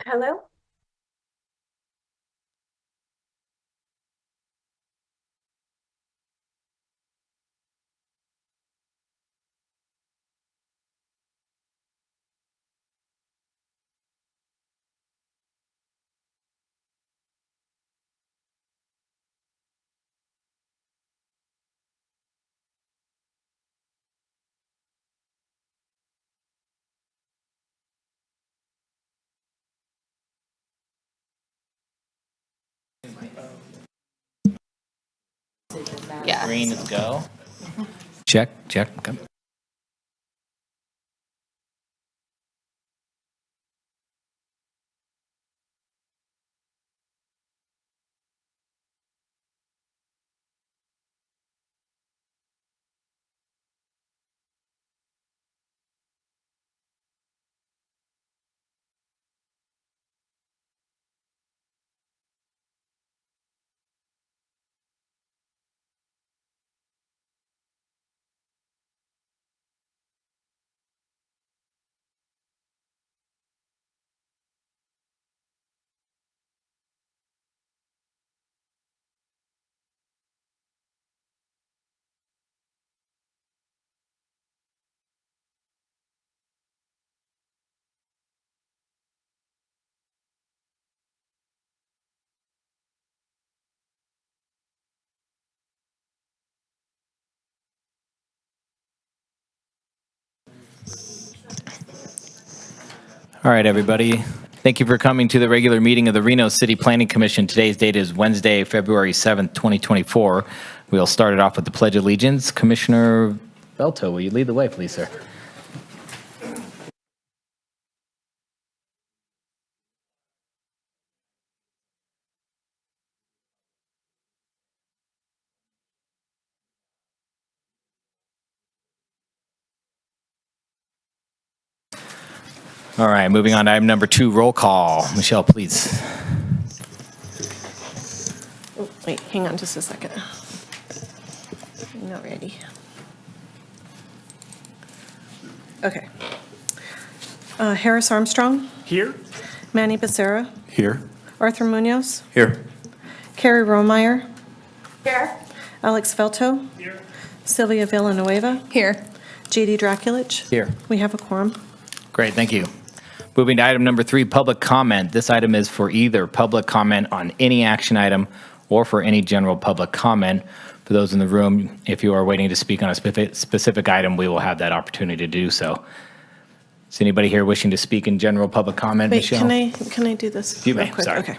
Hello? Yeah. Green is go. Check. Okay. All right, everybody. Thank you for coming to the regular meeting of the Reno City Planning Commission. Today's date is Wednesday, February 7th, 2024. We'll start it off with the Pledge of Allegiance. Commissioner Belto, will you lead the way, please, sir? All right, moving on to item number 2, roll call. Michelle, please. Oh, wait, hang on just a second. I'm not ready. Okay. Harris Armstrong, Here? Manny Becerra, Here. Arthur Munoz, Here. Carrie Romeyer, Here. Alex Felto, Here. Sylvia Villanueva, Here. J.D. Draculich. Here. We have a quorum. Great, thank you. Moving to item number 3, public comment. This item is for either public comment on any action item or for any general public comment. For those in the room, if you are waiting to speak on a specific item, we will have that opportunity to do so. Is anybody here wishing to speak in general public comment, Wait, Michelle? can I do this? You may, real quick? sorry. Okay.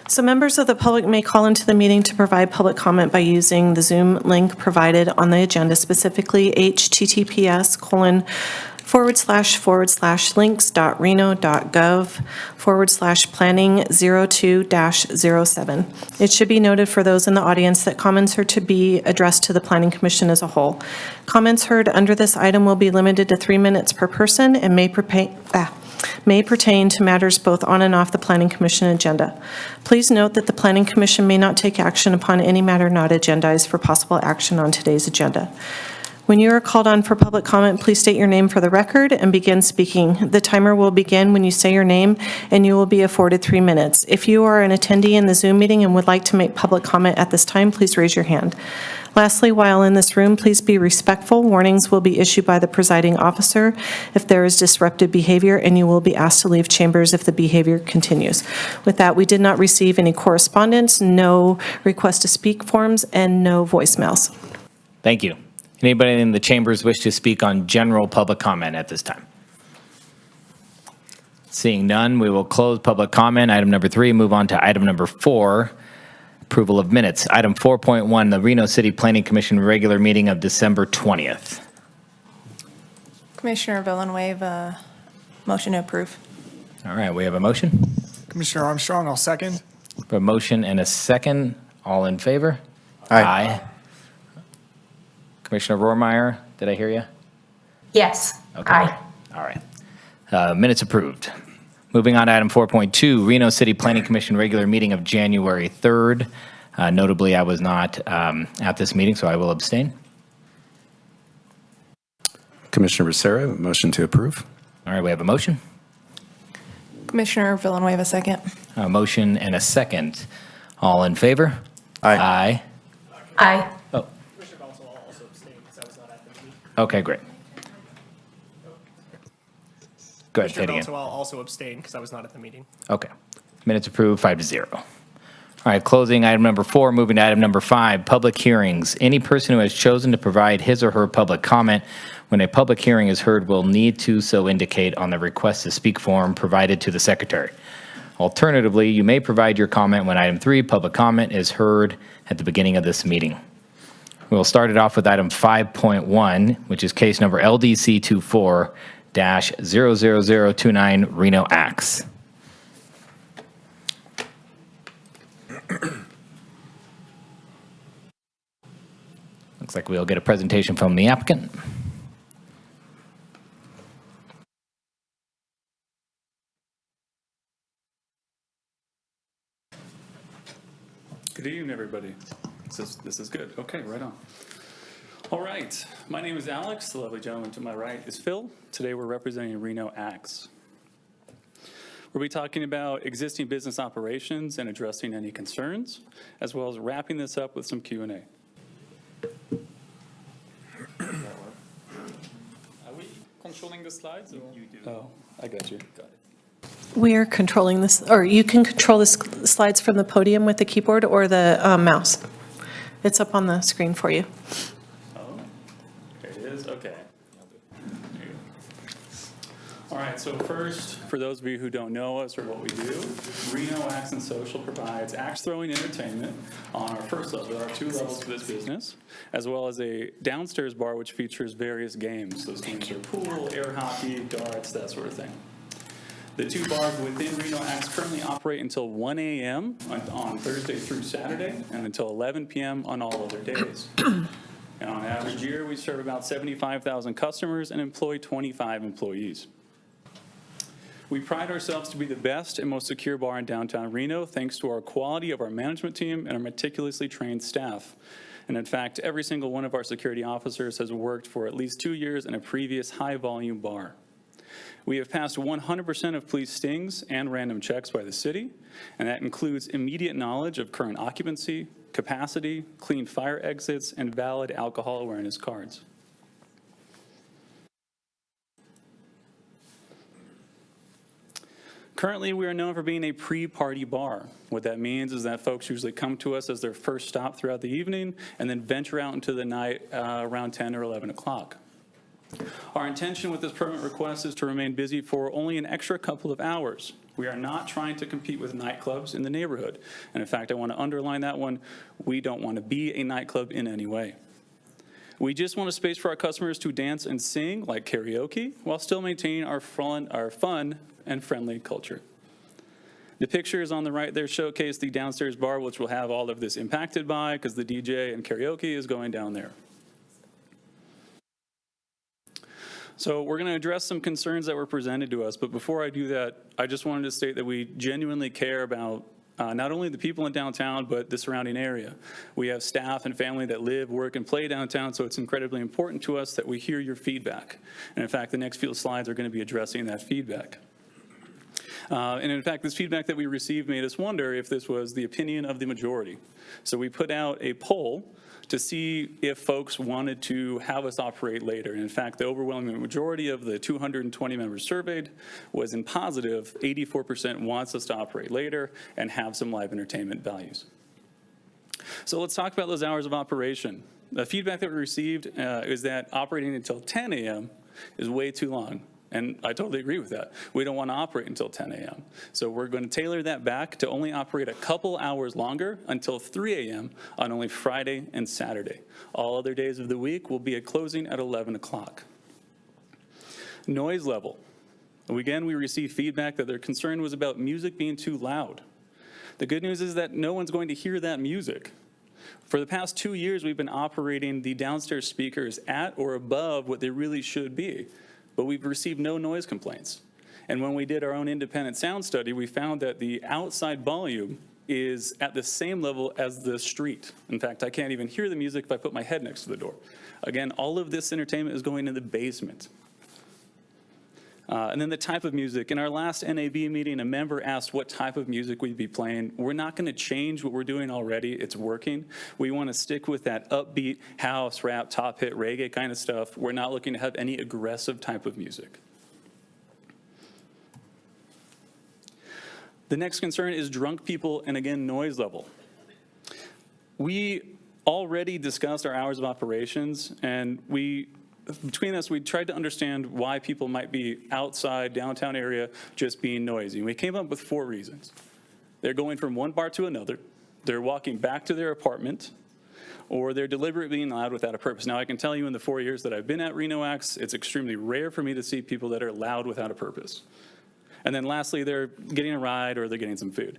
So members of the public may call into the meeting to provide public comment by using the Zoom link provided on the agenda, specifically https://links.reno.gov/planning02-07. It should be noted for those in the audience that comments are to be addressed to the Planning Commission as a whole. Comments heard under this item will be limited to 3 minutes per person and may pertain to matters both on and off the Planning Commission agenda. Please note that the Planning Commission may not take action upon any matter not agendized for possible action on today's agenda. When you are called on for public comment, please state your name for the record and begin speaking. The timer will begin when you say your name, and you will be afforded 3 minutes. If you are an attendee in the Zoom meeting and would like to make public comment at this time, please raise your hand. Lastly, while in this room, please be respectful. Warnings will be issued by the presiding officer if there is disruptive behavior, and you will be asked to leave chambers if the behavior continues. With that, we did not receive any correspondence, no request to speak forms, and no voicemails. Thank you. Anybody in the chambers wish to speak on general public comment at this time? Seeing none, we will close public comment. Item number 3, move on to item number 4, approval of minutes. Item 4.1, the Reno City Planning Commission regular meeting of December 20th. Commissioner Villanueva, motion to approve. All right, we have a motion. Commissioner Armstrong, I'll second. A motion and a second. All in favor? Aye. Commissioner Rohrmeyer, did I hear you? Yes. Okay. Aye. All right. Minutes approved. Moving on to item 4.2, Reno City Planning Commission regular meeting of January 3rd. Notably, I was not at this meeting, so I will abstain. Commissioner Becerra, motion to approve. All right, we have a motion. Commissioner Villanueva, second. A motion and a second. All in favor? Aye. Aye. Oh, Commissioner Gonzalez will also abstain because I was not at the meeting. okay, great. Go ahead, say Commissioner it again. Gonzalez will also abstain because I was not at the meeting. Okay. Minutes approved, 5-0. All right, closing item number 4, moving to item number 5, public hearings. Any person who has chosen to provide his or her public comment when a public hearing is heard will need to so indicate on the request to speak form provided to the secretary. Alternatively, you may provide your comment when item 3, public comment, is heard at the beginning of this meeting. We'll start it off with item 5.1, which is case number LDC 24-00029 Reno Axe. Looks like we'll get a presentation from the applicant. Good evening, everybody. This is good. Okay, right on. All right, my name is Alex. The lovely gentleman to my right is Phil. Today we're representing Reno Axe. We'll be talking about existing business operations and addressing any concerns, as well as wrapping this up with some Q&A. Are we controlling the slides? You do. Oh, I got you. Got it. We are controlling this, or you can control the slides from the podium with the keyboard or the mouse. It's up on the screen for you. Oh, there it is. Okay. There you go. All right, so first, for those of you who don't know us or what we do, Reno Axe and Social provides axe throwing entertainment on our first level. There are 2 levels for this business, as well as a downstairs bar which features various games. Those games are pool, air hockey, darts, that sort of thing. The 2 bars within Reno Axe currently operate until 1 a.m. on Thursday through Saturday and until 11 p.m. on all other days. And on average year, we serve about 75,000 customers and employ 25 employees. We pride ourselves to be the best and most secure bar in downtown Reno, thanks to our quality of our management team and our meticulously trained staff. And in fact, every single one of our security officers has worked for at least 2 years in a previous high-volume bar. We have passed 100% of police stings and random checks by the city, and that includes immediate knowledge of current occupancy, capacity, clean fire exits, and valid alcohol awareness cards. Currently, we are known for being a pre-party bar. What that means is that folks usually come to us as their first stop throughout the evening and then venture out into the night around 10 or 11 o'clock. Our intention with this permit request is to remain busy for only an extra couple of hours. We are not trying to compete with nightclubs in the neighborhood. And in fact, I want to underline that one. We don't want to be a nightclub in any way. We just want a space for our customers to dance and sing like karaoke while still maintaining our fun and friendly culture. The pictures on the right there showcase the downstairs bar, which will have all of this impacted by because the DJ and karaoke is going down there. So we're going to address some concerns that were presented to us, but before I do that, I just wanted to state that we genuinely care about not only the people in downtown, but the surrounding area. We have staff and family that live, work, and play downtown, so it's incredibly important to us that we hear your feedback. And in fact, the next few slides are going to be addressing that feedback. And in fact, this feedback that we received made us wonder if this was the opinion of the majority. So we put out a poll to see if folks wanted to have us operate later. And in fact, the overwhelming majority of the 220 members surveyed was in positive. 84% wants us to operate later and have some live entertainment values. So let's talk about those hours of operation. The feedback that we received is that operating until 10 a.m. is way too long. And I totally agree with that. We don't want to operate until 10 a.m. So we're going to tailor that back to only operate a couple hours longer until 3 a.m. on only Friday and Saturday. All other days of the week will be at closing at 11 o'clock. Noise level. Again, we received feedback that their concern was about music being too loud. The good news is that no one's going to hear that music. For the past 2 years, we've been operating the downstairs speakers at or above what they really should be. But we've received no noise complaints. And when we did our own independent sound study, we found that the outside volume is at the same level as the street. In fact, I can't even hear the music if I put my head next to the door. Again, all of this entertainment is going in the basement. And then the type of music. In our last NAB meeting, a member asked what type of music we'd be playing. We're not going to change what we're doing already. It's working. We want to stick with that upbeat house, rap, top hit, reggae kind of stuff. We're not looking to have any aggressive type of music. The next concern is drunk people and, again, noise level. We already discussed our hours of operations, and between us, we tried to understand why people might be outside downtown area just being noisy. We came up with 4 reasons. They're going from one bar to another, they're walking back to their apartment, or they're deliberately being loud without a purpose. Now, I can tell you in the 4 years that I've been at Reno Axe, it's extremely rare for me to see people that are loud without a purpose. And then lastly, they're getting a ride or they're getting some food.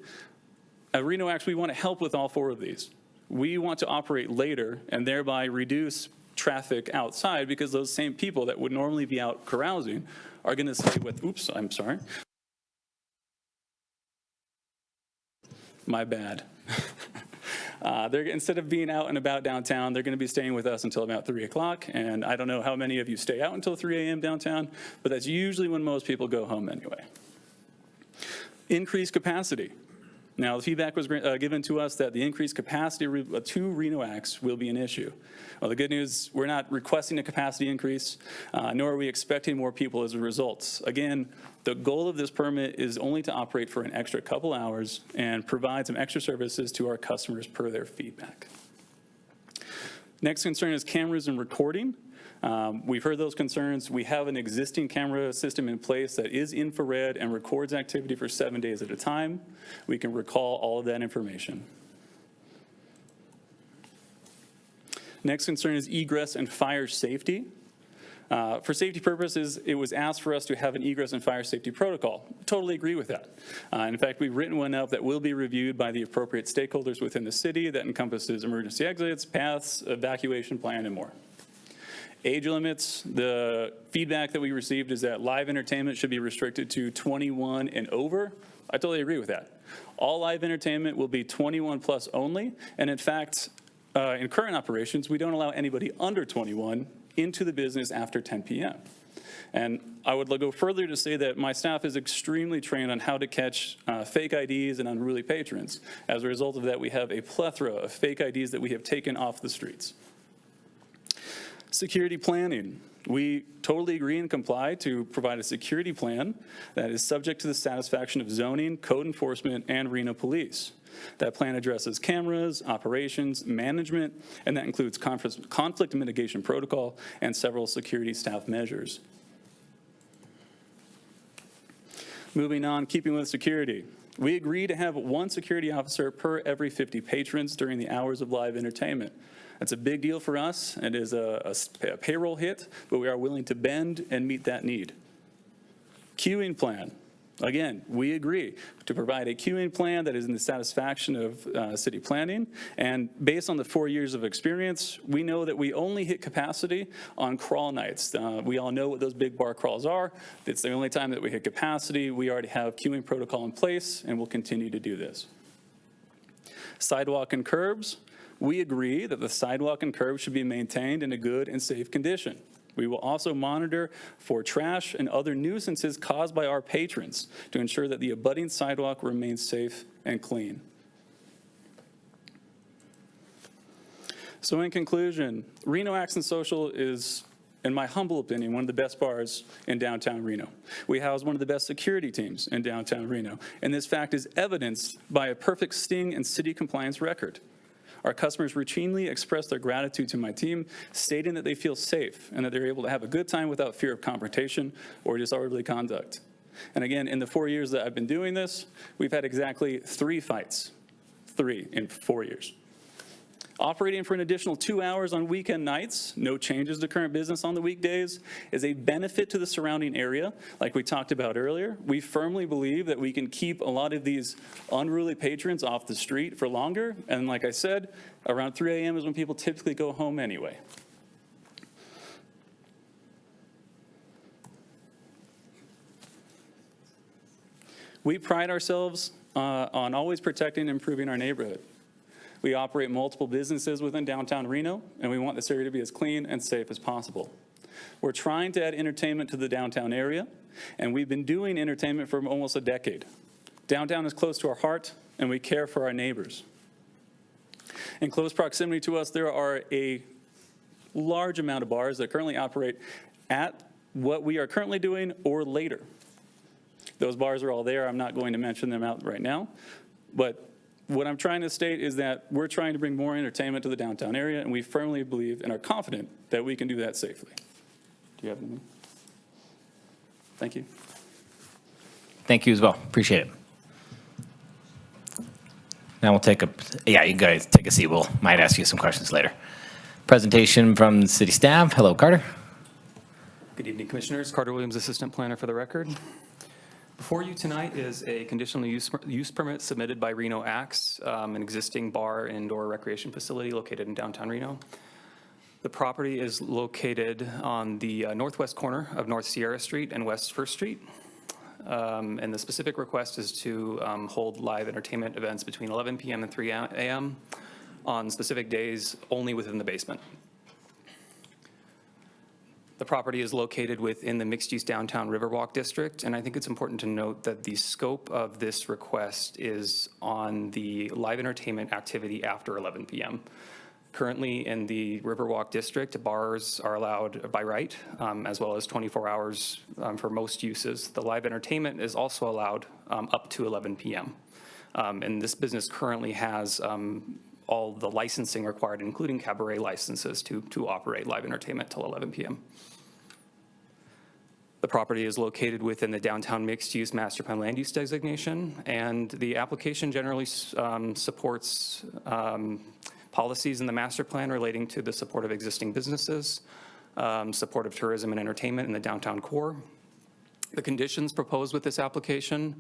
At Reno Axe, we want to help with all 4 of these. We want to operate later and thereby reduce traffic outside, because those same people that would normally be out carousing are going to stay with, oops, I'm sorry. My bad. Instead of being out and about downtown, they're going to be staying with us until about 3 o'clock. And I don't know how many of you stay out until 3 a.m. downtown, but that's usually when most people go home anyway. Increased capacity. Now, the feedback was given to us that the increased capacity to Reno Axe will be an issue. Well, the good news, we're not requesting a capacity increase, nor are we expecting more people as a result. Again, the goal of this permit is only to operate for an extra couple hours and provide some extra services to our customers per their feedback. Next concern is cameras and recording. We've heard those concerns. We have an existing camera system in place that is infrared and records activity for 7 days at a time. We can recall all of that information. Next concern is egress and fire safety. For safety purposes, it was asked for us to have an egress and fire safety protocol. Totally agree with that. In fact, we've written one up that will be reviewed by the appropriate stakeholders within the city that encompasses emergency exits, paths, evacuation plan, and more. Age limits, the feedback that we received is that live entertainment should be restricted to 21 and over. I totally agree with that. All live entertainment will be 21 plus only, and in fact, in current operations, we don't allow anybody under 21 into the business after 10 p.m. And I would go further to say that my staff is extremely trained on how to catch fake IDs and unruly patrons. As a result of that, we have a plethora of fake IDs that we have taken off the streets. Security planning. We totally agree and comply to provide a security plan that is subject to the satisfaction of zoning, code enforcement, and Reno Police. That plan addresses cameras, operations, management, and that includes conflict mitigation protocol and several security staff measures. Moving on, keeping with security. We agree to have 1 security officer per every 50 patrons during the hours of live entertainment. That's a big deal for us. It is a payroll hit, but we are willing to bend and meet that need. Queuing plan. Again, we agree to provide a queuing plan that is in the satisfaction of city planning. And based on the 4 years of experience, we know that we only hit capacity on crawl nights. We all know what those big bar crawls are. It's the only time that we hit capacity. We already have queuing protocol in place, and we'll continue to do this. Sidewalk and curbs. We agree that the sidewalk and curbs should be maintained in a good and safe condition. We will also monitor for trash and other nuisances caused by our patrons to ensure that the abutting sidewalk remains safe and clean. So in conclusion, Reno Axe and Social is, in my humble opinion, one of the best bars in downtown Reno. We house one of the best security teams in downtown Reno, and this fact is evidenced by a perfect sting and city compliance record. Our customers routinely express their gratitude to my team, stating that they feel safe and that they're able to have a good time without fear of confrontation or disorderly conduct. And again, in the 4 years that I've been doing this, we've had exactly 3 fights. 3 in 4 years. Operating for an additional 2 hours on weekend nights, no changes to current business on the weekdays, is a benefit to the surrounding area. Like we talked about earlier, we firmly believe that we can keep a lot of these unruly patrons off the street for longer. And like I said, around 3 a.m. is when people typically go home anyway. We pride ourselves on always protecting and improving our neighborhood. We operate multiple businesses within downtown Reno, and we want this area to be as clean and safe as possible. We're trying to add entertainment to the downtown area, and we've been doing entertainment for almost a decade. Downtown is close to our heart, and we care for our neighbors. In close proximity to us, there are a large amount of bars that currently operate at what we are currently doing or later. Those bars are all there. I'm not going to mention them out right now. But what I'm trying to state is that we're trying to bring more entertainment to the downtown area, and we firmly believe and are confident that we can do that safely. Do you have anything? Thank you. Thank you as well. Appreciate it. Now you guys take a seat. We'll might ask you some questions later. Presentation from city staff. Hello, Carter. Good evening, Commissioners. Carter Williams, Assistant Planner for the record. Before you tonight is a conditional use permit submitted by Reno Axe, an existing bar and indoor recreation facility located in downtown Reno. The property is located on the northwest corner of North Sierra Street and West First Street. And the specific request is to hold live entertainment events between 11 p.m. and 3 a.m. on specific days only within the basement. The property is located within the mixed-use downtown Riverwalk district, and I think it's important to note that the scope of this request is on the live entertainment activity after 11 p.m. Currently in the Riverwalk district, bars are allowed by right, as well as 24 hours for most uses. The live entertainment is also allowed up to 11 p.m. And this business currently has all the licensing required, including cabaret licenses, to operate live entertainment till 11 p.m. The property is located within the downtown mixed-use master plan land use designation, and the application generally supports policies in the master plan relating to the support of existing businesses, support of tourism and entertainment in the downtown core. The conditions proposed with this application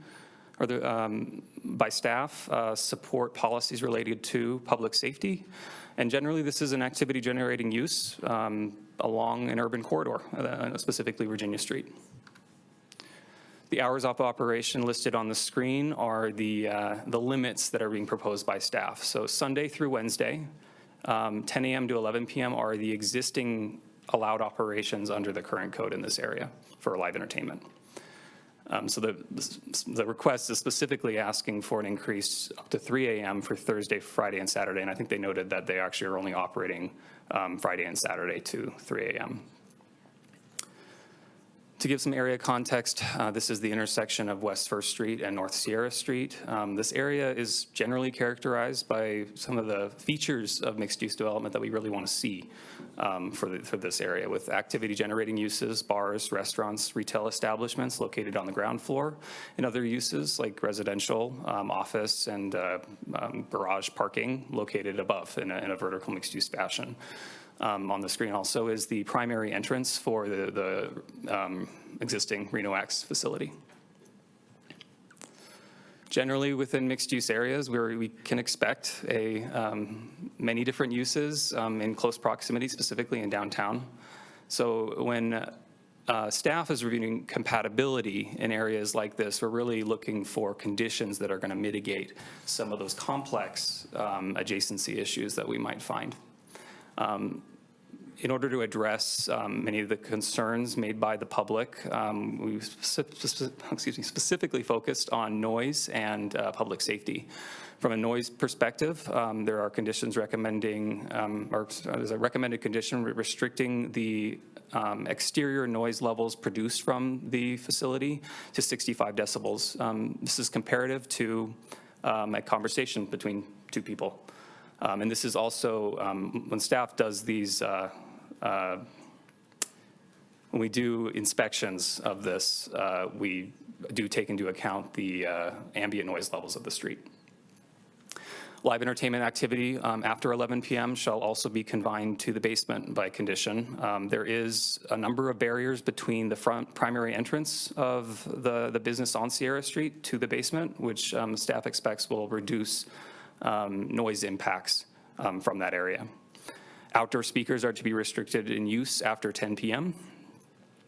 are by staff support policies related to public safety, and generally this is an activity generating use along an urban corridor, specifically Virginia Street. The hours of operation listed on the screen are the limits that are being proposed by staff. So Sunday through Wednesday, 10 a.m. to 11 p.m. are the existing allowed operations under the current code in this area for live entertainment. So the request is specifically asking for an increase up to 3 a.m. for Thursday, Friday, and Saturday, and I think they noted that they actually are only operating Friday and Saturday to 3 a.m. To give some area context, this is the intersection of West First Street and North Sierra Street. This area is generally characterized by some of the features of mixed-use development that we really want to see for this area, with activity-generating uses, bars, restaurants, retail establishments located on the ground floor, and other uses like residential, office, and garage parking located above in a vertical mixed-use fashion. On the screen also is the primary entrance for the existing Reno Axe facility. Generally, within mixed-use areas, where we can expect many different uses in close proximity, specifically in downtown. So when staff is reviewing compatibility in areas like this, we're really looking for conditions that are going to mitigate some of those complex adjacency issues that we might find. In order to address many of the concerns made by the public, we've specifically focused on noise and public safety. From a noise perspective, there are conditions recommending, or there's a recommended condition restricting the exterior noise levels produced from the facility to 65 decibels. This is comparative to a conversation between two people. And this is also, when staff does these, when we do inspections of this, we do take into account the ambient noise levels of the street. Live entertainment activity after 11 p.m. shall also be confined to the basement by condition. There is a number of barriers between the front primary entrance of the business on Sierra Street to the basement, which staff expects will reduce noise impacts from that area. Outdoor speakers are to be restricted in use after 10 p.m.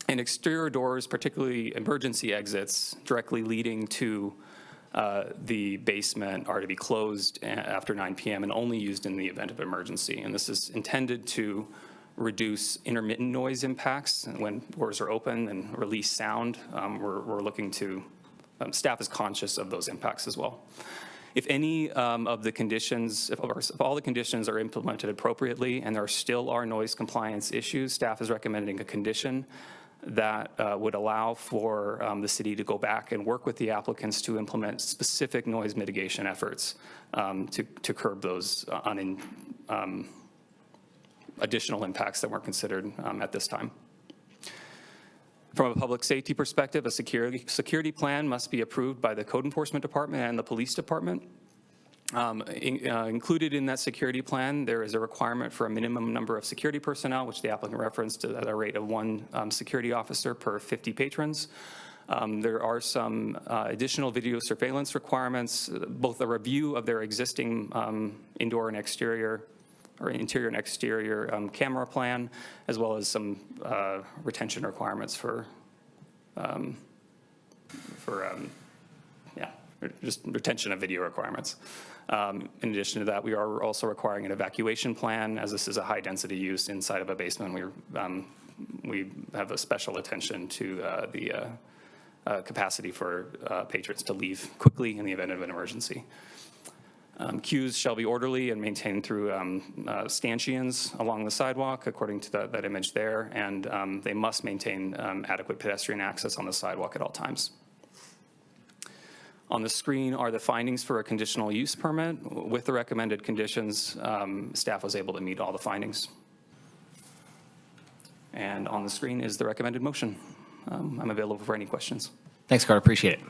And exterior doors, particularly emergency exits directly leading to the basement, are to be closed after 9 p.m. and only used in the event of emergency. And this is intended to reduce intermittent noise impacts when doors are open and release sound. We're looking to, staff is conscious of those impacts as well. If any of the conditions, if all the conditions are implemented appropriately and there still are noise compliance issues, staff is recommending a condition that would allow for the city to go back and work with the applicants to implement specific noise mitigation efforts to curb those additional impacts that weren't considered at this time. From a public safety perspective, a security plan must be approved by the Code Enforcement Department and the Police Department. Included in that security plan, there is a requirement for a minimum number of security personnel, which the applicant referenced at a rate of 1 security officer per 50 patrons. There are some additional video surveillance requirements, both a review of their existing indoor and exterior or interior and exterior camera plan, as well as some retention requirements for just retention of video requirements. In addition to that, we are also requiring an evacuation plan, as this is a high-density use inside of a basement. We have a special attention to the capacity for patrons to leave quickly in the event of an emergency. Queues shall be orderly and maintained through stanchions along the sidewalk, according to that image there, and they must maintain adequate pedestrian access on the sidewalk at all times. On the screen are the findings for a conditional use permit. With the recommended conditions, staff was able to meet all the findings. And on the screen is the recommended motion. I'm available for any questions. Thanks, Carter. Appreciate it.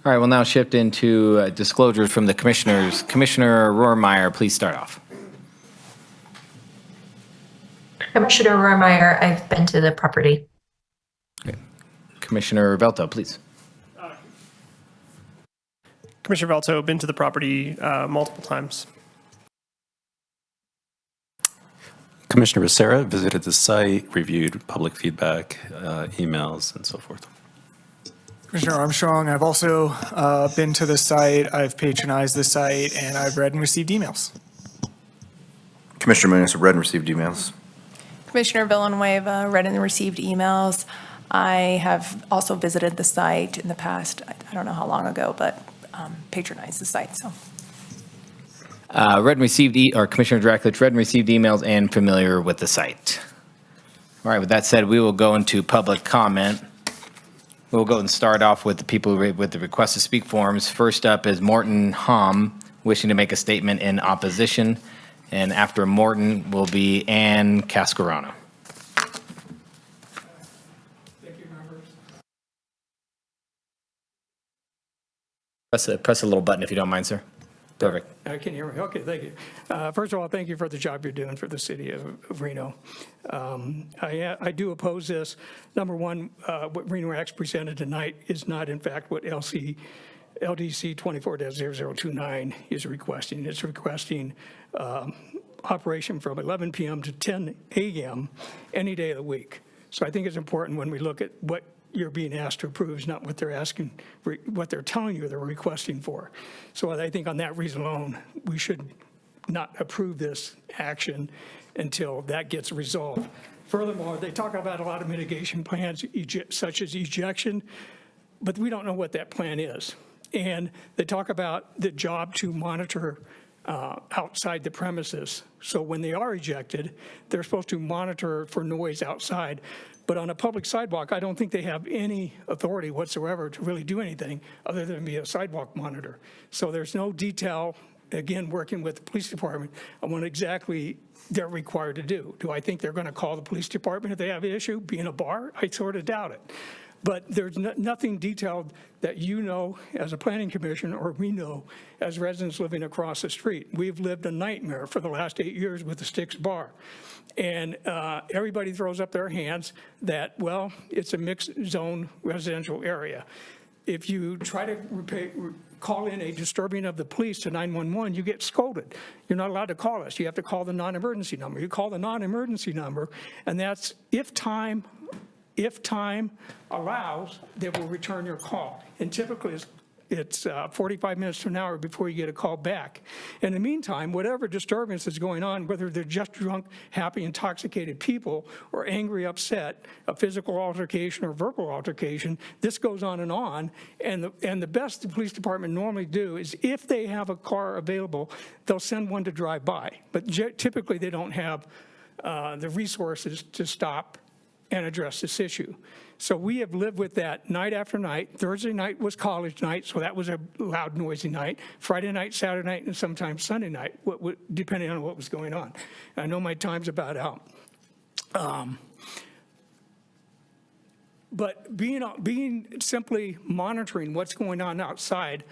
All right, we'll now shift into disclosures from the commissioners. Commissioner Rohrmeyer, please start off. Commissioner Rohrmeyer, I've been to the property. Okay. Commissioner Velto, please. Commissioner Velto, been to the property multiple times. Commissioner Becerra visited the site, reviewed public feedback, emails, and so forth. Commissioner Armstrong, I've also been to the site, I've patronized the site, and I've read and received emails. Commissioner Munoz, read and received emails. Commissioner Villanueva, read and received emails. I have also visited the site in the past, I don't know how long ago, but patronized the site, so. Read and received, or Commissioner Dracklich, read and received emails and familiar with the site. All right, with that said, we will go into public comment. We'll go and start off with the people with the request to speak forms. First up is Morton Hom, wishing to make a statement in opposition. And after Morton will be Ann Cascarano. Thank you, members. Press a little button if you don't mind, sir. Perfect. I can hear me. Okay, thank you. First of all, thank you for the job you're doing for the city of Reno. I do oppose this. Number one, what Reno Acts presented tonight is not, in fact, what LDC 24-0029 is requesting. It's requesting operation from 11 p.m. to 10 a.m. any day of the week. So I think it's important when we look at what you're being asked to approve is not what they're asking, what they're telling you they're requesting for. So I think on that reason alone, we should not approve this action until that gets resolved. Furthermore, they talk about a lot of mitigation plans, such as ejection, but we don't know what that plan is. And they talk about the job to monitor outside the premises. So when they are ejected, they're supposed to monitor for noise outside. But on a public sidewalk, I don't think they have any authority whatsoever to really do anything other than be a sidewalk monitor. So there's no detail, again, working with the police department on what exactly they're required to do. Do I think they're going to call the police department if they have an issue? Be in a bar? I sort of doubt it. But there's nothing detailed that you know as a planning commission or we know as residents living across the street. We've lived a nightmare for the last 8 years with the Sticks Bar. And everybody throws up their hands that, well, it's a mixed zone residential area. If you try to call in a disturbing of the police to 911, you get scolded. You're not allowed to call us. You have to call the non-emergency number. You call the non-emergency number, and that's if time allows, they will return your call. And typically, it's 45 minutes to an hour before you get a call back. In the meantime, whatever disturbance is going on, whether they're just drunk, happy, intoxicated people, or angry, upset, a physical altercation or verbal altercation, this goes on. And the best the police department normally do is if they have a car available, they'll send one to drive by. But typically, they don't have the resources to stop and address this issue. So we have lived with that night after night. Thursday night was college night, so that was a loud, noisy night. Friday night, Saturday night, and sometimes Sunday night, depending on what was going on. I know my time's about out. But being simply monitoring what's going on outside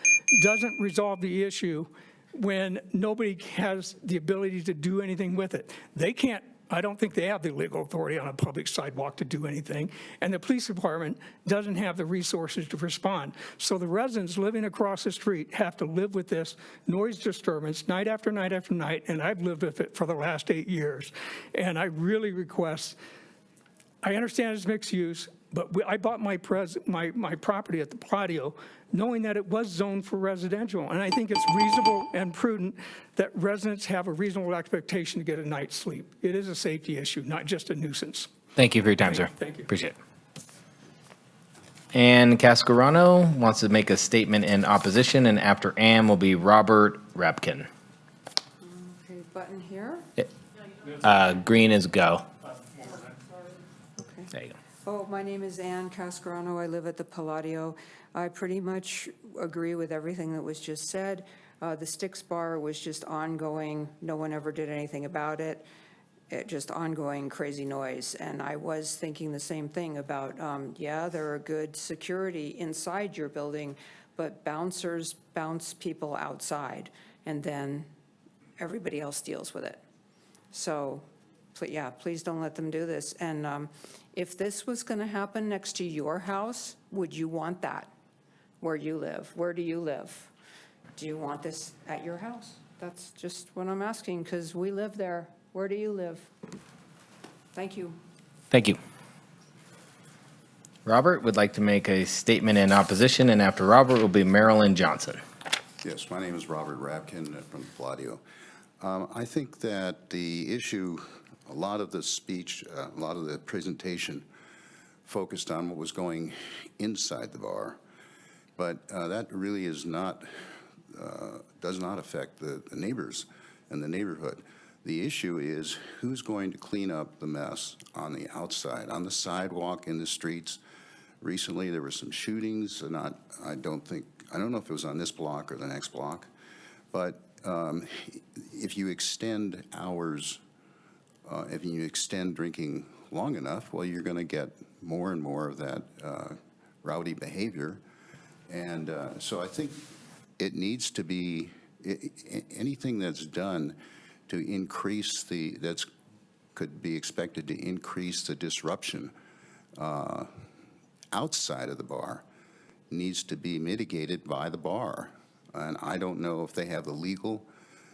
doesn't resolve the issue when nobody has the ability to do anything with it. They can't. I don't think they have the legal authority on a public sidewalk to do anything, and the police department doesn't have the resources to respond. So the residents living across the street have to live with this noise disturbance night after night after night, and I've lived with it for the last 8 years. And I really request, I understand it's mixed use, but I bought my property at the Palladio knowing that it was zoned for residential. And I think it's reasonable and prudent that residents have a reasonable expectation to get a night's sleep. It is a safety issue, not just a nuisance. Thank you for your time, sir. Thank you. Appreciate it. And Cascarano wants to make a statement in opposition, and after Ann will be Robert Rabkin. Okay, button here. Green is go. Okay. There you go. Oh, my name is Ann Cascarano. I live at the Palladio. I pretty much agree with everything that was just said. The Sticks Bar was just ongoing. No one ever did anything about it. Just ongoing crazy noise. And I was thinking the same thing about, yeah, there are good security inside your building, but bouncers bounce people outside, and then everybody else deals with it. So, yeah, please don't let them do this. And if this was going to happen next to your house, would you want that where you live? Where do you live? Do you want this at your house? That's just what I'm asking, because we live there. Where do you live? Thank you. Thank you. Robert would like to make a statement in opposition, and after Robert will be Marilyn Johnson. Yes, my name is Robert Rabkin from Palladio. I think that the issue, a lot of the speech, a lot of the presentation focused on what was going inside the bar, but that really is not, does not affect the neighbors and the neighborhood. The issue is who's going to clean up the mess on the outside, on the sidewalk, in the streets. Recently, there were some shootings, I don't know if it was on this block or the next block, but if you extend hours, if you extend drinking long enough, well, you're going to get more and more of that rowdy behavior. And so I think it needs to be, anything that's done to increase could be expected to increase the disruption outside of the bar needs to be mitigated by the bar. And I don't know if they have the legal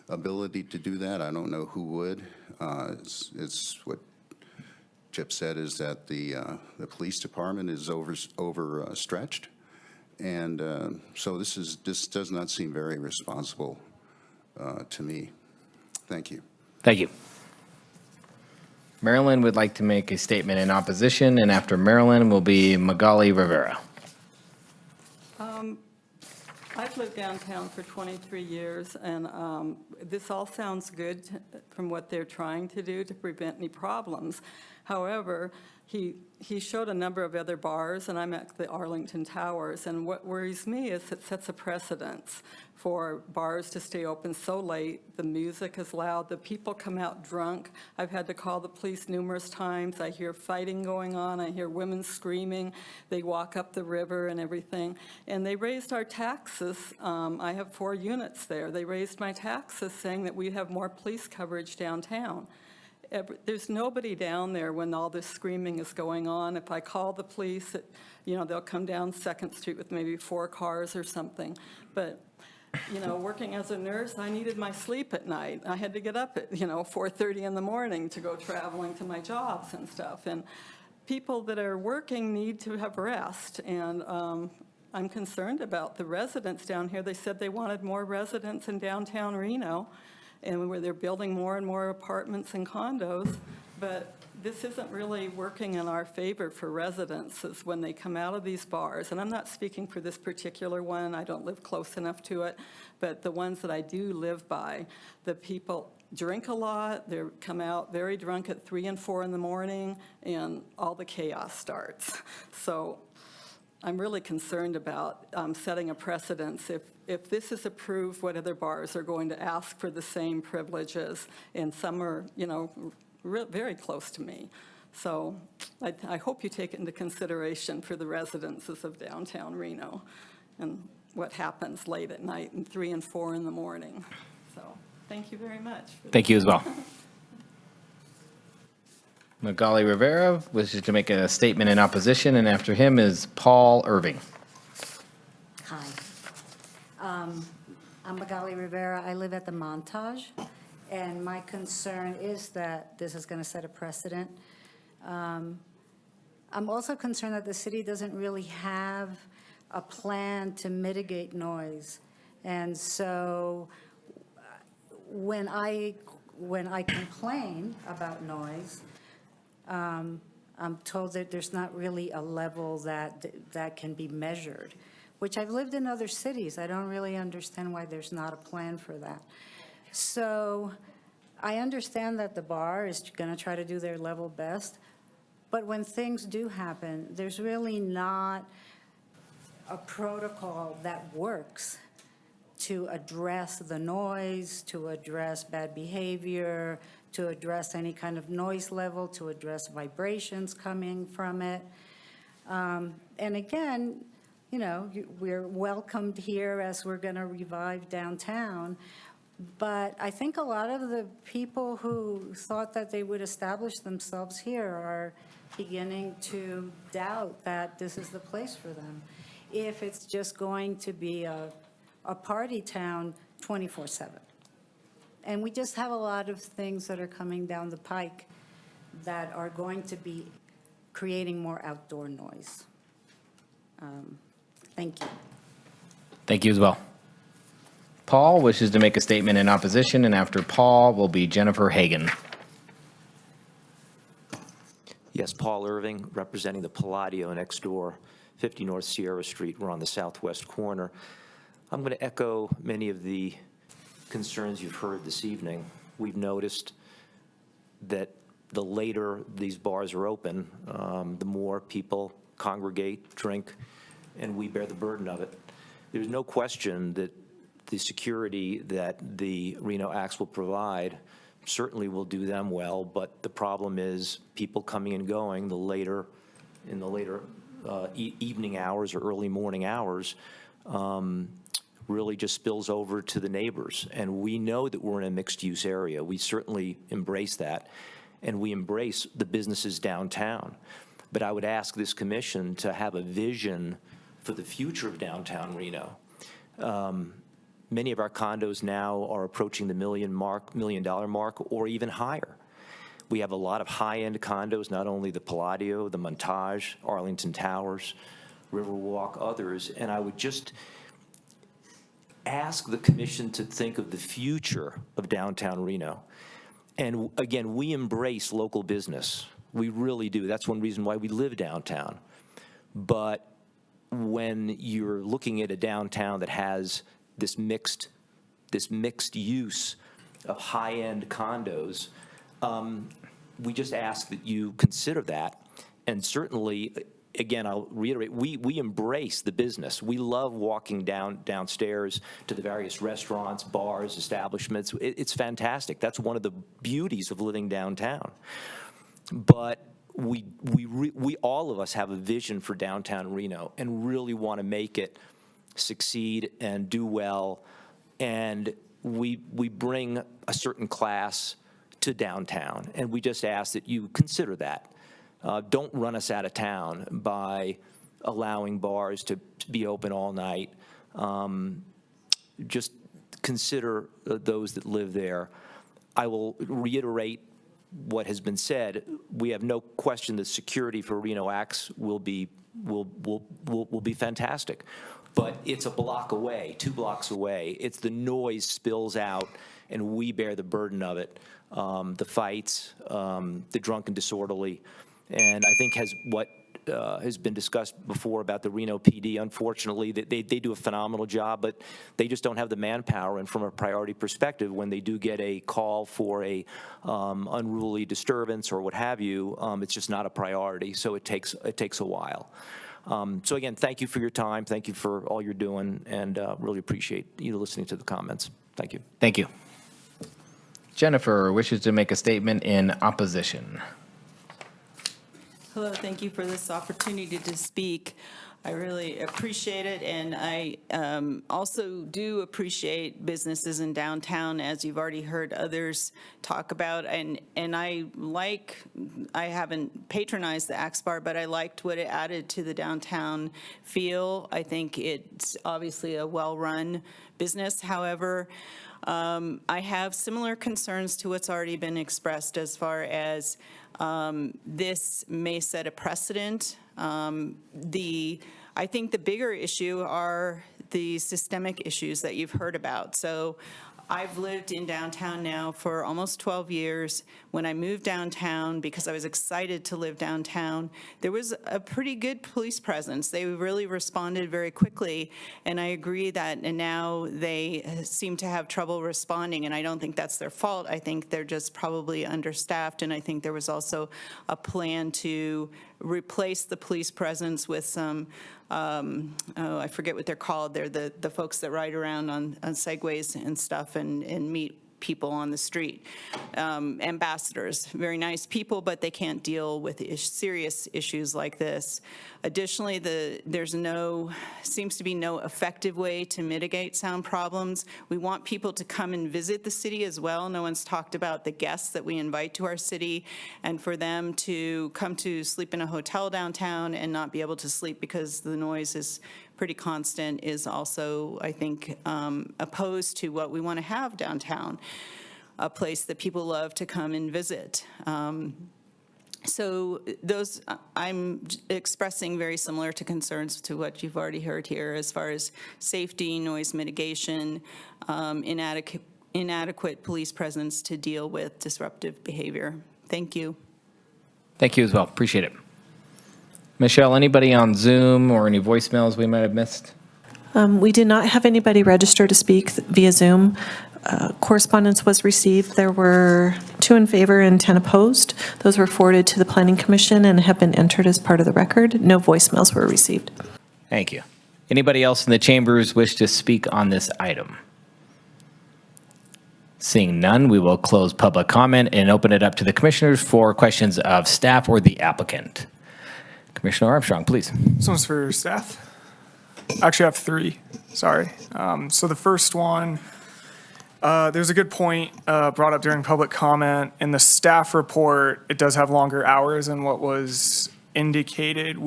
ability to do that. I don't know who would. It's what Chip said, is that the police department is overstretched. And so this does not seem very responsible to me. Thank you. Thank you. Marilyn would like to make a statement in opposition, and after Marilyn will be Magali Rivera. I've lived downtown for 23 years, and this all sounds good from what they're trying to do to prevent any problems. However, he showed a number of other bars, and I'm at the Arlington Towers, and what worries me is it sets a precedence for bars to stay open so late. The music is loud. The people come out drunk. I've had to call the police numerous times. I hear fighting going on. I hear women screaming. They walk up the river and everything. And they raised our taxes. I have 4 units there. They raised my taxes saying that we have more police coverage downtown. There's nobody down there when all this screaming is going on. If I call the police, they'll come down 2nd Street with maybe 4 cars or something. But working as a nurse, I needed my sleep at night. I had to get up at, 4:30 in the morning to go traveling to my jobs and stuff. And people that are working need to have rest. And I'm concerned about the residents down here. They said they wanted more residents in downtown Reno, and where they're building more and more apartments and condos, but this isn't really working in our favor for residents is when they come out of these bars. And I'm not speaking for this particular one. I don't live close enough to it, but the ones that I do live by, the people drink a lot. They come out very drunk at 3 and 4 in the morning, and all the chaos starts. So I'm really concerned about setting a precedence. If this is approved, what other bars are going to ask for the same privileges? And some are, you know, very close to me. So I hope you take it into consideration for the residences of downtown Reno and what happens late at night and 3 and 4 in the morning. So thank you very much. Thank you as well. Magali Rivera wishes to make a statement in opposition, and after him is Paul Irving. Hi. I'm Magali Rivera. I live at the Montage, and my concern is that this is going to set a precedent. I'm also concerned that the city doesn't really have a plan to mitigate noise. And so when I complain about noise, I'm told that there's not really a level that can be measured, which I've lived in other cities. I don't really understand why there's not a plan for that. So I understand that the bar is going to try to do their level best, but when things do happen, there's really not a protocol that works to address the noise, to address bad behavior, to address any kind of noise level, to address vibrations coming from it. And again, you know, we're welcomed here as we're going to revive downtown. But I think a lot of the people who thought that they would establish themselves here are beginning to doubt that this is the place for them, if it's just going to be a party town 24/7. And we just have a lot of things that are coming down the pike that are going to be creating more outdoor noise. Thank you. Thank you as well. Paul wishes to make a statement in opposition, and after Paul will be Jennifer Hagan. Yes, Paul Irving, representing the Palladio next door, 50 North Sierra Street. We're on the southwest corner. I'm going to echo many of the concerns you've heard this evening. We've noticed that the later these bars are open, the more people congregate, drink, and we bear the burden of it. There's no question that the security that the Reno Acts will provide certainly will do them well, but the problem is people coming and going in the later evening hours or early morning hours really just spills over to the neighbors. And we know that we're in a mixed-use area. We certainly embrace that, and we embrace the businesses downtown. But I would ask this commission to have a vision for the future of downtown Reno. Many of our condos now are approaching the $1 million mark or even higher. We have a lot of high-end condos, not only the Palladio, the Montage, Arlington Towers, Riverwalk, others, and I would just ask the commission to think of the future of downtown Reno. And again, we embrace local business. We really do. That's one reason why we live downtown. But when you're looking at a downtown that has this mixed use of high-end condos, we just ask that you consider that. And certainly, again, I'll reiterate, we embrace the business. We love walking downstairs to the various restaurants, bars, establishments. It's fantastic. That's one of the beauties of living downtown. But we all of us have a vision for downtown Reno and really want to make it succeed and do well. And we bring a certain class to downtown, and we just ask that you consider that. Don't run us out of town by allowing bars to be open all night. Just consider those that live there. I will reiterate what has been said, we have no question that security for Reno Axe will be fantastic. But it's a block away, 2 blocks away. It's the noise spills out, and we bear the burden of it. The fights, the drunk and disorderly, and I think what has been discussed before about the Reno PD. Unfortunately, they do a phenomenal job, but they just don't have the manpower. And from a priority perspective, when they do get a call for a unruly disturbance or what have you, it's just not a priority. So it takes a while. So again, thank you for your time. Thank you for all you're doing, and really appreciate you listening to the comments. Thank you. Thank you. Jennifer wishes to make a statement in opposition. Hello, thank you for this opportunity to speak. I really appreciate it, and I also do appreciate businesses in downtown, as you've already heard others talk about. And I haven't patronized the Axe Bar, but I liked what it added to the downtown feel. I think it's obviously a well-run business. However, I have similar concerns to what's already been expressed as far as this may set a precedent. I think the bigger issue are the systemic issues that you've heard about. So I've lived in downtown now for almost 12 years. When I moved downtown, because I was excited to live downtown, there was a pretty good police presence. They really responded very quickly, and I agree that now they seem to have trouble responding, and I don't think that's their fault. I think they're just probably understaffed, and I think there was also a plan to replace the police presence with some, I forget what they're called. They're the folks that ride around on Segways and stuff and meet people on the street. Ambassadors, very nice people, but they can't deal with serious issues like this. Additionally, seems to be no effective way to mitigate sound problems. We want people to come and visit the city as well. No one's talked about the guests that we invite to our city, and for them to come to sleep in a hotel downtown and not be able to sleep because the noise is pretty constant is also, I think, opposed to what we want to have downtown, a place that people love to come and visit. So those, I'm expressing very similar to concerns to what you've already heard here as far as safety, noise mitigation, inadequate police presence to deal with disruptive behavior. Thank you. Thank you as well. Appreciate it. Michelle, anybody on Zoom or any voicemails we might have missed? We did not have anybody register to speak via Zoom. Correspondence was received. There were 2 in favor and 10 opposed. Those were forwarded to the Planning Commission and have been entered as part of the record. No voicemails were received. Thank you. Anybody else in the chambers wish to speak on this item? Seeing none, we will close public comment and open it up to the commissioners for questions of staff or the applicant. Commissioner Armstrong, please. This one's for staff. Actually, I have 3. Sorry. So the first one, there's a good point brought up during public comment. In the staff report, it does have longer hours than what was indicated.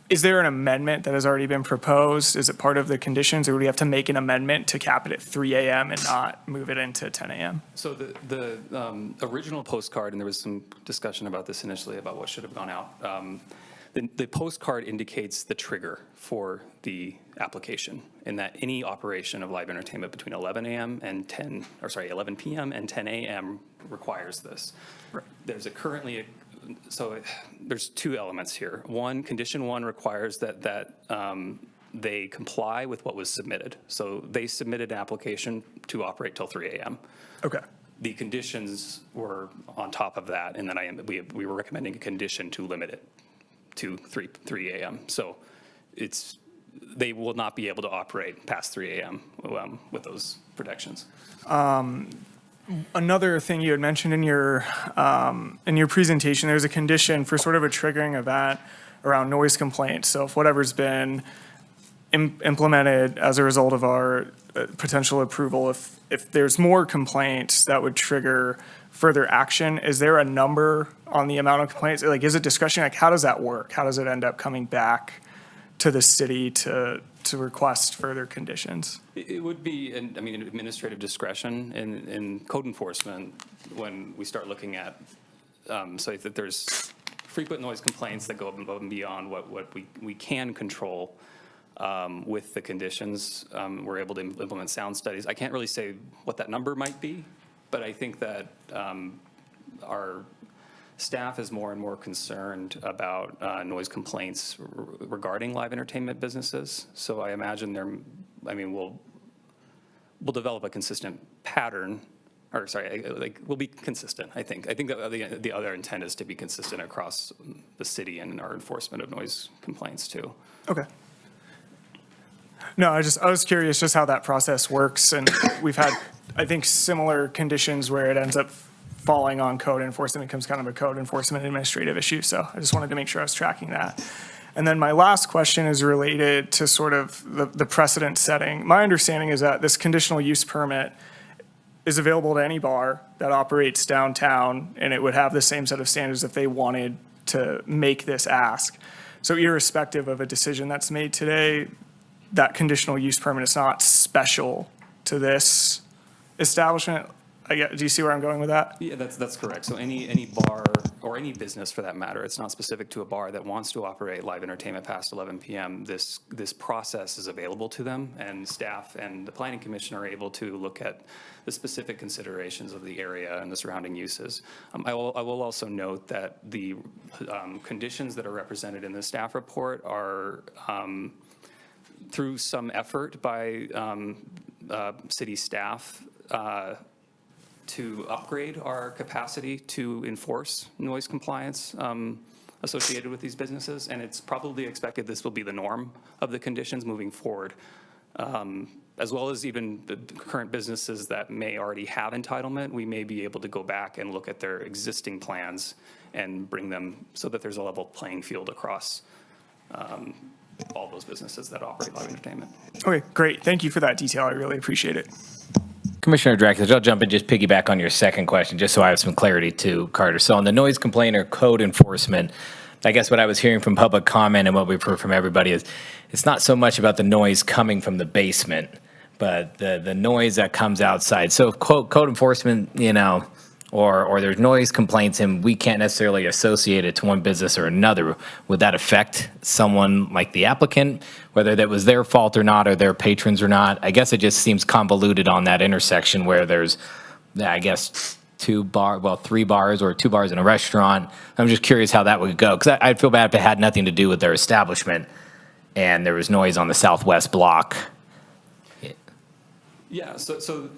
Is there an amendment that has already been proposed? Is it part of the conditions, or would we have to make an amendment to cap it at 3 a.m. and not move it into 10 a.m.? So the original postcard, and there was some discussion about this initially about what should have gone out. The postcard indicates the trigger for the application, in that any operation of live entertainment between 11 a.m. and 11 p.m. and 10 a.m. requires this. Right. There's there's 2 elements here. One, condition 1 requires that they comply with what was submitted. So they submitted an application to operate till 3 a.m. Okay. The conditions were on top of that, and then we were recommending a condition to limit it to 3 a.m. So they will not be able to operate past 3 a.m. With those protections. Another thing you had mentioned in your presentation, there's a condition for sort of a triggering event around noise complaints. So if whatever's been implemented as a result of our potential approval, if there's more complaints that would trigger further action, is there a number on the amount of complaints? Like, is it discretionary? Like, how does that work? How does it end up coming back to the city to to request further conditions? It would be, administrative discretion in code enforcement when we start looking at, so that there's frequent noise complaints that go above and beyond what we can control with the conditions. We're able to implement sound studies. I can't really say what that number might be, but I think that our staff is more and more concerned about noise complaints regarding live entertainment businesses. So I imagine we'll develop a consistent pattern, we'll be consistent, I think. I think that the other intent is to be consistent across the city and our enforcement of noise complaints too. Okay. No, I was curious just how that process works, and we've had, I think, similar conditions where it ends up falling on code enforcement. It becomes kind of a code enforcement administrative issue, so I just wanted to make sure I was tracking that. And then my last question is related to sort of the precedent setting. My understanding is that this conditional use permit is available to any bar that operates downtown, and it would have the same set of standards if they wanted to make this ask. So irrespective of a decision that's made today, that conditional use permit is not special to this establishment. Do you see where I'm going with that? Yeah, that's correct. So any bar or any business for that matter, it's not specific to a bar that wants to operate live entertainment past 11 p.m. This process is available to them, and staff and the planning commission are able to look at the specific considerations of the area and the surrounding uses. I will also note that the conditions that are represented in the staff report are through some effort by city staff to upgrade our capacity to enforce noise compliance associated with these businesses, and it's probably expected this will be the norm of the conditions moving forward, as well as even the current businesses that may already have entitlement. We may be able to go back and look at their existing plans and bring them so that there's a level playing field across all those businesses that operate live entertainment. Okay, great. Thank you for that detail. I really appreciate it. Commissioner Draxler, I'll jump in, just piggyback on your second question, just so I have some clarity too, Carter. So on the noise complaint or code enforcement, I guess what I was hearing from public comment and what we've heard from everybody is it's not so much about the noise coming from the basement, but the noise that comes outside. So if code enforcement, or there's noise complaints and we can't necessarily associate it to one business or another, would that affect someone like the applicant, whether that was their fault or not, or their patrons or not? I guess it just seems convoluted on that intersection where there's, I guess, 3 bars or 2 bars in a restaurant. I'm just curious how that would go, because I'd feel bad if it had nothing to do with their establishment and there was noise on the southwest block. Yeah, so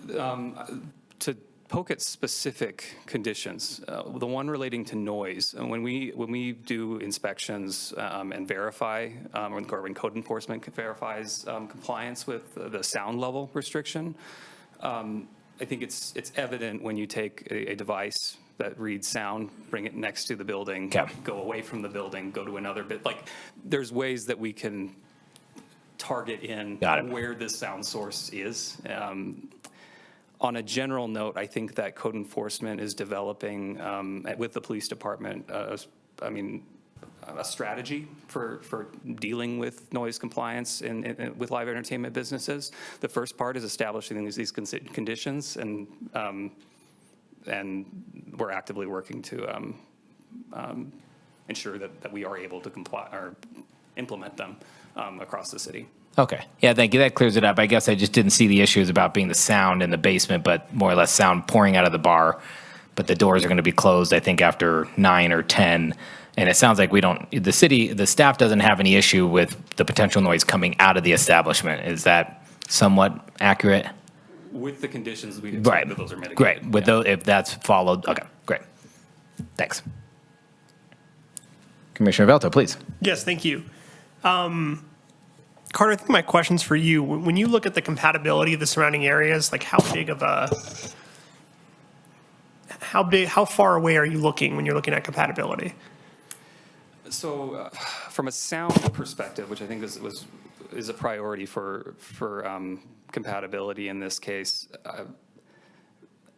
to poke at specific conditions, the one relating to noise, when we do inspections and verify, when code enforcement verifies compliance with the sound level restriction, I think it's evident when you take a device that reads sound, bring it next to the building, go away from the building, go to another bit. Like, there's ways that we can target in where this sound source is. On a general note, I think that code enforcement is developing with the police department, a strategy for dealing with noise compliance with live entertainment businesses. The first part is establishing these conditions, and we're actively working to ensure that we are able to comply or implement them across the city. Okay. Yeah, thank you. That clears it up. I guess I just didn't see the issues about being the sound in the basement, but more or less sound pouring out of the bar. But the doors are going to be closed, I think, after 9 or 10. And it sounds like the staff doesn't have any issue with the potential noise coming out of the establishment. Is that somewhat accurate? With the conditions, we expect that those are mitigated. Great. With those, if that's followed, okay, great. Thanks. Commissioner Velto, please. Yes, thank you. Carter, I think my question's for you. When you look at the compatibility of the surrounding areas, like how far away are you looking when you're looking at compatibility? So from a sound perspective, which I think is a priority for compatibility in this case,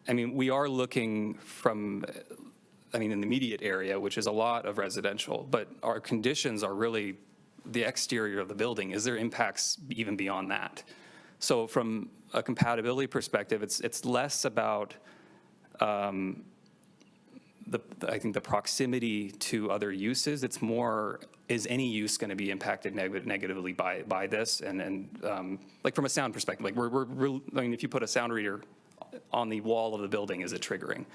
we are looking from, in the immediate area, which is a lot of residential, but our conditions are really the exterior of the building? Is there impacts even beyond that? So from a compatibility perspective, it's less about I think the proximity to other uses. It's more, is any use going to be impacted negatively by this? And like from a sound perspective, like I mean, if you put a sound reader on the wall of the building, is it triggering?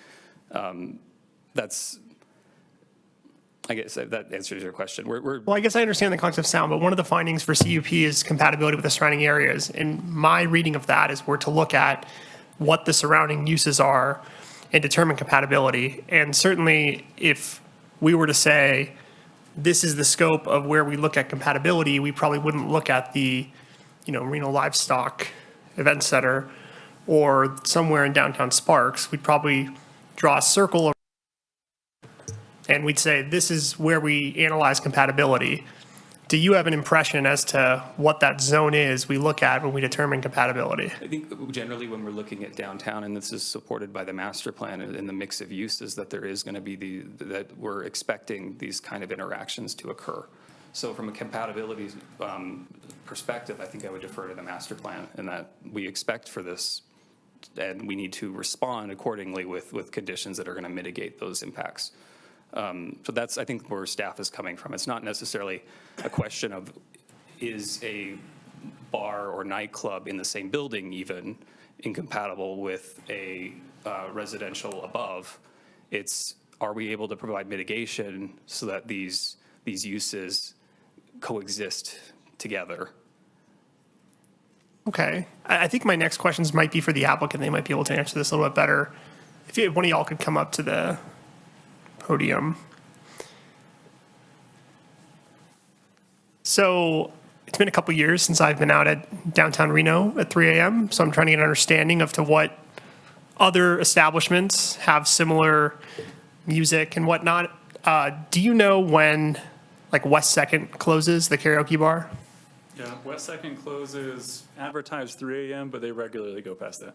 That's, I guess that answers your question. Well, I guess I understand the concept of sound, but one of the findings for CUP is compatibility with the surrounding areas. And my reading of that is we're to look at what the surrounding uses are and determine compatibility. And certainly if we were to say, this is the scope of where we look at compatibility, we probably wouldn't look at the, Reno Livestock Event Center or somewhere in downtown Sparks. We'd probably draw a circle and we'd say, this is where we analyze compatibility. Do you have an impression as to what that zone is we look at when we determine compatibility? I think generally when we're looking at downtown, and this is supported by the master plan and the mix of uses, that there is going to be that we're expecting these kind of interactions to occur. So from a compatibility perspective, I think I would defer to the master plan, and that we expect for this, and we need to respond accordingly with conditions that are going to mitigate those impacts. So that's, I think, where staff is coming from. It's not necessarily a question of, is a bar or nightclub in the same building even incompatible with a residential above? It's, are we able to provide mitigation so that these uses coexist together? Okay. I think my next questions might be for the applicant. They might be able to answer this a little bit better. If one of y'all could come up to the podium. So it's been a couple years since I've been out at downtown Reno at 3 a.m. So I'm trying to get an understanding of to what other establishments have similar music and whatnot. Do you know when like West 2nd closes, the karaoke bar? Yeah, West 2nd closes advertised 3 a.m., but they regularly go past that.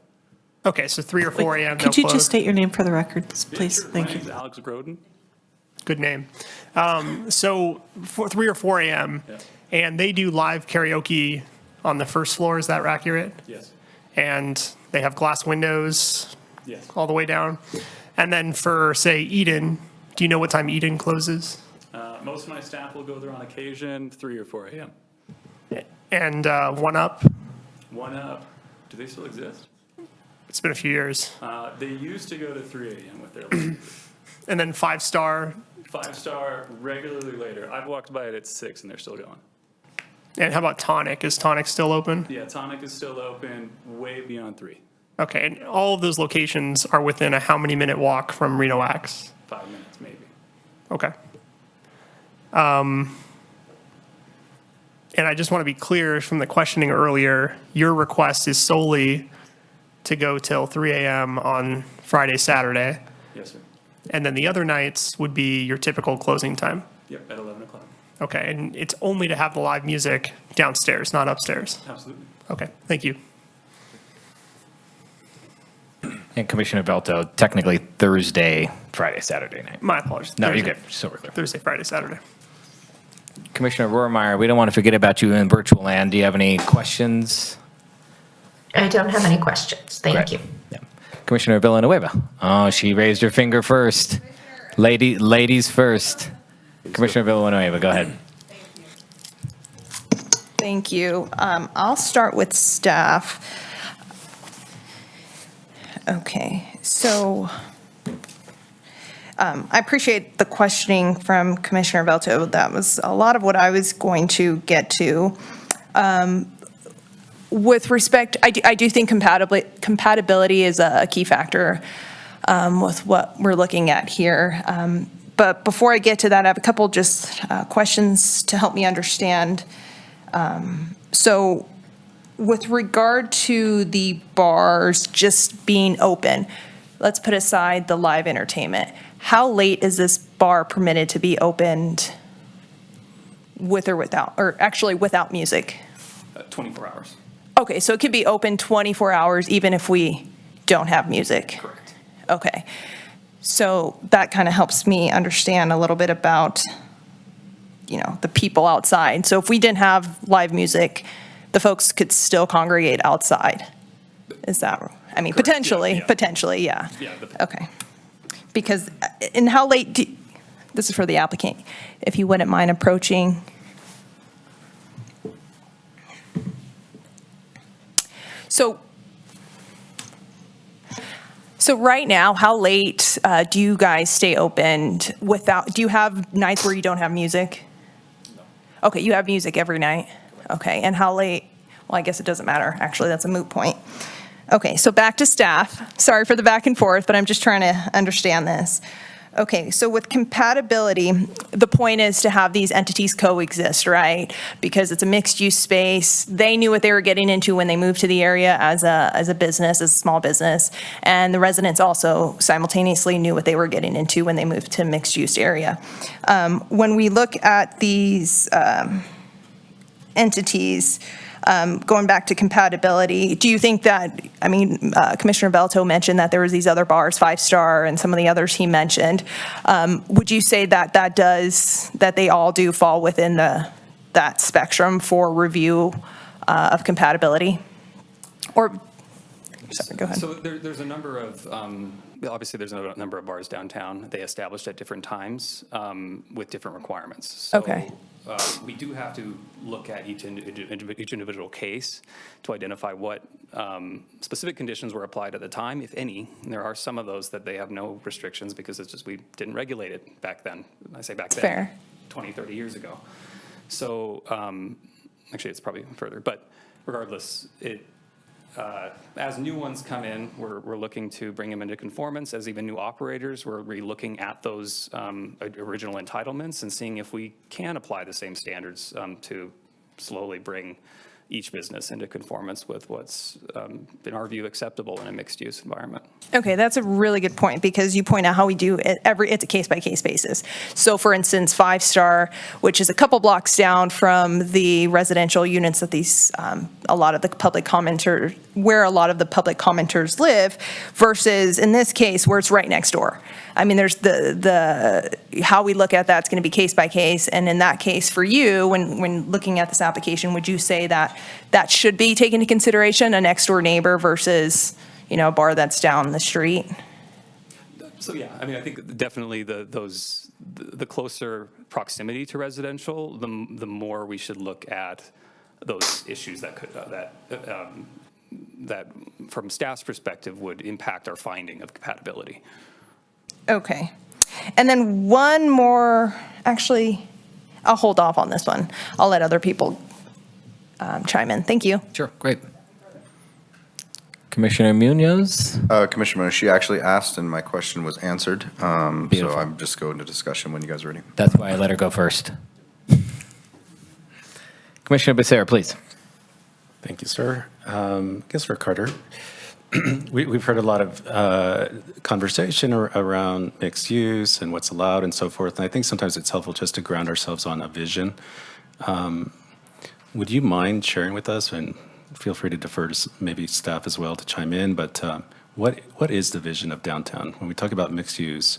Okay, so 3 or 4 a.m. Could they'll you just close? state your name for the record, please? Sure. Thank My you. name's Alex Groden. Good name. So 3 or 4 a.m. Yeah. and they do live karaoke on the first floor. Is that accurate? Yes. And they have glass windows Yes. all the way down. And then for, say, Eden, do you know what time Eden closes? Most of my staff will go there on occasion, 3 or 4 a.m. And One Up? One Up, do they still exist? It's been a few years. They used to go to 3 a.m. with their And then 5 Star. 5 Star regularly later. I've walked by it at 6 and they're still going. And how about Tonic? Is Tonic still open? Yeah, Tonic is still open way beyond 3. Okay, and all of those locations are within a how many minute walk from Reno Axe? 5 minutes maybe. Okay. And I just want to be clear from the questioning earlier, your request is solely to go till 3 a.m. on Friday, Saturday. Yes, sir. And then the other nights would be your typical closing time. Yep, at 11 o'clock. Okay, and it's only to have the live music downstairs, not upstairs. Absolutely. Okay, thank you. And Commissioner Belto, technically Thursday, Friday, Saturday night. My apologies. No, Thursday. you're good. So we're clear. Thursday, Friday, Saturday. Commissioner Rohrmeyer, we don't want to forget about you in virtual land. Do you have any questions? I don't have any questions. Thank Great. you. Yeah. Commissioner Villanueva. Oh, she raised her finger first. Ladies first. Commissioner Villanueva, go ahead. Thank you. I'll start with staff. Okay, so I appreciate the questioning from Commissioner Belto. That was a lot of what I was going to get to. With respect, I do think compatibility is a key factor with what we're looking at here. But before I get to that, I have a couple just questions to help me understand. So with regard to the bars just being open, let's put aside the live entertainment. How late is this bar permitted to be opened with or without, or actually without music? 24 hours. Okay, so it could be open 24 hours even if we don't have music? Correct. Okay. So that kind of helps me understand a little bit about the people outside. So if we didn't have live music, the folks could still congregate outside. Is that, I mean, potentially, yeah. Okay. Because, and how late, this is for the applicant, if you wouldn't mind approaching. So right now, how late do you guys stay open do you have nights where you don't have music? No. Okay, you have music every night? Okay, and how late? Well, I guess it doesn't matter. Actually, that's a moot point. Okay, so back to staff. Sorry for the back and forth, but I'm just trying to understand this. Okay, so with compatibility, the point is to have these entities coexist, right? Because it's a mixed-use space. They knew what they were getting into when they moved to the area as a business, as a small business, and the residents also simultaneously knew what they were getting into when they moved to mixed-use area. When we look at these entities, going back to compatibility, do you think that, I mean, Commissioner Belto mentioned that there was these other bars, 5 Star and some of the others he mentioned. Would you say that that they all do fall within that spectrum for review of compatibility? Or, sorry, go ahead. So there's a number of, obviously there's a number of bars downtown. They established at different times with different requirements. So, okay. We do have to look at each individual case to identify what specific conditions were applied at the time, if any. And there are some of those that they have no restrictions because it's just we didn't regulate it back then. I say back then, fair. 20, 30 years ago. So actually it's probably further, but regardless, as new ones come in, we're looking to bring them into conformance. As even new operators, we're re-looking at those original entitlements and seeing if we can apply the same standards to slowly bring each business into conformance with what's, in our view, acceptable in a mixed-use environment. Okay, that's a really good point because you point out how we do it it's a case-by-case basis. So for instance, 5 Star, which is a couple blocks down from the residential units that these, a lot of the public commenters live, versus in this case where it's right next door. I mean, there's the how we look at that's going to be case by case, and in that case for you, when looking at this application, would you say that should be taken into consideration, a next door neighbor versus, a bar that's down the street? So yeah, I mean, I think definitely the closer proximity to residential, the more we should look at those issues that could that from staff's perspective would impact our finding of compatibility. Okay. And then one more, actually, I'll hold off on this one. I'll let other people chime in. Thank you. Sure, great. Commissioner Munoz? Commissioner Munoz, she actually asked and my question was answered. So I'm just going to discussion when you guys are ready. That's why I let her go first. Commissioner Becerra, please. Thank you, sir. I guess for Carter, we've heard a lot of conversation around mixed use and what's allowed and so forth. And I think sometimes it's helpful just to ground ourselves on a vision. Would you mind sharing with us, and feel free to defer to maybe staff as well to chime in, but what is the vision of downtown? When we talk about mixed use,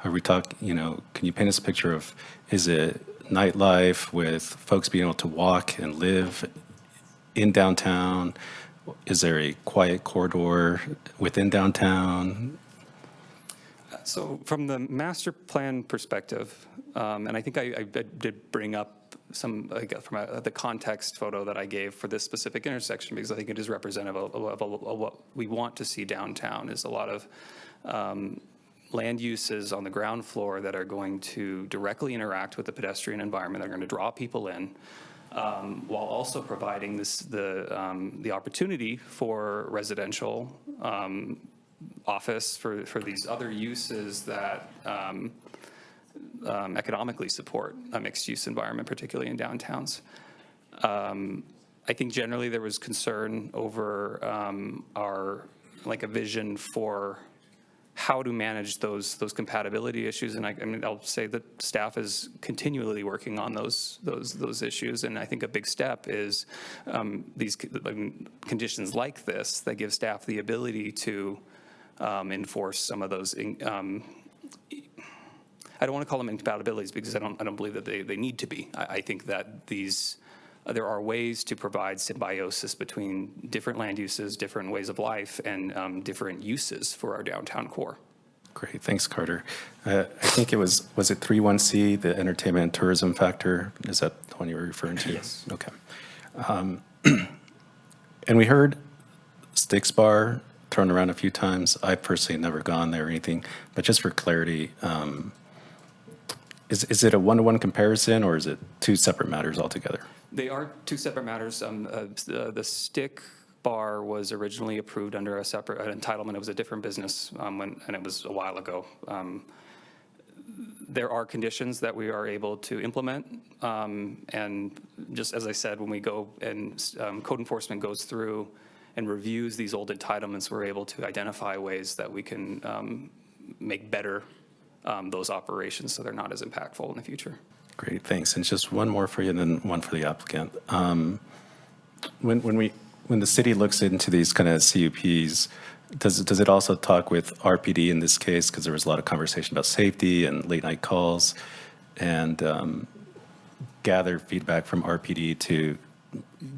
are we talking, can you paint us a picture of, is it nightlife with folks being able to walk and live in downtown? Is there a quiet corridor within downtown? So from the master plan perspective, and I think I did bring up some from the context photo that I gave for this specific intersection, because I think it is representative of what we want to see downtown, is a lot of land uses on the ground floor that are going to directly interact with the pedestrian environment. They're going to draw people in, while also providing the opportunity for residential office for these other uses that economically support a mixed-use environment, particularly in downtowns. I think generally there was concern over a vision for how to manage those compatibility issues, and I'll say that staff is continually working on those issues, and I think a big step is these conditions like this that give staff the ability to enforce some of those I don't want to call them incompatibilities because I don't believe that they need to be. I think that there are ways to provide symbiosis between different land uses, different ways of life, and different uses for our downtown core. Great, thanks, Carter. I think it was it 31C, the entertainment and tourism factor? Is that the one you were referring to? Yes. Okay. And we heard Sticks Bar thrown around a few times. I personally never gone there or anything, but just for clarity, is it a one-to-one comparison or is it two separate matters altogether? They are two separate matters. The Stick Bar was originally approved under a separate entitlement. It was a different business, and it was a while ago. There are conditions that we are able to implement, and just as I said, when we go and code enforcement goes through and reviews these old entitlements, we're able to identify ways that we can make better those operations so they're not as impactful in the future. Great, thanks. And just one more for you and then one for the applicant. When the city looks into these kind of CUPs, does it also talk with RPD in this case? Because there was a lot of conversation about safety and late night calls, and gather feedback from RPD to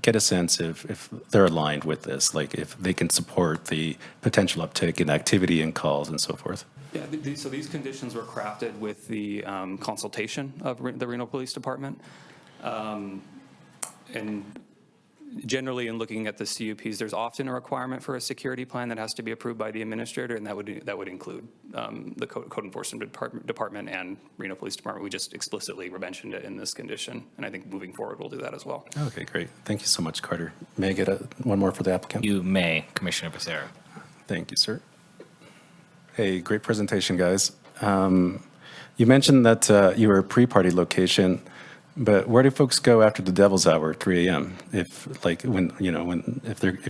get a sense if they're aligned with this, like if they can support the potential uptick in activity and calls and so forth. Yeah, so these conditions were crafted with the consultation of the Reno Police Department. And generally, in looking at the CUPs, there's often a requirement for a security plan that has to be approved by the administrator, and that would include the code enforcement department and Reno Police Department. We just explicitly mentioned it in this condition, and I think moving forward, we'll do that as well. Okay, great. Thank you so much, Carter. May I get one more for the applicant? You may, Commissioner Becerra. Thank you, sir. Hey, great presentation, guys. You mentioned that you were a pre-party location, but where do folks go after the Devil's Hour, 3 a.m.? If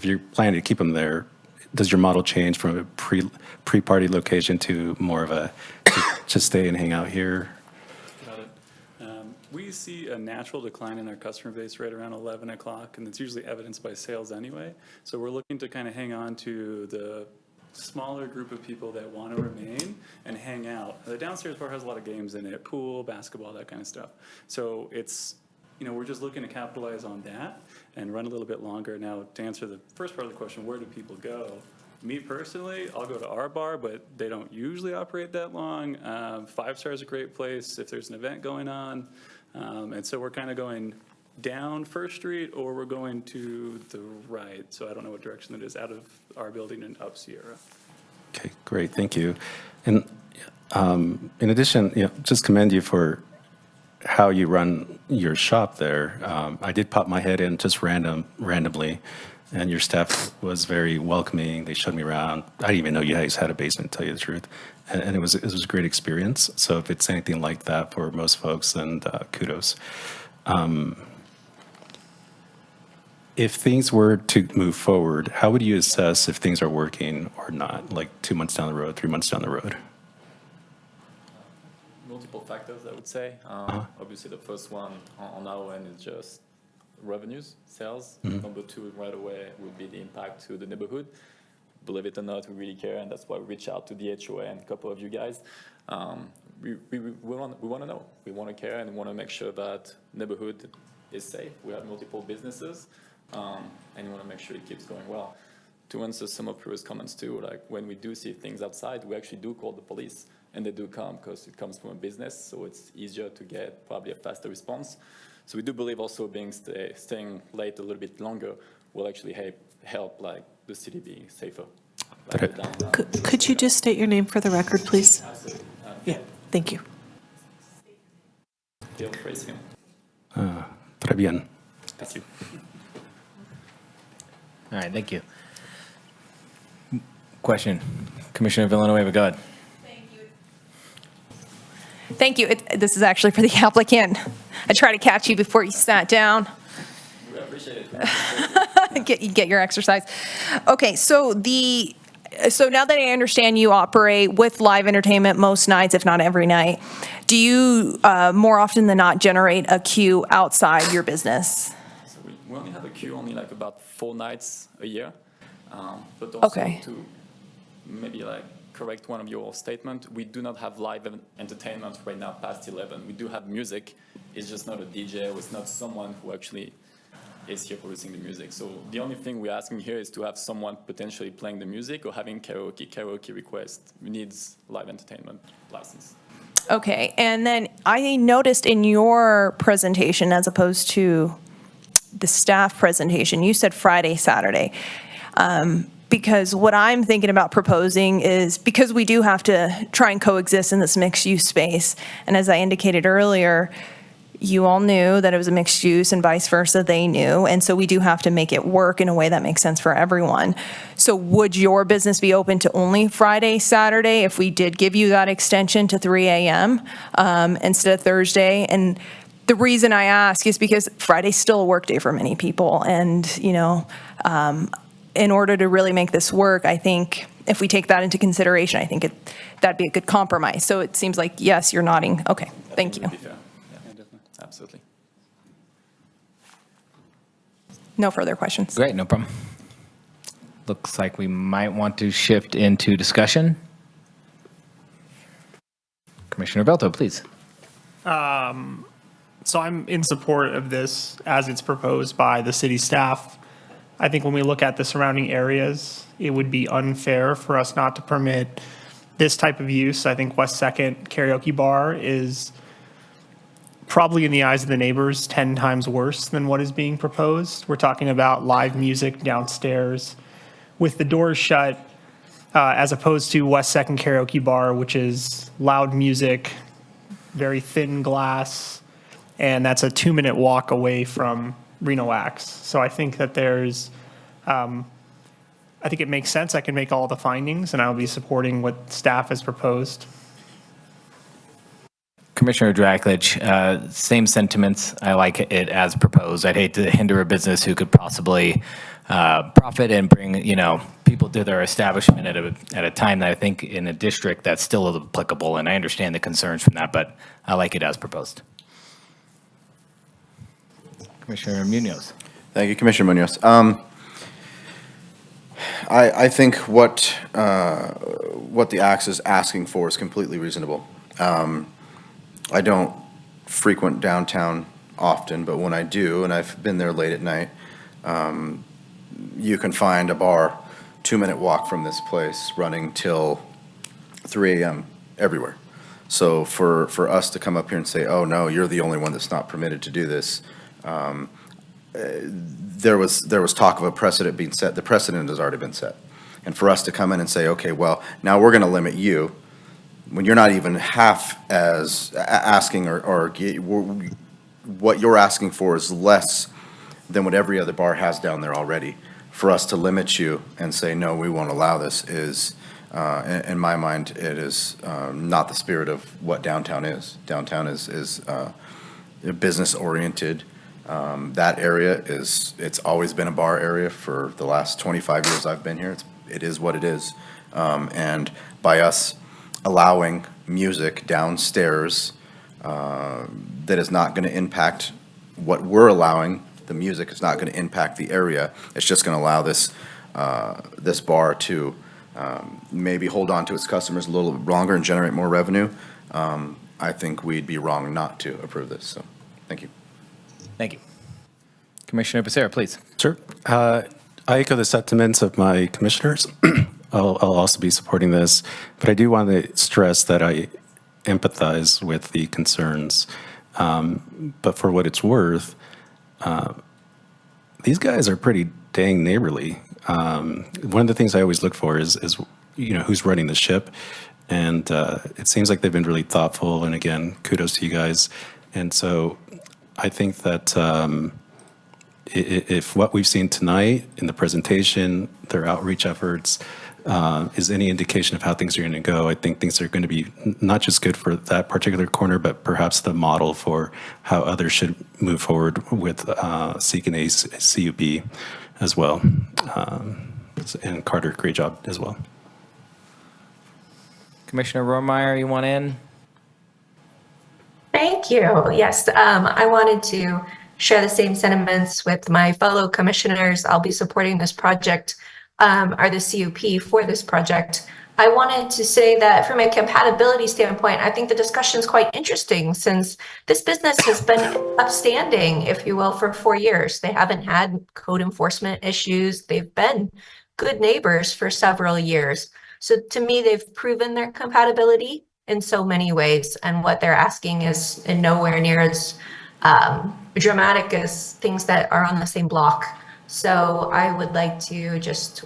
you're planning to keep them there, does your model change from a pre-party location to more of a just stay and hang out here? Got it. We see a natural decline in our customer base right around 11 o'clock, and it's usually evidenced by sales anyway. So we're looking to kind of hang on to the smaller group of people that want to remain and hang out. The downstairs bar has a lot of games in it, pool, basketball, that kind of stuff. So it's, we're just looking to capitalize on that and run a little bit longer. Now, to answer the first part of the question, where do people go? Me personally, I'll go to our bar, but they don't usually operate that long. 5 Star is a great place if there's an event going on. And so we're kind of going down First Street, or we're going to the right. So I don't know what direction it is, out of our building and up Sierra. Okay, great, thank you. And in addition, just commend you for how you run your shop there. I did pop my head in just randomly, and your staff was very welcoming. They showed me around. I didn't even know you guys had a basement, to tell you the truth. And it was a great experience. So if it's anything like that for most folks, then kudos. If things were to move forward, how would you assess if things are working or not, like 2 months down the road, 3 months down the road? Multiple factors, I would say. Obviously, the first one on our end is just revenues, sales. Mm-hmm. Number 2, right away, would be the impact to the neighborhood. Believe it or not, we really care, and that's why we reach out to the HOA and a couple of you guys. We want to know. We want to care and we want to make sure that neighborhood is safe. We have multiple businesses. And you want to make sure it keeps going well. To answer some of previous comments too, like when we do see things outside, we actually do call the police, and they do come because it comes from a business, so it's easier to get probably a faster response. So we do believe also staying late a little bit longer will actually help like the city be safer. Could you just state your name for the record, please? Absolutely. Yeah, thank you. Feel free to. Très bien. Thank you. All right, thank you. Question, Commissioner Villanueva, go ahead. Thank you. This is actually for the applicant. I try to catch you before you sat down. We appreciate it. Get your exercise. Okay, so now that I understand you operate with live entertainment most nights, if not every night, do you more often than not generate a queue outside your business? So we only have a queue only like about 4 nights a year, but also Okay. to maybe like correct one of your statement. We do not have live entertainment right now past 11. We do have music. It's just not a DJ, or it's not someone who actually is here producing the music. So the only thing we're asking here is to have someone potentially playing the music or having karaoke. Karaoke request needs live entertainment license. Okay, and then I noticed in your presentation, as opposed to the staff presentation, you said Friday, Saturday. Because what I'm thinking about proposing is, because we do have to try and coexist in this mixed-use space, and as I indicated earlier, you all knew that it was a mixed use and vice versa, they knew, and so we do have to make it work in a way that makes sense for everyone. So would your business be open to only Friday, Saturday, if we did give you that extension to 3 a.m. Instead of Thursday? And the reason I ask is because Friday's still a work day for many people, and, you know, in order to really make this work, I think if we take that into consideration, I think that'd be a good compromise. So it seems like, yes, you're nodding. Okay, thank you. Yeah, definitely. Absolutely. No further questions. Great, no problem. Looks like we might want to shift into discussion. Commissioner Belto, please. So I'm in support of this as it's proposed by the city staff. I think when we look at the surrounding areas, it would be unfair for us not to permit this type of use. I think West 2nd Karaoke Bar is probably, in the eyes of the neighbors, 10 times worse than what is being proposed. We're talking about live music downstairs with the doors shut, as opposed to West 2nd Karaoke Bar, which is loud music, very thin glass, and that's a 2-minute walk away from Reno Axe. So I think that there's, I think it makes sense. I can make all the findings, and I'll be supporting what staff has proposed. Commissioner Dracklich, same sentiments. I like it as proposed. I'd hate to hinder a business who could possibly profit and bring, you know, people to their establishment at a time that I think in a district that's still applicable. And I understand the concerns from that, but I like it as proposed. Commissioner Munoz. Thank you, Commissioner Munoz. I think what the Axe is asking for is completely reasonable. I don't frequent downtown often, but when I do, and I've been there late at night, you can find a bar 2-minute walk from this place running till 3 a.m. everywhere. So for us to come up here and say, oh, no, you're the only one that's not permitted to do this, there was talk of a precedent being set. The precedent has already been set. And for us to come in and say, okay, well, now we're going to limit you, when you're not even half as asking or what you're asking for is less than what every other bar has down there already. For us to limit you and say, no, we won't allow this is, in my mind, it is not the spirit of what downtown is. Downtown is business-oriented. That area it's always been a bar area for the last 25 years I've been here. It is what it is. And by us allowing music downstairs that is not going to impact what we're allowing, the music is not going to impact the area. It's just going to allow this this bar to maybe hold on to its customers a little bit longer and generate more revenue. I think we'd be wrong not to approve this. So, thank you. Thank you. Commissioner Becerra, please. Sure. I echo the sentiments of my commissioners. I'll also be supporting this, but I do want to stress that I empathize with the concerns. But for what it's worth, these guys are pretty dang neighborly. One of the things I always look for is you know, who's running the ship, and it seems like they've been really thoughtful. And again, kudos to you guys. And so I think that if what we've seen tonight in the presentation, their outreach efforts, is any indication of how things are going to go, I think things are going to be not just good for that particular corner, but perhaps the model for how others should move forward with seeking a CUP as well. And Carter, great job as well. Commissioner Rohrmeyer, you want in? Thank you. Yes, I wanted to share the same sentiments with my fellow commissioners. I'll be supporting this project, or the CUP for this project. I wanted to say that from a compatibility standpoint, I think the discussion is quite interesting since this business has been upstanding, if you will, for 4 years. They haven't had code enforcement issues. They've been good neighbors for several years. So to me, they've proven their compatibility in so many ways. And what they're asking is in nowhere near as dramatic as things that are on the same block. So I would like to just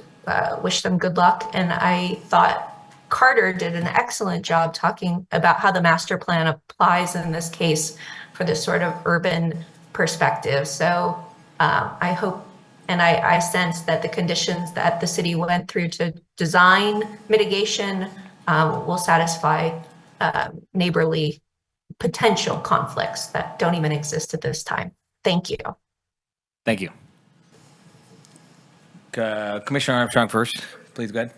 wish them good luck. And I thought Carter did an excellent job talking about how the master plan applies in this case for this sort of urban perspective. So I hope and I sense that the conditions that the city went through to design mitigation will satisfy neighborly potential conflicts that don't even exist at this time. Thank you. Thank you. Commissioner Armstrong first, please go ahead.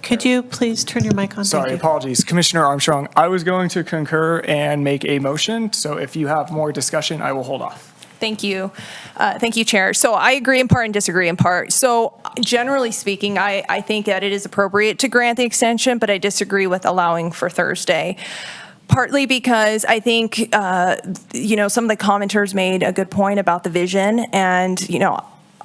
Could you please turn your mic on? Sorry, Thank you. apologies. Commissioner Armstrong, I was going to concur and make a motion, so if you have more discussion, I will hold off. Thank you. Thank you, Chair. So I agree in part and disagree in part. So generally speaking, I think that it is appropriate to grant the extension, but I disagree with allowing for Thursday. Partly because I think, some of the commenters made a good point about the vision and,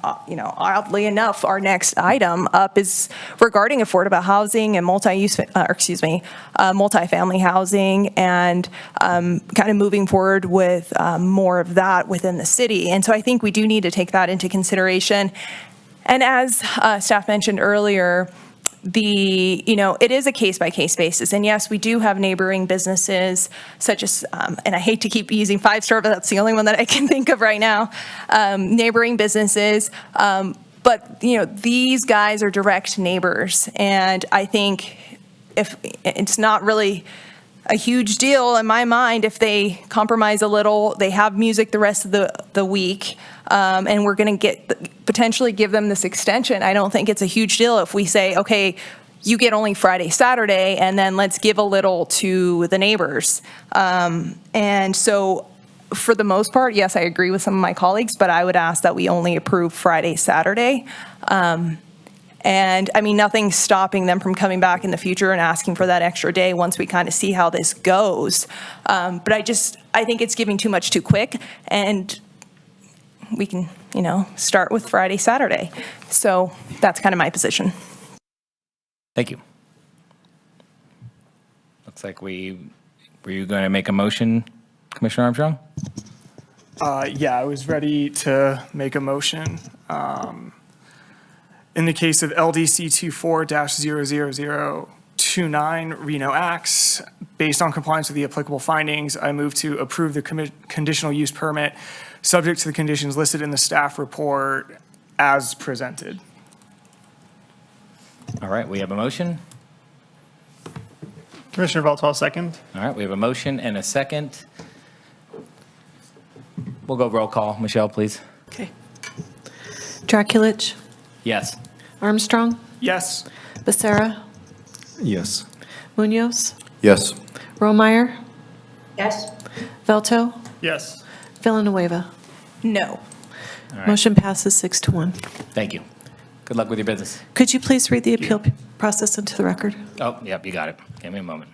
oddly enough, our next item up is regarding affordable housing and multifamily housing and kind of moving forward with more of that within the city. And so I think we do need to take that into consideration. And as staff mentioned earlier, it is a case-by-case basis. And yes, we do have neighboring businesses such as, and I hate to keep using 5 Star, but that's the only one that I can think of right now, neighboring businesses. But, these guys are direct neighbors. And I think if it's not really a huge deal in my mind if they compromise a little, they have music the rest of the week, and we're going to potentially give them this extension. I don't think it's a huge deal if we say, okay, you get only Friday, Saturday, and then let's give a little to the neighbors. And so for the most part, yes, I agree with some of my colleagues, but I would ask that we only approve Friday, Saturday. And I mean, nothing's stopping them from coming back in the future and asking for that extra day once we kind of see how this goes. But I think it's giving too much too quick, and we can, start with Friday, Saturday. So that's kind of my position. Thank you. Looks like were you going to make a motion, Commissioner Armstrong? Yeah, I was ready to make a motion. In the case of LDC 24-00029 Reno Acts, based on compliance with the applicable findings, I move to approve the conditional use permit subject to the conditions listed in the staff report as presented. All right, we have a motion. Commissioner Valtol, second. All right, we have a motion and a second. We'll go roll call. Michelle, please. Okay. Draculich? Yes. Armstrong? Yes. Becerra? Yes. Munoz? Yes. Romeyer? Yes. Velto? Yes. Villanueva? No. All right. Motion passes 6-1. Thank you. Good luck with your business. Could you please read the appeal process into the record? Oh, yep, you got it. Give me a moment.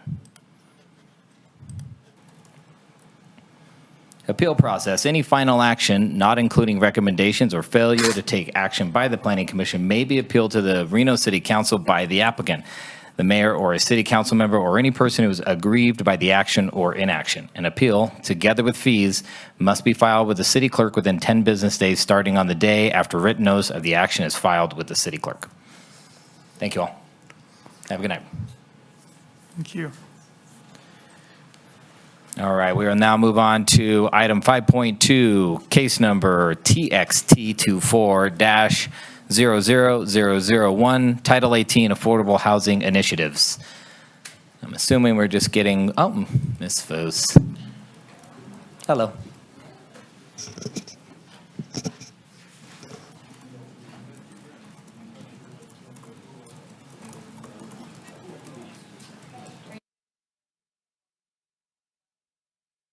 Appeal process. Any final action, not including recommendations or failure to take action by the Planning Commission, may be appealed to the Reno City Council by the applicant, the mayor or a city council member, or any person who is aggrieved by the action or inaction. An appeal, together with fees, must be filed with the city clerk within 10 business days starting on the day after written notice of the action is filed with the city clerk. Thank you all. Have a good night. Thank you. All right, we will now move on to item 5.2, case number TXT24-00001, Title 18 Affordable Housing Initiatives. I'm assuming we're just getting, Ms. Foos. Hello.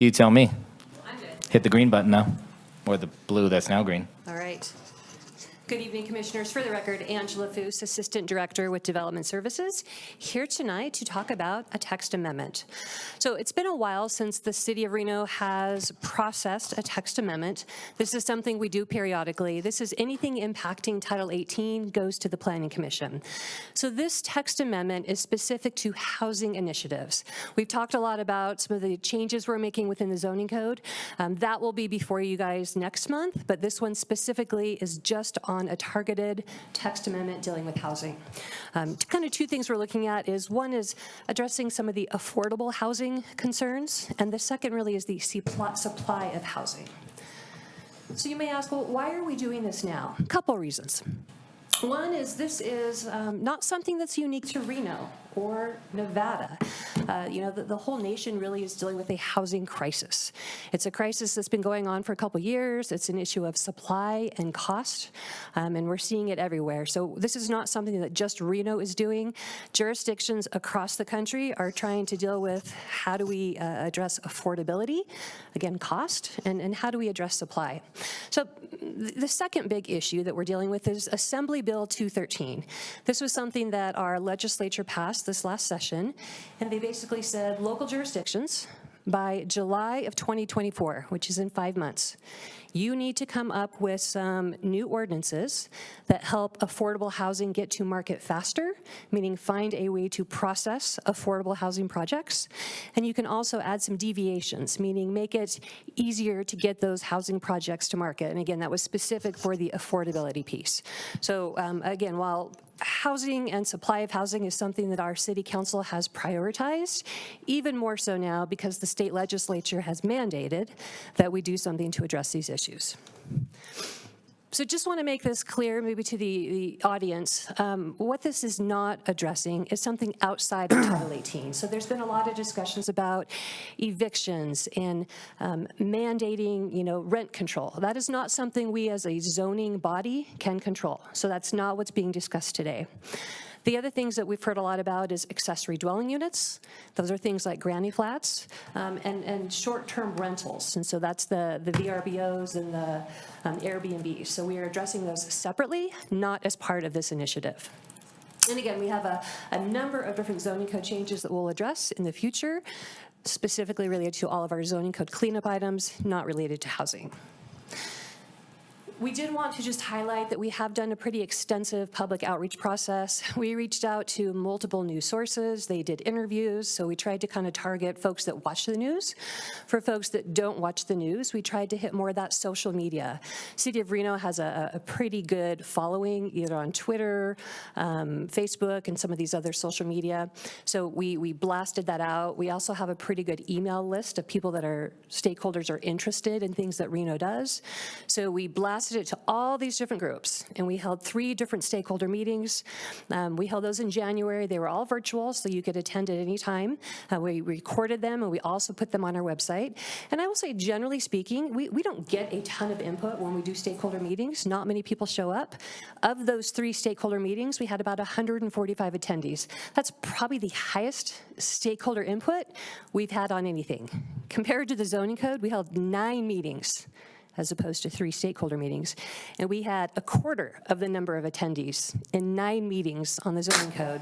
You tell me. I'm good. Hit the green button now, or the blue that's now green. All right. Good evening, Commissioners. For the record, Angela Foose, Assistant Director with Development Services, here tonight to talk about a text amendment. So it's been a while since the City of Reno has processed a text amendment. This is something we do periodically. This is anything impacting Title 18 goes to the Planning Commission. So this text amendment is specific to housing initiatives. We've talked a lot about some of the changes we're making within the zoning code. That will be before you guys next month, but this one specifically is just on a targeted text amendment dealing with housing. Kind of two things we're looking at is one is addressing some of the affordable housing concerns, and the second really is the supply of housing. So you may ask, well, why are we doing this now? A couple reasons. One is this is not something that's unique to Reno or Nevada. The whole nation really is dealing with a housing crisis. It's a crisis that's been going on for a couple years. It's an issue of supply and cost, and we're seeing it everywhere. So this is not something that just Reno is doing. Jurisdictions across the country are trying to deal with how do we address affordability, again, cost, and how do we address supply. So the second big issue that we're dealing with is Assembly Bill 213. This was something that our legislature passed this last session, and they basically said local jurisdictions by July of 2024, which is in 5 months, you need to come up with some new ordinances that help affordable housing get to market faster, meaning find a way to process affordable housing projects. And you can also add some deviations, meaning make it easier to get those housing projects to market. And again, that was specific for the affordability piece. So again, while housing and supply of housing is something that our city council has prioritized, even more so now because the state legislature has mandated that we do something to address these issues. So just want to make this clear maybe to the audience. What this is not addressing is something outside of Title 18. So there's been a lot of discussions about evictions and mandating, rent control. That is not something we as a zoning body can control. So that's not what's being discussed today. The other things that we've heard a lot about is accessory dwelling units. Those are things like granny flats and short-term rentals. And so that's the VRBOs and the Airbnbs. So we are addressing those separately, not as part of this initiative. And again, we have a number of different zoning code changes that we'll address in the future, specifically related to all of our zoning code cleanup items, not related to housing. We did want to just highlight that we have done a pretty extensive public outreach process. We reached out to multiple news sources. They did interviews, so we tried to kind of target folks that watch the news. For folks that don't watch the news, we tried to hit more of that social media. City of Reno has a pretty good following, either on Twitter, Facebook, and some of these other social media. So we blasted that out. We also have a pretty good email list of people that are stakeholders are interested in things that Reno does. So we blasted it to all these different groups, and we held 3 different stakeholder meetings. We held those in January. They were all virtual, so you could attend at any time. We recorded them, and we also put them on our website. And I will say, generally speaking, we don't get a ton of input when we do stakeholder meetings. Not many people show up. Of those 3 stakeholder meetings, we had about 145 attendees. That's probably the highest stakeholder input we've had on anything. Compared to the zoning code, we held 9 meetings as opposed to 3 stakeholder meetings. And we had a quarter of the number of attendees in 9 meetings on the zoning code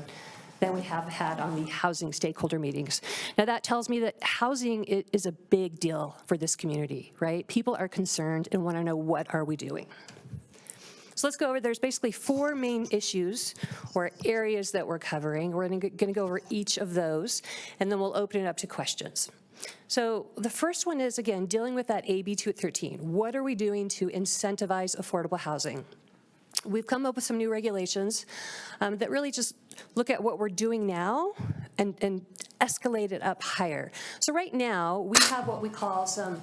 than we have had on the housing stakeholder meetings. Now that tells me that housing is a big deal for this community, right? People are concerned and want to know, what are we doing? So let's go over, there's basically 4 main issues or areas that we're covering. We're gonna go over each of those, and then we'll open it up to questions. So the first one is, again, dealing with that AB 213. What are we doing to incentivize affordable housing? We've come up with some new regulations that really just look at what we're doing now and escalate it up higher. So right now, we have what we call some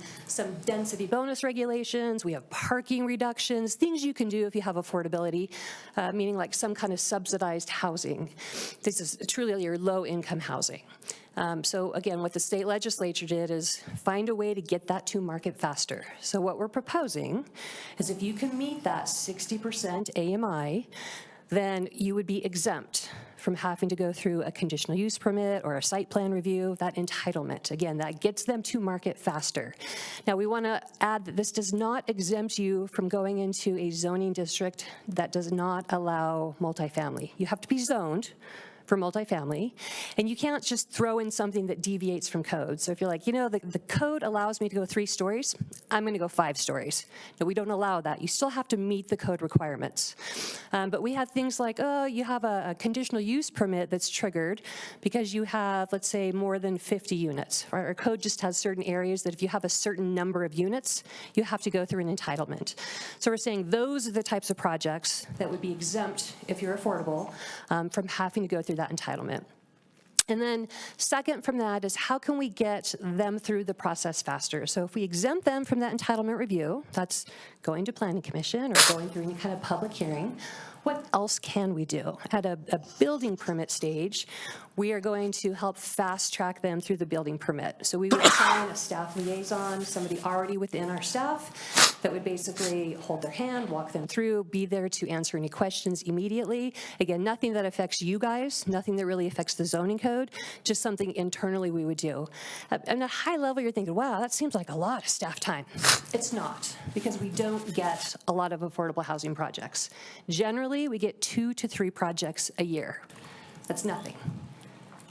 density bonus regulations. We have parking reductions, things you can do if you have affordability, meaning like some kind of subsidized housing. This is truly your low-income housing. So again, what the state legislature did is find a way to get that to market faster. So what we're proposing is if you can meet that 60% AMI, then you would be exempt from having to go through a conditional use permit or a site plan review, that entitlement. Again, that gets them to market faster. Now, we want to add that this does not exempt you from going into a zoning district that does not allow multifamily. You have to be zoned for multifamily, and you can't just throw in something that deviates from code. So if you're like, you know, the code allows me to go 3 stories, I'm going to go 5 stories. No, we don't allow that. You still have to meet the code requirements. But we have things like, oh, you have a conditional use permit that's triggered because you have, let's say, more than 50 units. Our code just has certain areas that if you have a certain number of units, you have to go through an entitlement. So we're saying those are the types of projects that would be exempt, if you're affordable, from having to go through that entitlement. And then second from that is how can we get them through the process faster? So if we exempt them from that entitlement review, that's going to planning commission or going through any kind of public hearing, what else can we do? At a building permit stage, we are going to help fast track them through the building permit. So we would assign a staff liaison, somebody already within our staff that would basically hold their hand, walk them through, be there to answer any questions immediately. Again, nothing that affects you guys, nothing that really affects the zoning code, just something internally we would do. At a high level, you're thinking, wow, that seems like a lot of staff time. It's not, because we don't get a lot of affordable housing projects. Generally, we get 2 to 3 projects a year. That's nothing.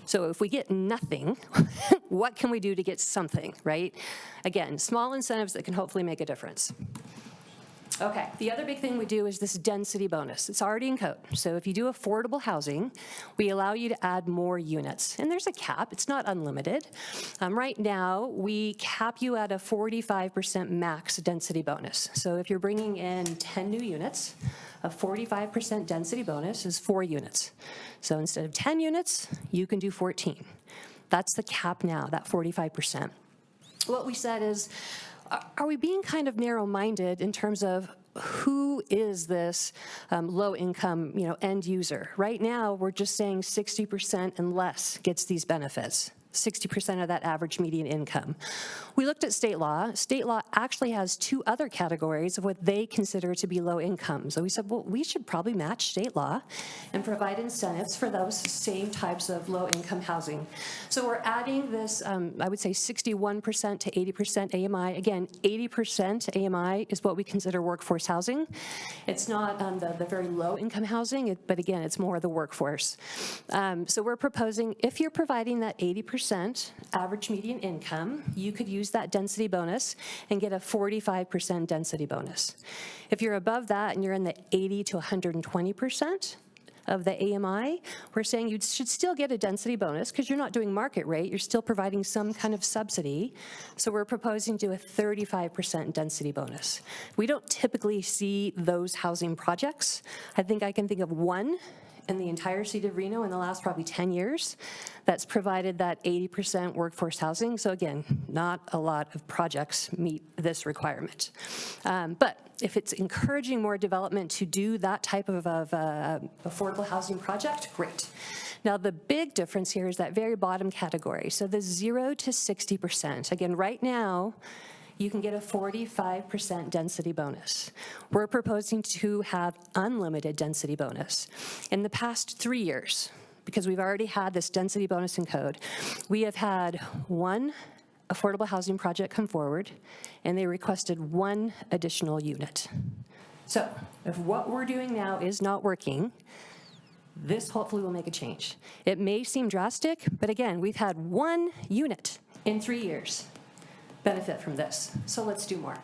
So if we get nothing, what can we do to get something, right? Again, small incentives that can hopefully make a difference. Okay, the other big thing we do is this density bonus. It's already in code. So if you do affordable housing, we allow you to add more units. And there's a cap. It's not unlimited. Right now, we cap you at a 45% max density bonus. So if you're bringing in 10 new units, a 45% density bonus is 4 units. So instead of 10 units, you can do 14. That's the cap now, that 45%. What we said is, are we being kind of narrow-minded in terms of who is this low-income, end user? Right now, we're just saying 60% and less gets these benefits. 60% of that average median income. We looked at state law. State law actually has 2 other categories of what they consider to be low income. So we said, well, we should probably match state law and provide incentives for those same types of low income housing. So we're adding this, I would say 61% to 80% AMI. Again, 80% AMI is what we consider workforce housing. It's not the very low income housing, but again, it's more the workforce. So we're proposing, if you're providing that 80% average median income, you could use that density bonus and get a 45% density bonus. If you're above that and you're in the 80 to 120% of the AMI, we're saying you should still get a density bonus because you're not doing market rate, you're still providing some kind of subsidy. So we're proposing to do a 35% density bonus. We don't typically see those housing projects. I think I can think of one in the entire city of Reno in the last probably 10 years that's provided that 80% workforce housing. So again, not a lot of projects meet this requirement. But if it's encouraging more development to do that type of affordable housing project, great. Now, the big difference here is that very bottom category. So the 0 to 60%. Again, right now, you can get a 45% density bonus. We're proposing to have unlimited density bonus. In the past 3 years, because we've already had this density bonus in code, we have had 1 affordable housing project come forward, and they requested 1 additional unit. So if what we're doing now is not working, this hopefully will make a change. It may seem drastic, but again, we've had 1 unit in 3 years benefit from this. So let's do more.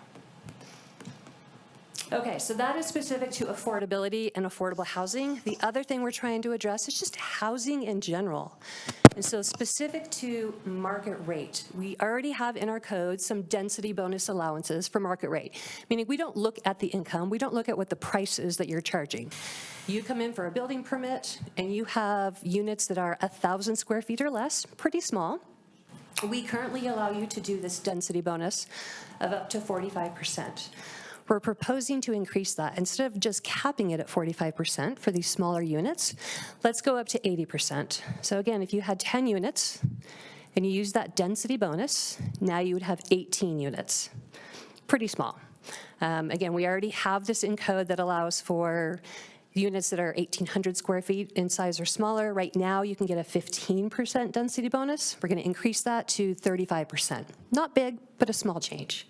Okay, so that is specific to affordability and affordable housing. The other thing we're trying to address is just housing in general. And so specific to market rate, we already have in our code some density bonus allowances for market rate, meaning we don't look at the income, we don't look at what the price is that you're charging. You come in for a building permit and you have units that are 1,000 square feet or less, pretty small. We currently allow you to do this density bonus of up to 45%. We're proposing to increase that. Instead of just capping it at 45% for these smaller units, let's go up to 80%. So again, if you had 10 units and you use that density bonus, now you would have 18 units. Pretty small. Again, we already have this in code that allows for Units that are 1,800 square feet in size or smaller, right now you can get a 15% density bonus. We're going to increase that to 35%. Not big, but a small change.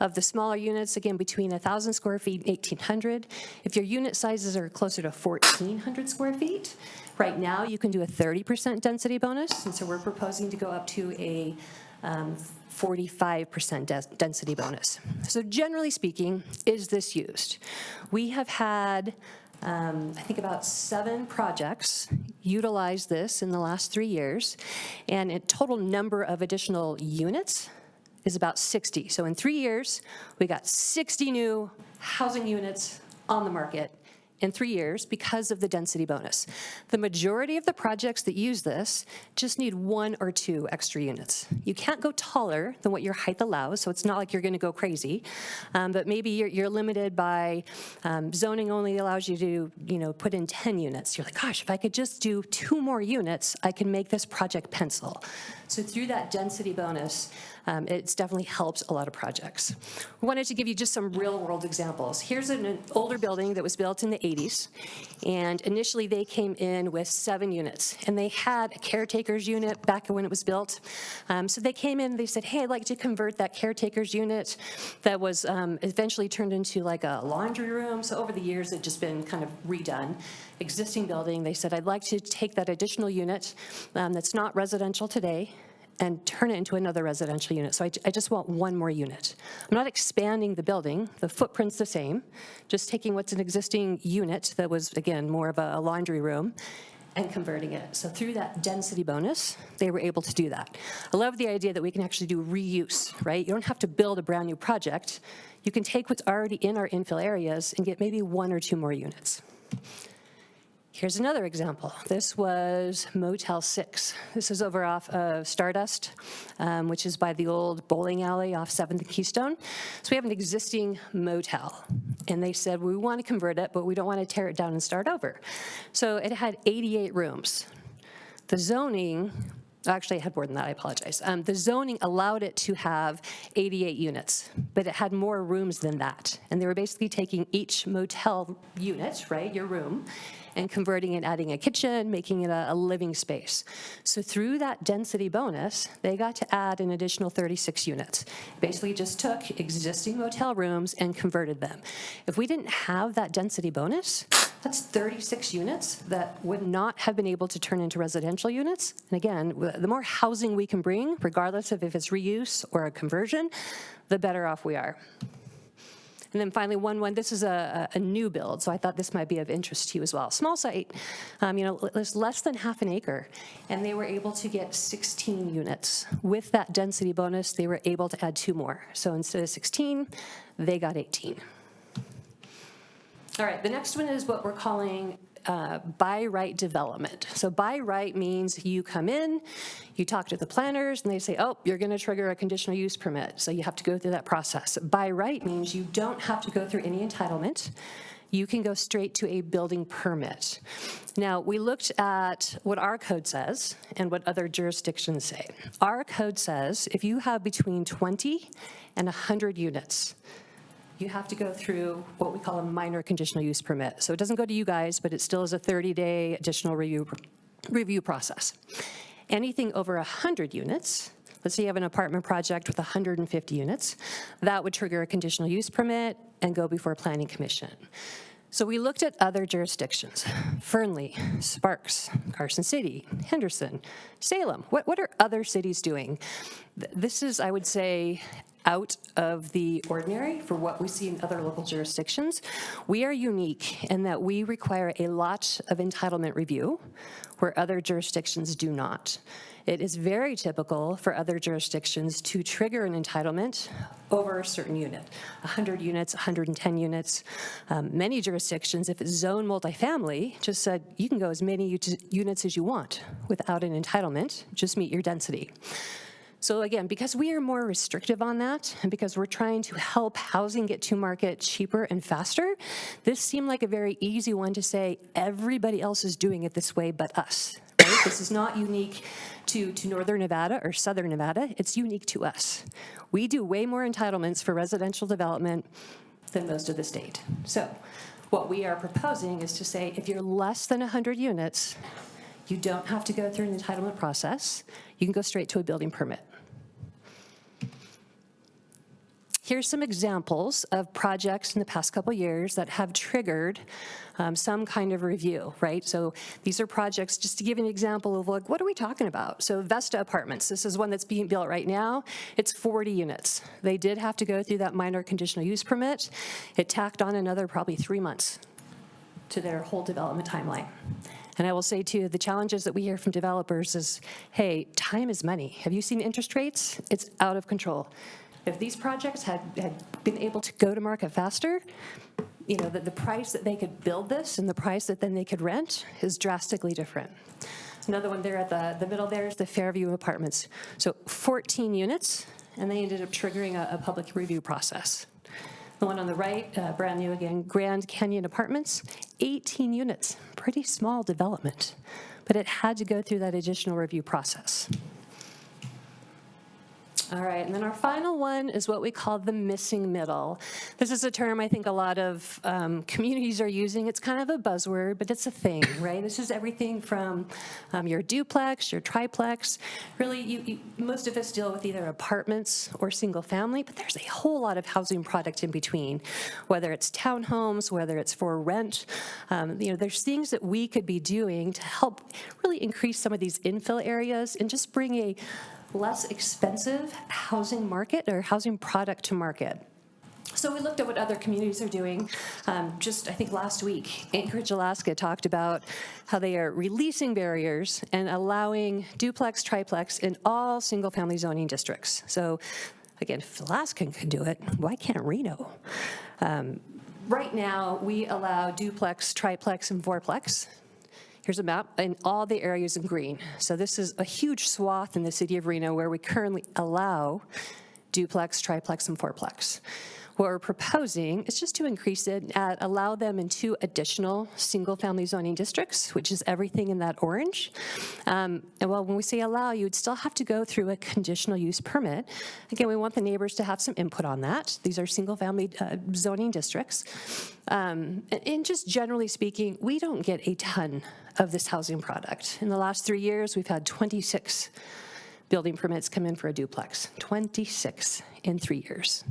Of the smaller units, again, between 1,000 square feet and 1,800, if your unit sizes are closer to 1,400 square feet, right now you can do a 30% density bonus, and so we're proposing to go up to a 45% density bonus. So generally speaking, is this used? We have had, I think about 7 projects utilize this in the last 3 years, and a total number of additional units is about 60. So in 3 years, we got 60 new housing units on the market in 3 years because of the density bonus. The majority of the projects that use this just need 1 or 2 extra units. You can't go taller than what your height allows, so it's not like you're going to go crazy, but maybe you're limited by zoning only allows you to put in 10 units. You're like, gosh, if I could just do 2 more units, I can make this project pencil. So through that density bonus, it's definitely helped a lot of projects. We wanted to give you just some real world examples. Here's an older building that was built in the 80s, and initially they came in with 7 units, and they had a caretaker's unit back when it was built. So they came in, they said, hey, I'd like to convert that caretaker's unit that was eventually turned into like a laundry room. So over the years, it's just been kind of redone. Existing building, they said, I'd like to take that additional unit that's not residential today and turn it into another residential unit. So I just want 1 more unit. I'm not expanding the building. The footprint's the same, just taking what's an existing unit that was, again, more of a laundry room and converting it. So through that density bonus, they were able to do that. I love the idea that we can actually do reuse, right? You don't have to build a brand new project. You can take what's already in our infill areas and get maybe 1 or 2 more units. Here's another example. This was Motel 6. This is over off of Stardust, which is by the old bowling alley off 7th and Keystone. So we have an existing motel, and they said, we want to convert it, but we don't want to tear it down and start over. So it had 88 rooms. The zoning, actually it had more than that, I apologize. The zoning allowed it to have 88 units, but it had more rooms than that. And they were basically taking each motel unit, right, your room, and converting it, adding a kitchen, making it a living space. So through that density bonus, they got to add an additional 36 units. Basically just took existing motel rooms and converted them. If we didn't have that density bonus, that's 36 units that would not have been able to turn into residential units. And again, the more housing we can bring, regardless of if it's reuse or a conversion, the better off we are. And then finally, this is a new build, so I thought this might be of interest to you as well. Small site, it's less than half an acre, and they were able to get 16 units. With that density bonus, they were able to add 2 more. So instead of 16, they got 18. All right, the next one is what we're calling by right development. So by right means you come in, you talk to the planners, and they say, oh, you're going to trigger a conditional use permit. So you have to go through that process. By right means you don't have to go through any entitlement. You can go straight to a building permit. Now, we looked at what our code says and what other jurisdictions say. Our code says if you have between 20 and 100 units, you have to go through what we call a minor conditional use permit. So it doesn't go to you guys, but it still is a 30-day additional review process. Anything over 100 units, let's say you have an apartment project with 150 units, that would trigger a conditional use permit and go before Planning Commission. So we looked at other jurisdictions: Fernley, Sparks, Carson City, Henderson, Salem. What are other cities doing? This is, I would say, out of the ordinary for what we see in other local jurisdictions. We are unique in that we require a lot of entitlement review where other jurisdictions do not. It is very typical for other jurisdictions to trigger an entitlement over a certain unit, 100 units, 110 units. Many jurisdictions, if it's zone multifamily, just said you can go as many units as you want without an entitlement, just meet your density. So again, because we are more restrictive on that, and because we're trying to help housing get to market cheaper and faster, this seemed like a very easy one to say everybody else is doing it this way but us. Right? This is not unique to Northern Nevada or Southern Nevada. It's unique to us. We do way more entitlements for residential development than most of the state. So What we are proposing is to say, if you're less than 100 units, you don't have to go through an entitlement process. You can go straight to a building permit. Here's some examples of projects in the past couple years that have triggered some kind of review, right? So these are projects, just to give you an example of like, what are we talking about? So Vesta Apartments, this is one that's being built right now. It's 40 units. They did have to go through that minor conditional use permit. It tacked on another probably 3 months to their whole development timeline. And I will say too, the challenges that we hear from developers is, hey, time is money. Have you seen interest rates? It's out of control. If these projects had been able to go to market faster, you know, the price that they could build this and the price that then they could rent is drastically different. Another one there at the middle there is the Fairview Apartments. So 14 units, and they ended up triggering a public review process. The one on the right, brand new again, Grand Canyon Apartments, 18 units, pretty small development, but it had to go through that additional review process. All right, and then our final one is what we call the missing middle. This is a term I think a lot of communities are using. It's kind of a buzzword, but it's a thing, right? This is everything from your duplex, your triplex. Really, most of us deal with either apartments or single family, but there's a whole lot of housing product in between, whether it's townhomes, whether it's for rent. You know, there's things that we could be doing to help really increase some of these infill areas and just bring a less expensive housing market or housing product to market. So we looked at what other communities are doing. Just, I think last week, Anchorage, Alaska talked about how they are releasing barriers and allowing duplex, triplex in all single-family zoning districts. So again, if Alaska can do it, why can't Reno? Right now, we allow duplex, triplex, and fourplex. Here's a map in all the areas in green. So this is a huge swath in the city of Reno where we currently allow duplex, triplex, and fourplex. What we're proposing is just to increase it, allow them in 2 additional single-family zoning districts, which is everything in that orange. And well, when we say allow, you would still have to go through a conditional use permit. Again, we want the neighbors to have some input on that. These are single-family zoning districts. And just generally speaking, we don't get a ton of this housing product. In the last 3 years, we've had 26 building permits come in for a duplex, 26 in 3 years.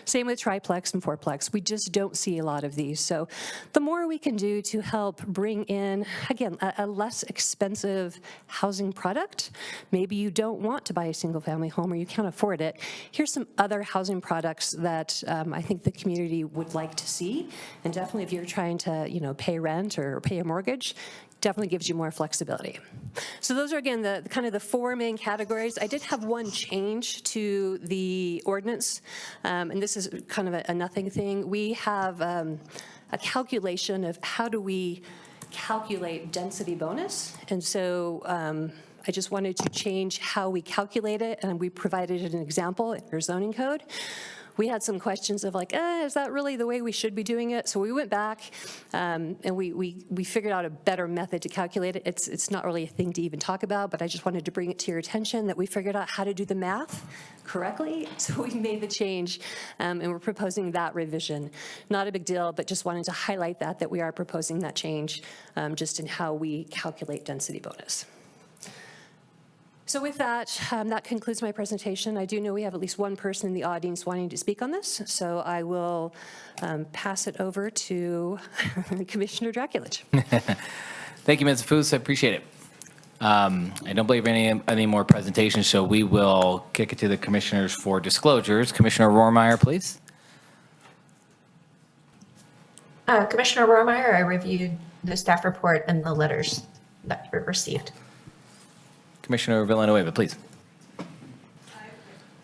Same with triplex and fourplex. We just don't see a lot of these. So the more we can do to help bring in, again, a less expensive housing product, maybe you don't want to buy a single family home or you can't afford it. Here's some other housing products that I think the community would like to see. And definitely if you're trying to, you know, pay rent or pay a mortgage, definitely gives you more flexibility. So those are, again, the kind of the 4 main categories. I did have one change to the ordinance, and this is kind of a nothing thing. We have a calculation of how do we calculate density bonus, and so I just wanted to change how we calculate it, and we provided an example in our zoning code. We had some questions of like, is that really the way we should be doing it? So we went back and we figured out a better method to calculate it. It's not really a thing to even talk about, but I just wanted to bring it to your attention that we figured out how to do the math correctly. So we made the change and we're proposing that revision. Not a big deal, but just wanted to highlight that we are proposing that change just in how we calculate density bonus. So with that, that concludes my presentation. I do know we have at least one person in the audience wanting to speak on this, so I will pass it over to Commissioner Draculich. Thank you, Ms. Foose. I appreciate it. I don't believe any more presentations, so we will kick it to the commissioners for disclosures. Commissioner Rohrmeyer, please. Commissioner Rohrmeyer, I reviewed the staff report and the letters that were received. Commissioner Villanueva, please.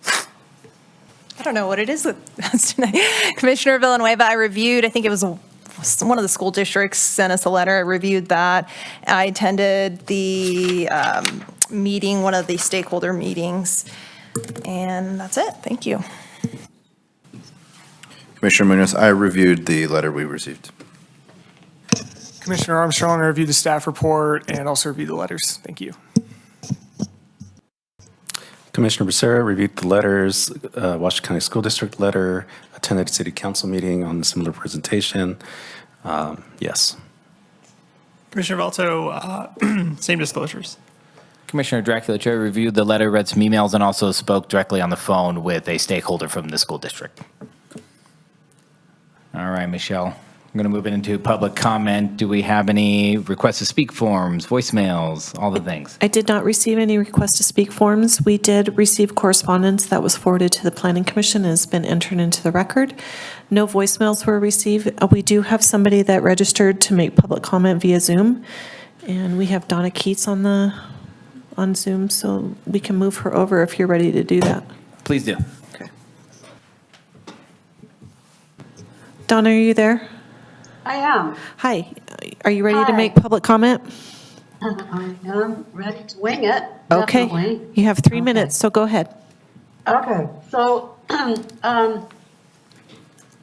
I don't know what it is with us tonight. Commissioner Villanueva, I reviewed, I think it was one of the school districts sent us a letter. I reviewed that. I attended the meeting, one of the stakeholder meetings, and that's it. Thank you. Commissioner Munoz, I reviewed the letter we received. Commissioner Armstrong, I reviewed the staff report and also reviewed the letters. Thank you. Commissioner Becerra reviewed the letters, Washington County School District letter, attended a city council meeting on a similar presentation. Yes. Commissioner Velto, same disclosures. Commissioner Dracula Chair reviewed the letter, read some emails, and also spoke directly on the phone with a stakeholder from the school district. All right, Michelle, I'm going to move it into public comment. Do we have any requests to speak forms, voicemails, all the things? I did not receive any request to speak forms. We did receive correspondence that was forwarded to the Planning Commission and has been entered into the record. No voicemails were received. We do have somebody that registered to make public comment via Zoom, and we have Donna Keats on Zoom, so we can move her over if you're ready to do that. Please do. Okay. Donna, are you there? I am. Hi. Are you ready to Hi. make public comment? I am ready to wing it. Okay. Definitely. You have 3 minutes, so go ahead. Okay. So I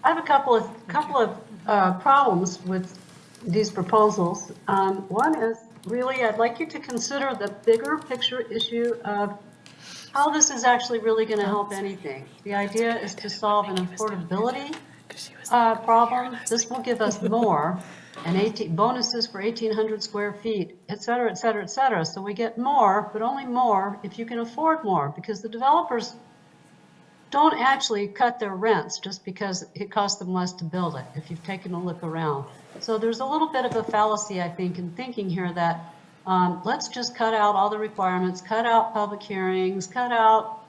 have a couple of problems with these proposals. One is really I'd like you to consider the bigger picture issue of how this is actually really going to help anything. The idea is to solve an affordability problem. This will give us more and bonuses for 1,800 square feet, et cetera, et cetera, et cetera. So we get more, but only more if you can afford more, because the developers don't actually cut their rents just because it costs them less to build it, if you've taken a look around. So there's a little bit of a fallacy, I think, in thinking here that let's just cut out all the requirements, cut out public hearings, cut out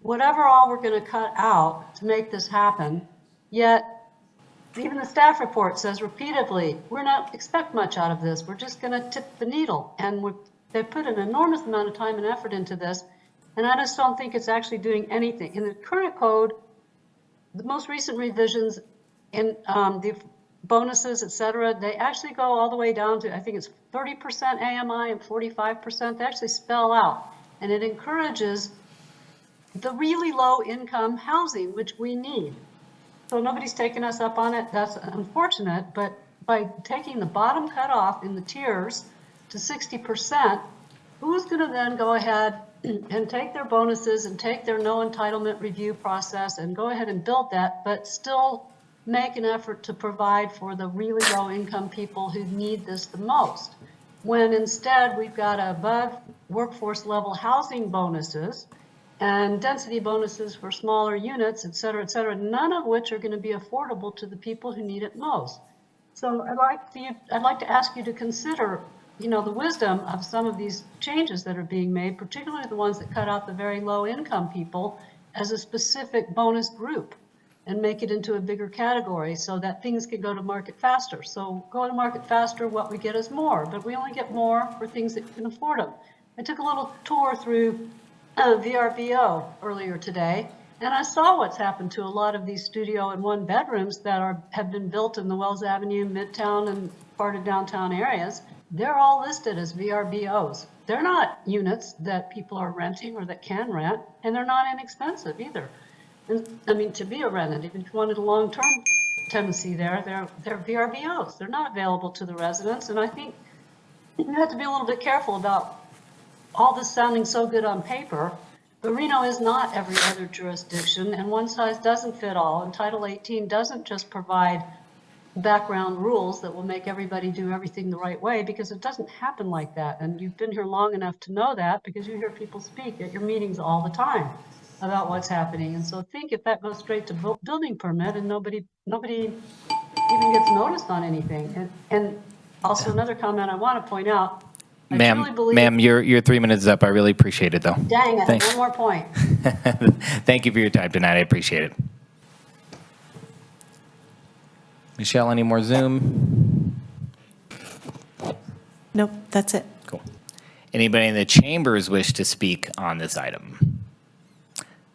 whatever all we're going to cut out to make this happen. Yet, even the staff report says repeatedly, we're not expect much out of this. We're just going to tip the needle. And they've put an enormous amount of time and effort into this. And I just don't think it's actually doing anything. In the current code, the most recent revisions in the bonuses, et cetera, they actually go all the way down to, I think it's 30% AMI and 45%. They actually spell out. And it encourages the really low income housing, which we need. So nobody's taken us up on it. That's unfortunate. But by taking the bottom cutoff in the tiers to 60%, who's going to then go ahead and take their bonuses and take their no entitlement review process and go ahead and build that, but still make an effort to provide for the really low income people who need this the most? When instead we've got above workforce level housing bonuses and density bonuses for smaller units, et cetera, none of which are going to be affordable to the people who need it most. So I'd like to ask you to consider, the wisdom of some of these changes that are being made, particularly the ones that cut out the very low income people as a specific bonus group and make it into a bigger category so that things can go to market faster. So go to market faster, what we get is more, but we only get more for things that can afford them. I took a little tour through VRBO earlier today, and I saw what's happened to a lot of these studio and one bedrooms that have been built in the Wells Avenue, Midtown, and part of downtown areas. They're all listed as VRBOs. They're not units that people are renting or that can rent, and they're not inexpensive either. And, I mean, to be a rented, even if you wanted a long-term tenancy there, they're VRBOs. They're not available to the residents, and I think you have to be a little bit careful about all this sounding so good on paper, but Reno is not every other jurisdiction, and one size doesn't fit all, and Title 18 doesn't just provide background rules that will make everybody do everything the right way, because it doesn't happen like that. And you've been here long enough to know that, because you hear people speak at your meetings all the time about what's happening. And so think if that goes straight to building permit and nobody even gets noticed on anything. And also another comment I want to point out, Ma'am, your 3 minutes is up. I really appreciate it, though. Dang it, Thanks. one more point. Thank you for your time tonight. I appreciate it. Michelle, any more Zoom? Nope, that's it. Cool. Anybody in the chambers wish to speak on this item?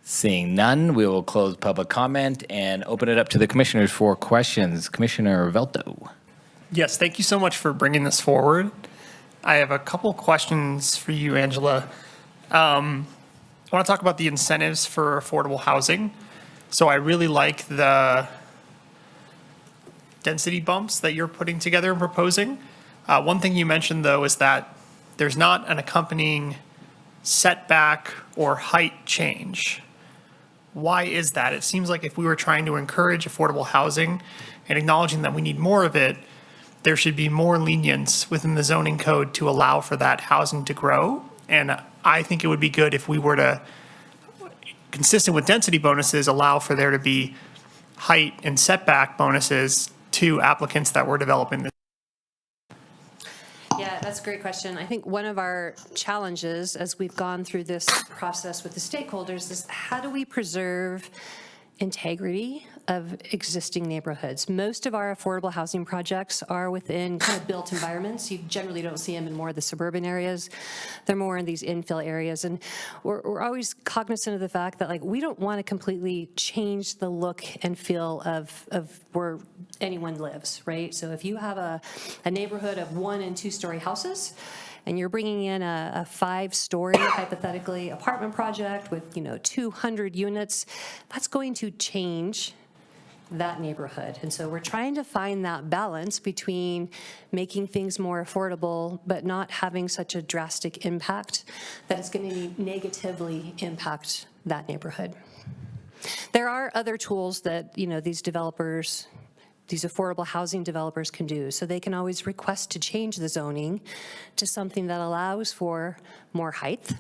Seeing none, we will close public comment and open it up to the commissioners for questions. Commissioner Velto. Yes, thank you so much for bringing this forward. I have a couple questions for you, Angela. I want to talk about the incentives for affordable housing. So I really like the density bumps that you're putting together and proposing. One thing you mentioned, though, is that there's not an accompanying setback or height change. Why is that? It seems like if we were trying to encourage affordable housing and acknowledging that we need more of it, there should be more lenience within the zoning code to allow for that housing to grow. And I think it would be good if we were to, consistent with density bonuses, allow for there to be height and setback bonuses to applicants that were developing this. Yeah, that's a great question. I think one of our challenges as we've gone through this process with the stakeholders is how do we preserve integrity of existing neighborhoods? Most of our affordable housing projects are within kind of built environments. You generally don't see them in more of the suburban areas. They're more in these infill areas. And we're always cognizant of the fact that, like, we don't want to completely change the look and feel of where anyone lives, right? So if you have a neighborhood of 1- and 2-story houses, and you're bringing in a 5-story, hypothetically, apartment project with, 200 units, that's going to change that neighborhood. And so we're trying to find that balance between making things more affordable, but not having such a drastic impact that it's going to negatively impact that neighborhood. There are other tools that, these developers, these affordable housing developers can do. So they can always request to change the zoning to something that allows for more height.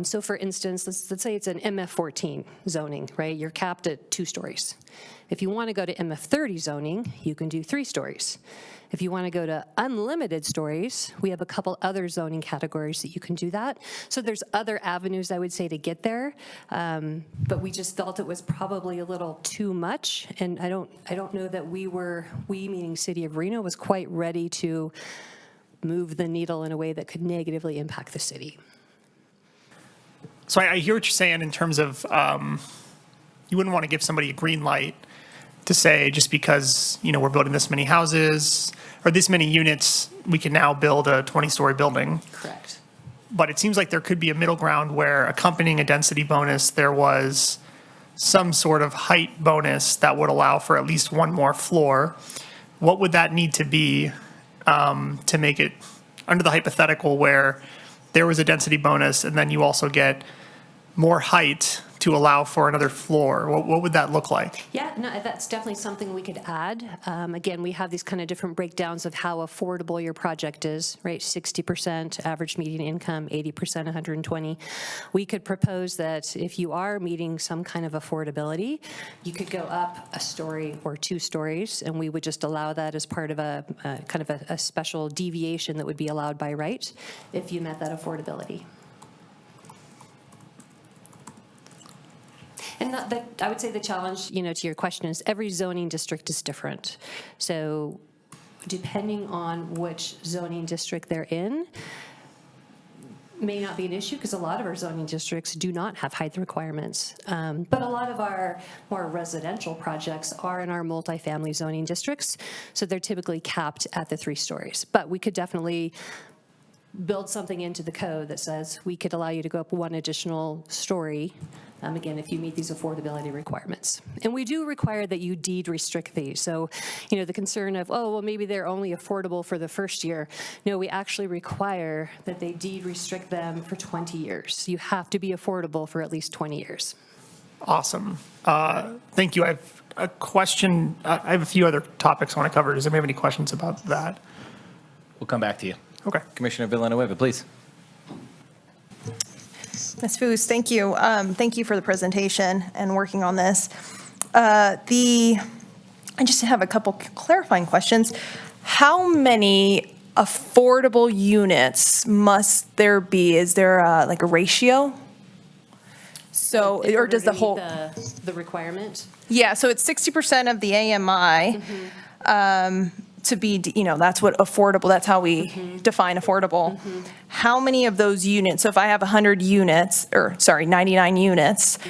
So for instance, let's say it's an MF14 zoning, right? You're capped at 2 stories. If you want to go to MF30 zoning, you can do 3 stories. If you want to go to unlimited stories, we have a couple other zoning categories that you can do that. So there's other avenues, I would say, to get there, but we just felt it was probably a little too much, and I don't know that we meaning City of Reno, was quite ready to move the needle in a way that could negatively impact the city. So I hear what you're saying in terms of you wouldn't want to give somebody a green light to say just because, we're building this many houses or this many units, we can now build a 20-story building. Correct. But it seems like there could be a middle ground where accompanying a density bonus, there was some sort of height bonus that would allow for at least one more floor. What would that need to be to make it under the hypothetical where there was a density bonus and then you also get more height to allow for another floor? What would that look like? Yeah, no, that's definitely something we could add. Again, we have these kind of different breakdowns of how affordable your project is, right? 60% average median income, 80% 120. We could propose that if you are meeting some kind of affordability, you could go up a story or 2 stories, and we would just allow that as part of a kind of a special deviation that would be allowed by right if you met that affordability. And I would say the challenge, to your question is every zoning district is different. So depending on which zoning district they're in, may not be an issue because a lot of our zoning districts do not have height requirements. But a lot of our more residential projects are in our multifamily zoning districts. So they're typically capped at the 3 stories. But we could definitely build something into the code that says we could allow you to go up 1 additional story, again, if you meet these affordability requirements. And we do require that you deed restrict these. So, the concern of, oh, well, maybe they're only affordable for the first year. No, we actually require that they deed restrict them for 20 years. You have to be affordable for at least 20 years. Awesome. Thank you. I have a question. I have a few other topics I want to cover. Does anybody have any questions about that? We'll come back to you. Okay. Commissioner Villanueva, please. Ms. Foos, thank you. Thank you for the presentation and working on this. I just have a couple clarifying questions. How many affordable units must there be? Is there like a ratio? So, or does the whole the requirement? Yeah, so it's 60% of the AMI. To be, that's what affordable, that's how we define affordable. How many of those units, so if I have 100 units, 99 units,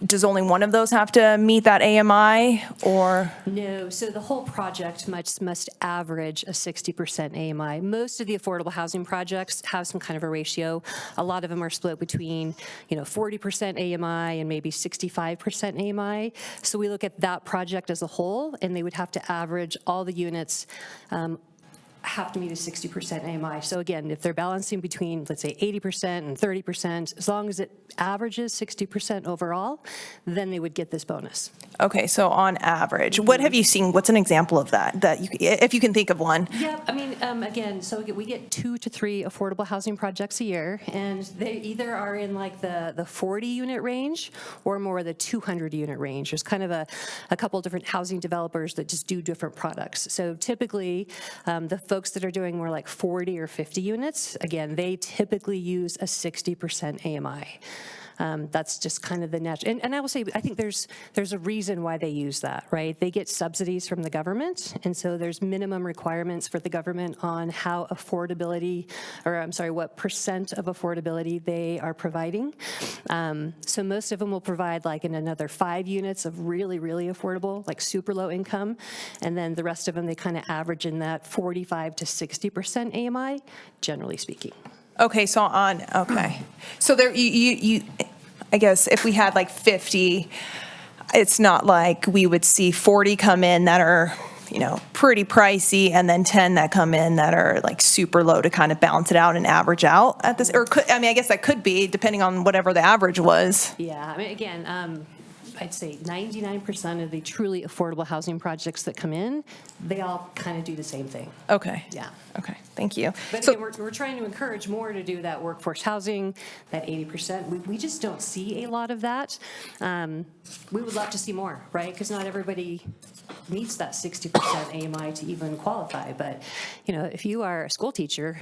does only one of those have to meet that AMI, or? No, so the whole project must average a 60% AMI. Most of the affordable housing projects have some kind of a ratio. A lot of them are split between, 40% AMI and maybe 65% AMI. So we look at that project as a whole, and they would have to average all the units have to meet a 60% AMI. So again, if they're balancing between, let's say, 80% and 30%, as long as it averages 60% overall, then they would get this bonus. Okay, so on average, what have you seen? What's an example of that, if you can think of one? Yeah, I mean, again, so we get 2 to 3 affordable housing projects a year, and they either are in like the 40-unit range or more the 200-unit range. There's kind of a couple different housing developers that just do different products. So typically, the folks that are doing more like 40 or 50 units, again, they typically use a 60% AMI. That's just kind of the natural. And I will say, I think there's a reason why they use that, right? They get subsidies from the government, and so there's minimum requirements for the government on how affordability, or I'm sorry, what percent of affordability they are providing. So most of them will provide like in another 5 units of really, really affordable, like super low income, and then the rest of them, they kind of average in that 45 to 60% AMI, generally speaking. Okay, so so there, I guess if we had like 50, it's not like we would see 40 come in that are, pretty pricey, and then 10 that come in that are like super low to kind of balance it out and average out at this, or I guess that could be depending on whatever the average was. Yeah, I mean, again, I'd say 99% of the truly affordable housing projects that come in, they all kind of do the same thing. Okay. Yeah. Okay, thank you. But again, we're trying to encourage more to do that workforce housing, that 80%. We just don't see a lot of that. We would love to see more, right? Because not everybody meets that 60% AMI to even qualify. But, if you are a school teacher,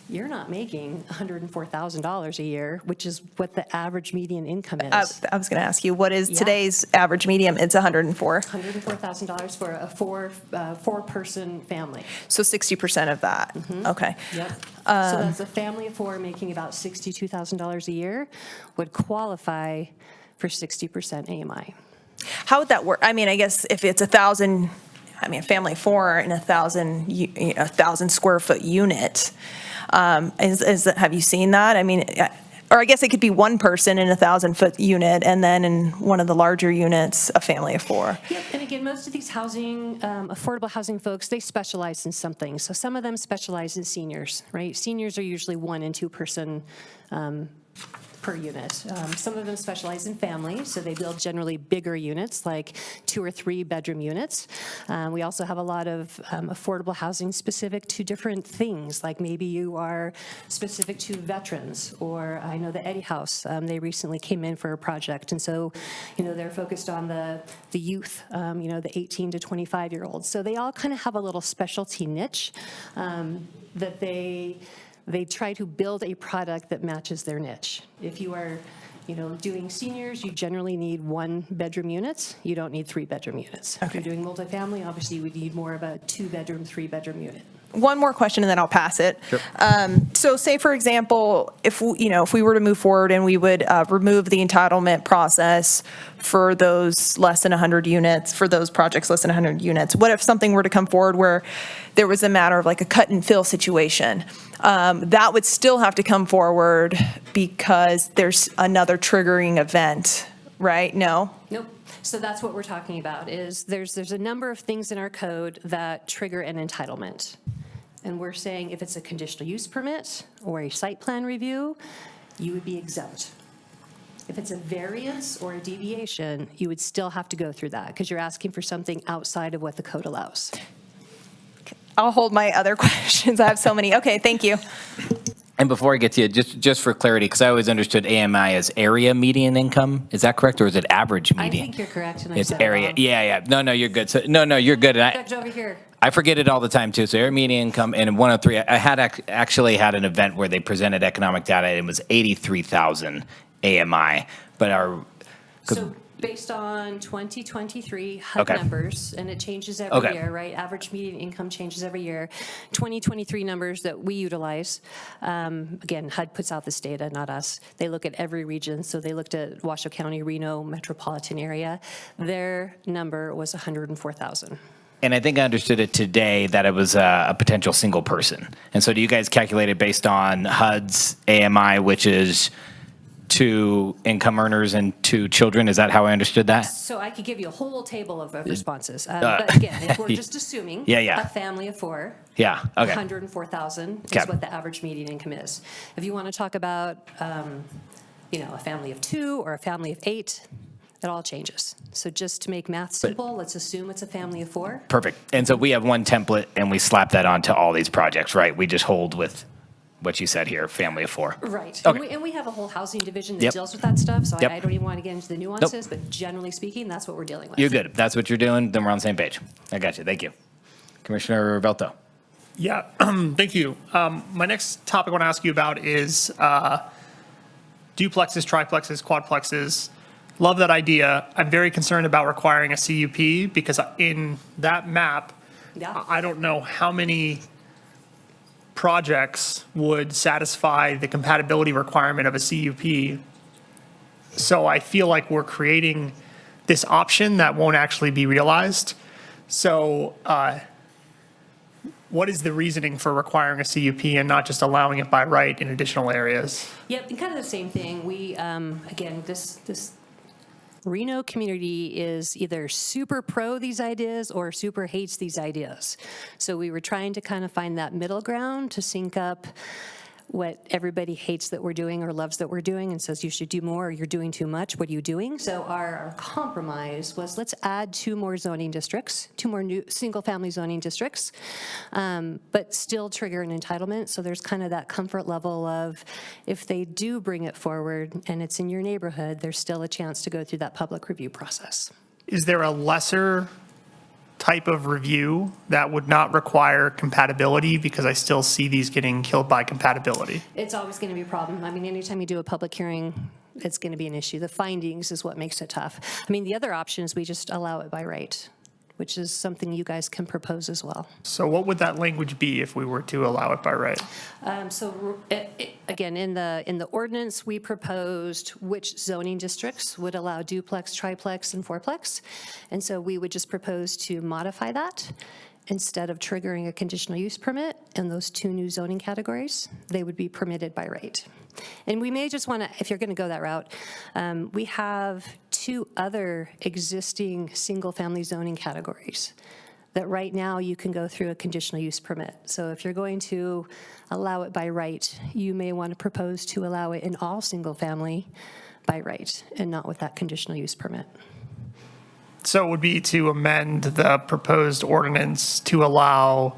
you're not making $104,000 a year, which is what the average median income is. I was going to ask you, what is today's average medium? It's 104. $104,000 for a four-person family. So 60% of that. Okay. Yep. So that's a family of 4 making about $62,000 a year would qualify for 60% AMI. How would that work? I mean, I guess if it's 1,000, a family of 4 in 1,000 square foot unit. Have you seen that? I mean, or I guess it could be one person in 1,000-foot unit, and then in one of the larger units, a family of 4. Yep, and again, most of these affordable housing folks, they specialize in something. So some of them specialize in seniors, right? Seniors are usually 1 and 2 person per unit. Some of them specialize in families, so they build generally bigger units, like 2 or 3 bedroom units. We also have a lot of affordable housing specific to different things, like maybe you are specific to veterans, or I know the Eddie House, they recently came in for a project, and so, they're focused on the youth, the 18 to 25-year-olds. So they all kind of have a little specialty niche that they try to build a product that matches their niche. If you are, doing seniors, you generally need 1-bedroom units. You don't need 3-bedroom units. Okay. If you're doing multifamily, obviously you would need more of a 2-bedroom, 3-bedroom unit. One more question and then I'll pass it. Sure. So say, for example, if we were to move forward and we would remove the entitlement process for those less than 100 units, for those projects less than 100 units, what if something were to come forward where there was a matter of like a cut and fill situation? That would still have to come forward because there's another triggering event, right? No? Nope. So that's what we're talking about, is there's a number of things in our code that trigger an entitlement. And we're saying if it's a conditional use permit or a site plan review, you would be exempt. If it's a variance or a deviation, you would still have to go through that because you're asking for something outside of what the code allows. I'll hold my other questions. I have so many. Okay, thank you. And before I get to you, just for clarity, because I always understood AMI as area median income. Is that correct, or is it average median? I think you're correct. And It's said it area. wrong. Yeah. No, you're good. So, no, you're good. And Checked over here. I forget it all the time too. So area median income, and in 103, I had actually had an event where they presented economic data, and it was 83,000 AMI. But So based on 2023 HUD Okay. numbers, and it changes every year, right? Average median income changes every year. 2023 numbers that we utilize, again, HUD puts out this data, not us. They look at every region. So they looked at Washoe County, Reno metropolitan area. Their number was 104,000. And I think I understood it today that it was a potential single person. And so do you guys calculate it based on HUD's AMI, which is 2 income earners and 2 children. Is that how I understood that? So I could give you a whole table of responses. But again, if we're just assuming Yeah. a family of 4, Yeah, okay. 104,000 Okay. is what the average median income is. If you want to talk about, a family of 2 or a family of 8, it all changes. So just to make math simple, let's assume it's a family of 4. Perfect. And so we have one template and we slap that onto all these projects, right? We just hold with what you said here, family of 4. Right. Okay. And we have a whole housing division that Yep. deals with that stuff, so Yep. I don't even want to get into the nuances, but generally speaking, that's what we're dealing with. You're good. If that's what you're doing, then we're on the same page. I got you. Thank you. Commissioner Velto. Yeah, thank you. My next topic I want to ask you about is duplexes, triplexes, quadplexes. Love that idea. I'm very concerned about requiring a CUP because in that map, I don't know how many projects would satisfy the compatibility requirement of a CUP. So I feel like we're creating this option that won't actually be realized. So what is the reasoning for requiring a CUP and not just allowing it by right in additional areas? Yep, and kind of the same thing. We, again, this Reno community is either super pro these ideas or super hates these ideas. So we were trying to kind of find that middle ground to sync up what everybody hates that we're doing or loves that we're doing and says you should do more or you're doing too much. What are you doing? So our compromise was let's add 2 more zoning districts, 2 more new single-family zoning districts, but still trigger an entitlement. So there's kind of that comfort level of if they do bring it forward and it's in your neighborhood, there's still a chance to go through that public review process. Is there a lesser type of review that would not require compatibility? Because I still see these getting killed by compatibility. It's always going to be a problem. I mean, anytime you do a public hearing, it's going to be an issue. The findings is what makes it tough. I mean, the other option is we just allow it by right, which is something you guys can propose as well. So what would that language be if we were to allow it by right? Again, in the ordinance, we proposed which zoning districts would allow duplex, triplex, and fourplex. And so we would just propose to modify that. Instead of triggering a conditional use permit in those 2 new zoning categories, they would be permitted by right. And we may just want to, if you're going to go that route, we have 2 other existing single-family zoning categories that right now you can go through a conditional use permit. So if you're going to allow it by right, you may want to propose to allow it in all single-family by right and not with that conditional use permit. So it would be to amend the proposed ordinance to allow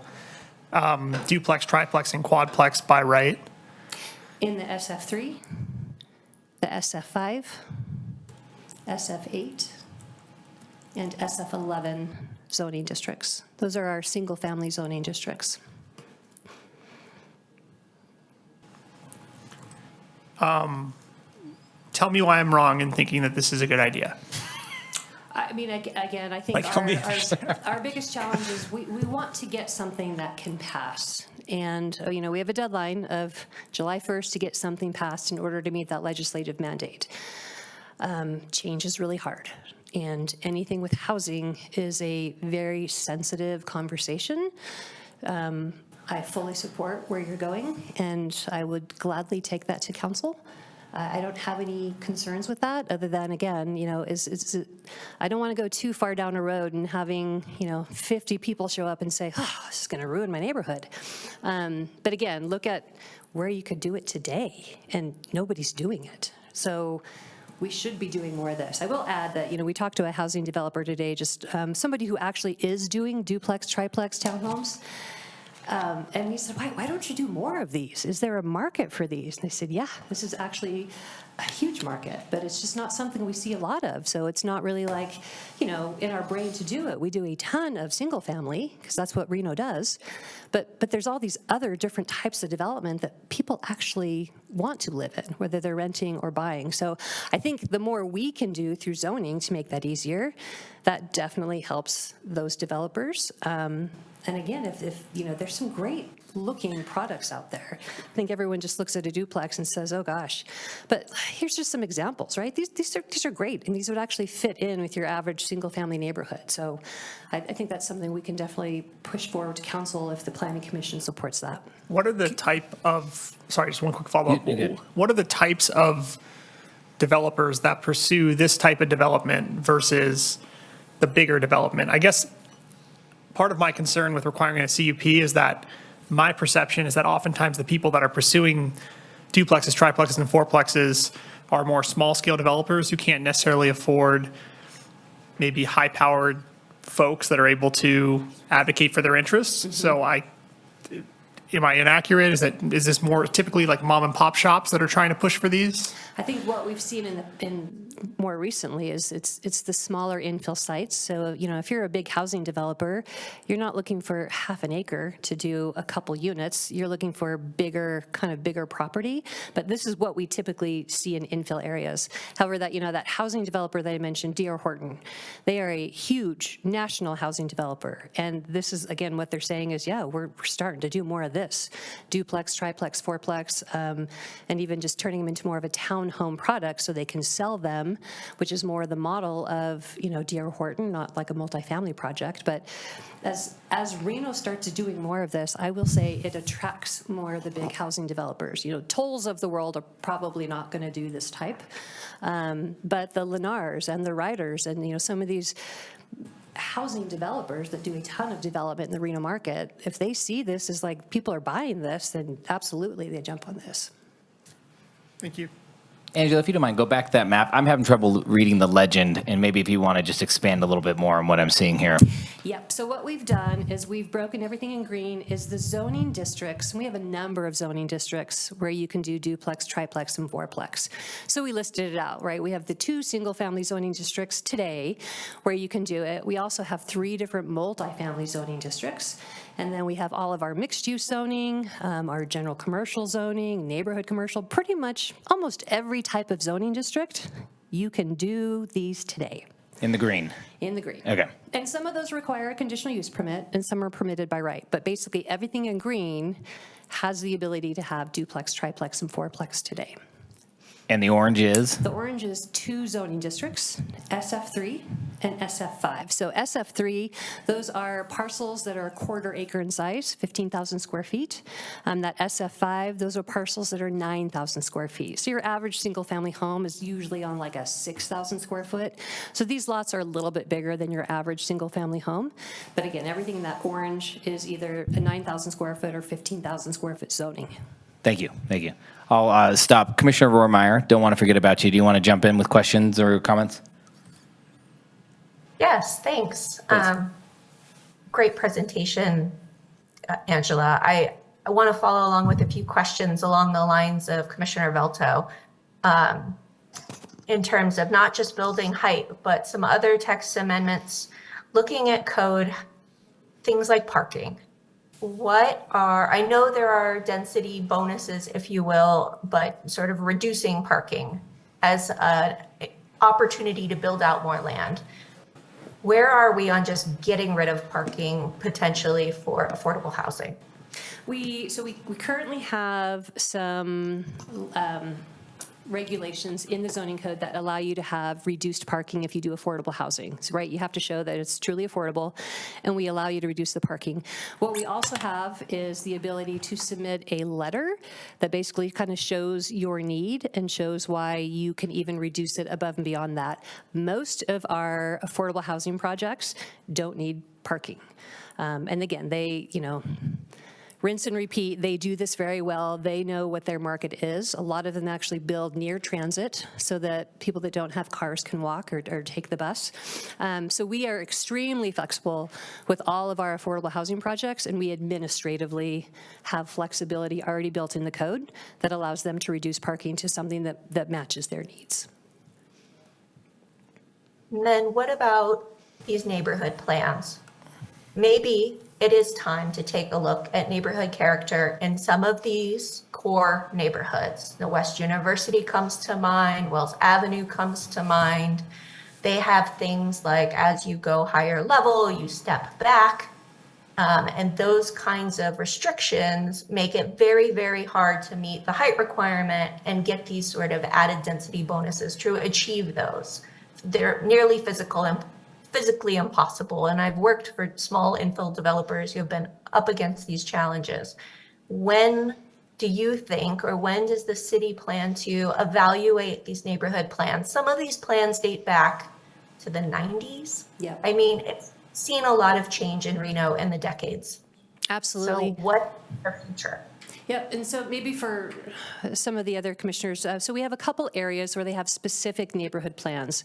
duplex, triplex, and quadplex by right? In the SF3, the SF5, SF8, and SF11 zoning districts. Those are our single-family zoning districts. Tell me why I'm wrong in thinking that this is a good idea. I mean, again, I think our biggest challenge is we want to get something that can pass. And, we have a deadline of July 1st to get something passed in order to meet that legislative mandate. Change is really hard. And anything with housing is a very sensitive conversation. I fully support where you're going, and I would gladly take that to council. I don't have any concerns with that, other than, again, I don't want to go too far down a road and having, 50 people show up and say, oh, this is going to ruin my neighborhood. But again, look at where you could do it today, and nobody's doing it. So we should be doing more of this. I will add that, we talked to a housing developer today, just somebody who actually is doing duplex, triplex townhomes. And he said, why don't you do more of these? Is there a market for these? And they said, yeah, this is actually a huge market, but it's just not something we see a lot of. So it's not really like, in our brain to do it. We do a ton of single family, because that's what Reno does. But there's all these other different types of development that people actually want to live in, whether they're renting or buying. So I think the more we can do through zoning to make that easier, that definitely helps those developers. And again, if there's some great looking products out there. I think everyone just looks at a duplex and says, oh gosh. But here's just some examples, right? These are great, and these would actually fit in with your average single family neighborhood. So I think that's something we can definitely push forward to council if the planning commission supports that. What are the type of, sorry, just one quick follow-up. What are the types of developers that pursue this type of development versus the bigger development. I guess part of my concern with requiring a CUP is that my perception is that oftentimes the people that are pursuing duplexes, triplexes, and fourplexes are more small-scale developers who can't necessarily afford maybe high-powered folks that are able to advocate for their interests. So am I inaccurate? Is this more typically like mom and pop shops that are trying to push for these? I think what we've seen in more recently is it's the smaller infill sites. So, you know, if you're a big housing developer, you're not looking for half an acre to do a couple units. You're looking for bigger property. But this is what we typically see in infill areas. However, that housing developer that I mentioned, D.R. Horton, they are a huge national housing developer. And this is, again, what they're saying is, yeah, we're starting to do more of this. Duplex, triplex, fourplex, and even just turning them into more of a townhome product so they can sell them, which is more the model of, you know, D.R. Horton, not like a multifamily project. But as Reno starts doing more of this, I will say it attracts more of the big housing developers. You know, Tolls of the world are probably not going to do this type, but the Lennars and the Riders and, you know, some of these housing developers that do a ton of development in the Reno market, if they see this as like people are buying this, then absolutely they jump on this. Thank you. Angela, if you don't mind, go back to that map. I'm having trouble reading the legend, and maybe if you want to just expand a little bit more on what I'm seeing here. Yep, so what we've done is we've broken everything in green is the zoning districts, and we have a number of zoning districts where you can do duplex, triplex, and fourplex. So we listed it out, right? We have the 2 single-family zoning districts today where you can do it. We also have 3 different multifamily zoning districts, and then we have all of our mixed-use zoning, our general commercial zoning, neighborhood commercial, pretty much almost every type of zoning district, you can do these today. In the green. In the green. Okay. And some of those require a conditional use permit, and some are permitted by right. But basically, everything in green has the ability to have duplex, triplex, and fourplex today. And the orange is? The orange is 2 zoning districts, SF3 and SF5. So SF3, those are parcels that are 1/4 acre in size, 15,000 square feet. That SF5, those are parcels that are 9,000 square feet. So your average single-family home is usually on like a 6,000 square foot. So these lots are a little bit bigger than your average single-family home. But again, everything in that orange is either a 9,000 square foot or 15,000 square foot zoning. Thank you. Thank you. I'll stop. Commissioner Rohrmeyer, don't want to forget about you. Do you want to jump in with questions or comments? Yes, thanks. Great presentation, Angela. I want to follow along with a few questions along the lines of Commissioner Velto in terms of not just building height, but some other text amendments, looking at code, things like parking. I know there are density bonuses, if you will, but sort of reducing parking as an opportunity to build out more land. Where are we on just getting rid of parking potentially for affordable housing? We currently have some regulations in the zoning code that allow you to have reduced parking if you do affordable housing. So, right, you have to show that it's truly affordable, and we allow you to reduce the parking. What we also have is the ability to submit a letter that basically kind of shows your need and shows why you can even reduce it above and beyond that. Most of our affordable housing projects don't need parking. And again, they, you know, rinse and repeat. They do this very well. They know what their market is. A lot of them actually build near transit so that people that don't have cars can walk or take the bus. So we are extremely flexible with all of our affordable housing projects, and we administratively have flexibility already built in the code that allows them to reduce parking to something that matches their needs. And then what about these neighborhood plans? Maybe it is time to take a look at neighborhood character in some of these core neighborhoods. The West University comes to mind, Wells Avenue comes to mind. They have things like as you go higher level, you step back. And those kinds of restrictions make it very, very hard to meet the height requirement and get these sort of added density bonuses to achieve those. They're nearly physically impossible. And I've worked for small infill developers who have been up against these challenges. When do you think, or when does the city plan to evaluate these neighborhood plans? Some of these plans date back to the 90s. Yeah. I mean, it's seen a lot of change in Reno in the decades. Absolutely. So what is the future? Yep, and so maybe for some of the other commissioners, so we have a couple areas where they have specific neighborhood plans.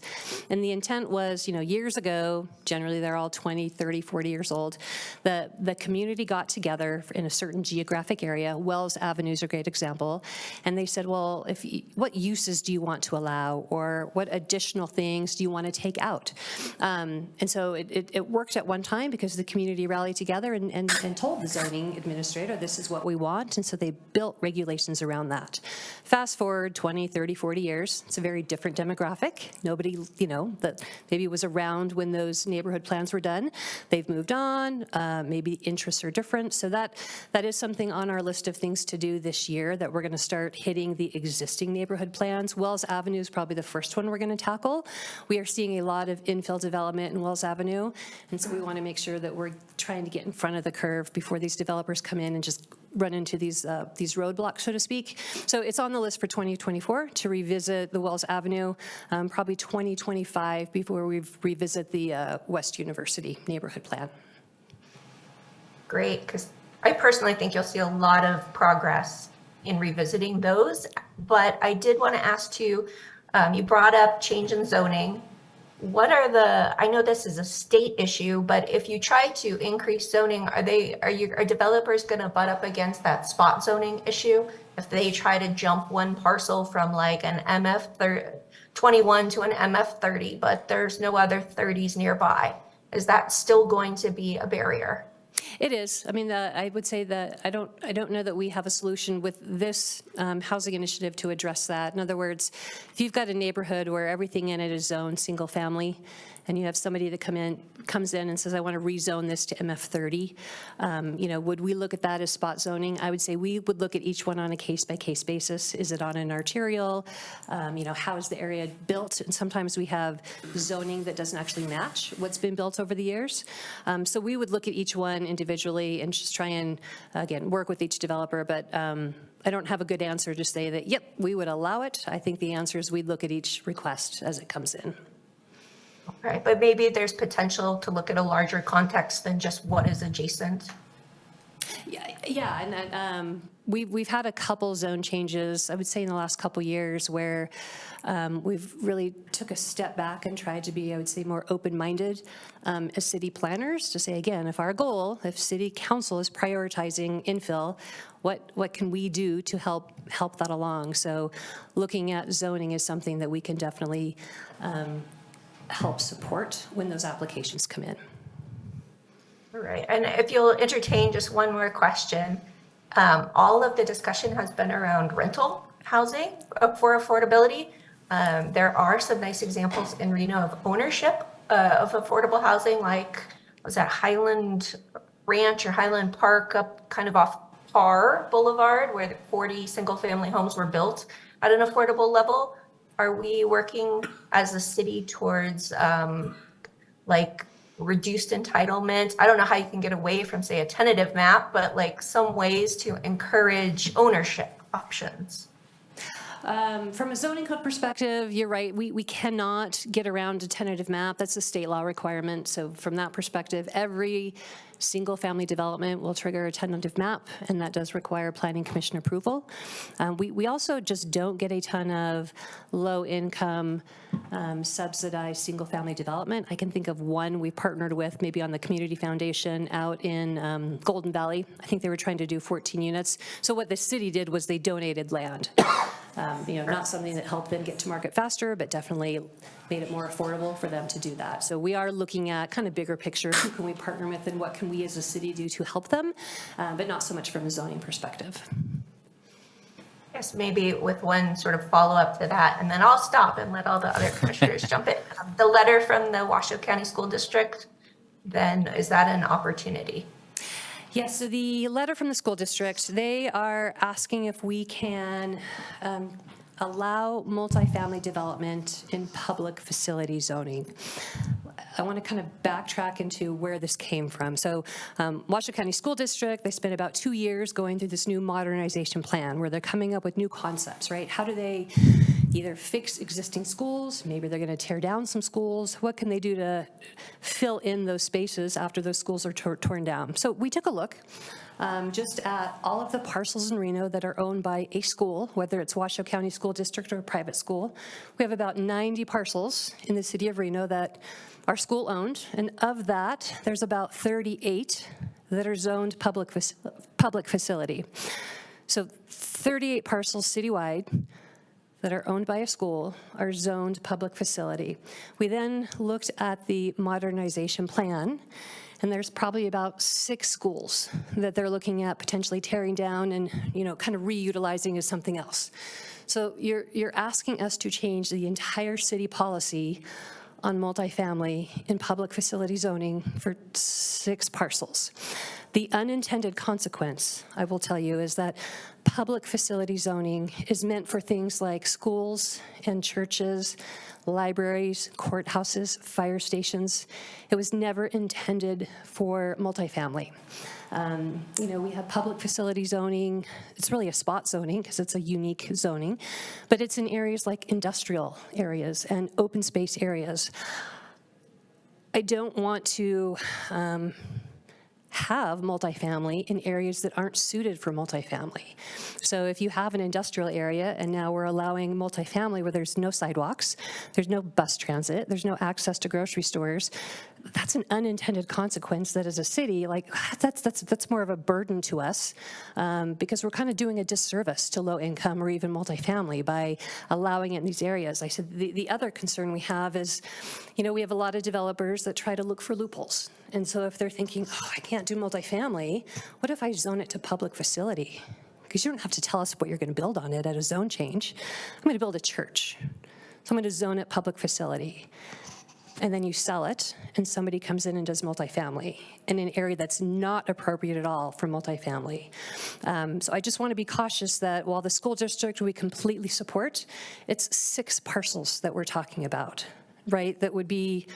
And the intent was, years ago, generally they're all 20, 30, 40 years old, the community got together in a certain geographic area. Wells Avenue is a great example. And they said, well, what uses do you want to allow, or what additional things do you want to take out? And so it worked at one time because the community rallied together and told the zoning administrator, this is what we want. And so they built regulations around that. Fast forward 20, 30, 40 years, it's a very different demographic. Nobody, that maybe was around when those neighborhood plans were done. They've moved on, maybe interests are different. So that is something on our list of things to do this year, that we're gonna start hitting the existing neighborhood plans. Wells Avenue is probably the first one we're gonna tackle. We are seeing a lot of infill development in Wells Avenue, and so we wanna make sure that we're trying to get in front of the curve before these developers come in and just run into these roadblocks, so to speak. So it's on the list for 2024 to revisit the Wells Avenue, probably 2025 before we revisit the West University neighborhood plan. Great, because I personally think you'll see a lot of progress in revisiting those. But I did want to ask too, you brought up change in zoning. What are I know this is a state issue, but if you try to increase zoning, are developers going to butt up against that spot zoning issue? If they try to jump one parcel from like an MF 21 to an MF 30, but there's no other 30s nearby, is that still going to be a barrier? It is. I mean, I would say that I don't know that we have a solution with this housing initiative to address that. In other words, if you've got a neighborhood where everything in it is zoned single family, and you have somebody that comes in and says, I want to rezone this to MF30, would we look at that as spot zoning? I would say we would look at each one on a case-by-case basis. Is it on an arterial? How is the area built? And sometimes we have zoning that doesn't actually match what's been built over the years. So we would look at each one individually and just try and, again, work with each developer. But I don't have a good answer to say that, yep, we would allow it. I think the answer is we'd look at each request as it comes in. Right, but maybe there's potential to look at a larger context than just what is adjacent. Yeah, and we've had a couple zone changes, I would say in the last couple years, where we've really took a step back and tried to be, I would say, more open-minded as city planners to say, again, if city council is prioritizing infill, what can we do to help that along? So looking at zoning is something that we can definitely help support when those applications come in. All right, and if you'll entertain just one more question, all of the discussion has been around rental housing for affordability. There are some nice examples in Reno of ownership of affordable housing, like was that Highland Ranch or Highland Park up kind of off Parr Boulevard, where 40 single-family homes were built at an affordable level. Are we working as a city towards like reduced entitlement? I don't know how you can get away from, say, a tentative map, but like some ways to encourage ownership options. From a zoning code perspective, you're right. We cannot get around a tentative map. That's a state law requirement. So from that perspective, every single family development will trigger a tentative map, and that does require planning commission approval. We also just don't get a ton of low income subsidized single family development. I can think of one we partnered with maybe on the community foundation out in Golden Valley. I think they were trying to do 14 units. So what the city did was they donated land. Not something that helped them get to market faster, but definitely made it more affordable for them to do that. So we are looking at kind of bigger picture, who can we partner with and what can we as a city do to help them, but not so much from a zoning perspective. Yes, maybe with one sort of follow-up to that, and then I'll stop and let all the other commissioners jump in. The letter from the Washoe County School District, then is that an opportunity? Yes, so the letter from the school district, they are asking if we can allow multifamily development in public facility zoning. I want to kind of backtrack into where this came from. So Washoe County School District, they spent about 2 years going through this new modernization plan where they're coming up with new concepts, right? How do they either fix existing schools, maybe they're going to tear down some schools, what can they do to fill in those spaces after those schools are torn down? So we took a look just at all of the parcels in Reno that are owned by a school, whether it's Washoe County School District or a private school. We have about 90 parcels in the city of Reno that are school-owned, and of that, there's about 38 that are zoned public facility. So 38 parcels citywide that are owned by a school are zoned public facility. We then looked at the modernization plan, and there's probably about 6 schools that they're looking at potentially tearing down and, kind of reutilizing as something else. So you're asking us to change the entire city policy on multifamily in public facility zoning for 6 parcels. The unintended consequence, I will tell you, is that public facility zoning is meant for things like schools and churches, libraries, courthouses, fire stations. It was never intended for multifamily. We have public facility zoning. It's really a spot zoning because it's a unique zoning, but it's in areas like industrial areas and open space areas. I don't want to have multifamily in areas that aren't suited for multifamily. So if you have an industrial area and now we're allowing multifamily where there's no sidewalks, there's no bus transit, there's no access to grocery stores, that's an unintended consequence that as a city, that's more of a burden to us because we're kind of doing a disservice to low income or even multifamily by allowing it in these areas. I said the other concern we have is, we have a lot of developers that try to look for loopholes. And so if they're thinking, I can't do multifamily, what if I zone it to public facility? Because you don't have to tell us what you're going to build on it at a zone change. I'm going to build a church. So I'm going to zone it public facility. And then you sell it, and somebody comes in and does multifamily in an area that's not appropriate at all for multifamily. So I just want to be cautious that while the school district we completely support, it's 6 parcels that we're talking about, right, that would be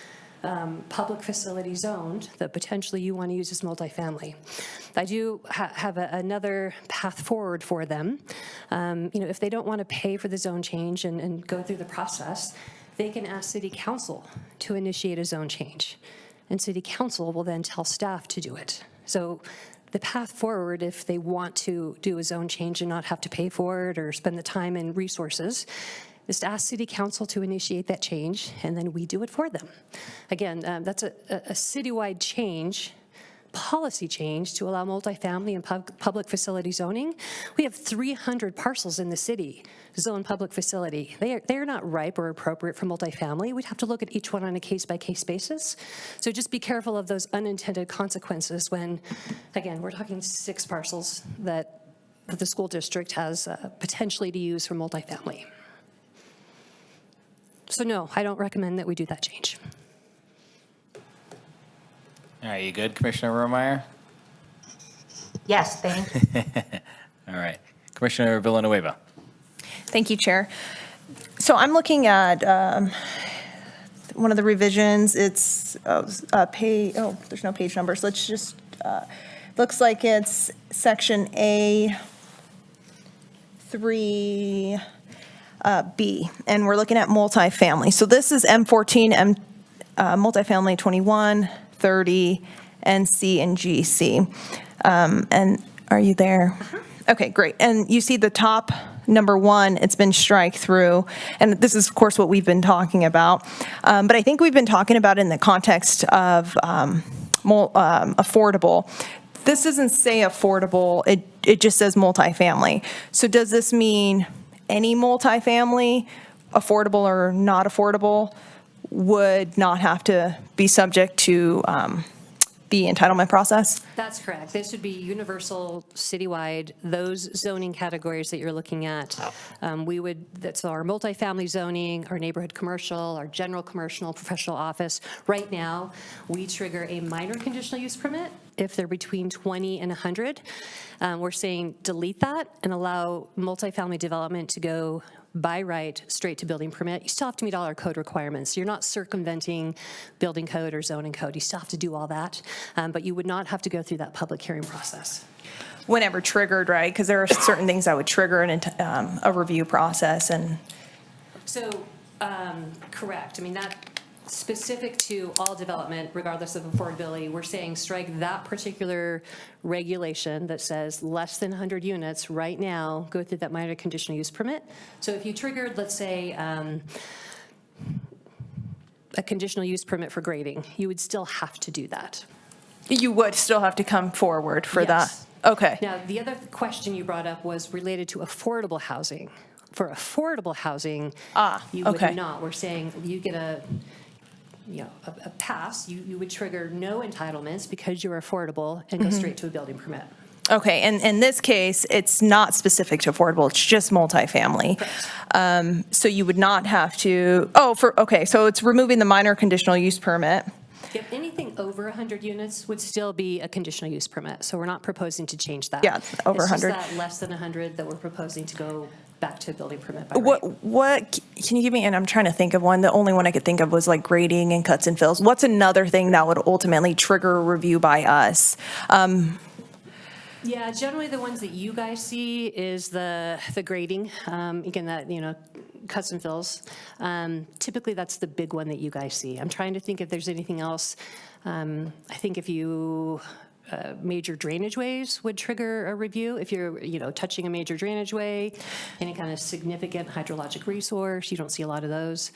public facility zoned that potentially you want to use as multifamily. I do have another path forward for them. If they don't want to pay for the zone change and go through the process, they can ask City Council to initiate a zone change. And City Council will then tell staff to do it. So the path forward, if they want to do a zone change and not have to pay for it or spend the time and resources, is to ask City Council to initiate that change, and then we do it for them. Again, that's a citywide change, policy change to allow multifamily and public facility zoning. We have 300 parcels in the city zone public facility. They are not ripe or appropriate for multifamily. We'd have to look at each one on a case-by-case basis. So just be careful of those unintended consequences when, again, we're talking 6 parcels that the school district has potentially to use for multifamily. So no, I don't recommend that we do that change. All right, you good, Commissioner Rohrmeyer? Yes, thank you. All right. Commissioner Villanueva. Thank you, Chair. So I'm looking at one of the revisions. It's there's no page numbers. Let's just, looks like it's section A3. B, and we're looking at multifamily. So this is M14, multifamily 21, 30, and C and GC. And are you there? Okay, great. And you see the top number 1, it's been strike through. And this is, of course, what we've been talking about. But I think we've been talking about it in the context of affordable. This doesn't say affordable. It just says multifamily. So does this mean any multifamily, affordable or not affordable, would not have to be subject to the entitlement process? That's correct. This would be universal, citywide, those zoning categories that you're looking at. That's our multifamily zoning, our neighborhood commercial, our general commercial, professional office. Right now, we trigger a minor conditional use permit if they're between 20 and 100. We're saying delete that and allow multifamily development to go by right, straight to building permit. You still have to meet all our code requirements. You're not circumventing building code or zoning code. You still have to do all that, but you would not have to go through that public hearing process. Whenever triggered, right? Because there are certain things that would trigger a review process and. So, correct. I mean, that specific to all development, regardless of affordability, we're saying strike that particular regulation that says less than 100 units right now go through that minor conditional use permit. So if you triggered, let's say, a conditional use permit for grading, you would still have to do that. You would still have to come forward for Yes. that? Okay. Now, the other question you brought up was related to affordable housing. For affordable housing, you would okay. not. We're saying you get a pass, you would trigger no entitlements because you're affordable and go straight to a building permit. Okay, and in this case, it's not specific to affordable, it's just multifamily. So you would not have to, so it's removing the minor conditional use permit. If anything over 100 units would still be a conditional use permit, so we're not proposing to change that. Yeah, over 100. It's just that less than 100 that we're proposing to go back to a building permit by right. What, can you give me, and I'm trying to think of one, the only one I could think of was like grading and cuts and fills. What's another thing that would ultimately trigger a review by us? Yeah, generally the ones that you guys see is the grading, again, that, cuts and fills. Typically, that's the big one that you guys see. I'm trying to think if there's anything else. I think if you, major drainage ways would trigger a review. If you're, touching a major drainage way, any kind of significant hydrologic resource, you don't see a lot of those.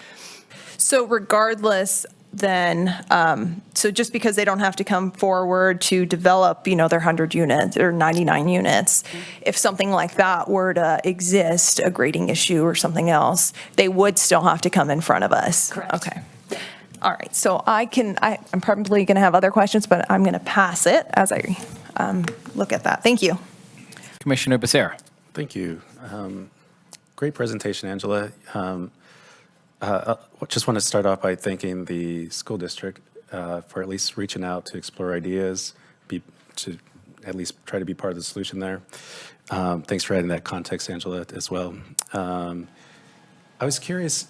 So regardless, then, so just because they don't have to come forward to develop, their 100 units or 99 units, if something like that were to exist, a grading issue or something else, they would still have to come in front of us? Correct. Okay. All right, so I'm probably going to have other questions, but I'm going to pass it as I look at that. Thank you. Commissioner Becerra. Thank you. Great presentation, Angela. Just want to start off by thanking the school district for at least reaching out to explore ideas, to at least try to be part of the solution there. Thanks for adding that context, Angela, as well. I was curious,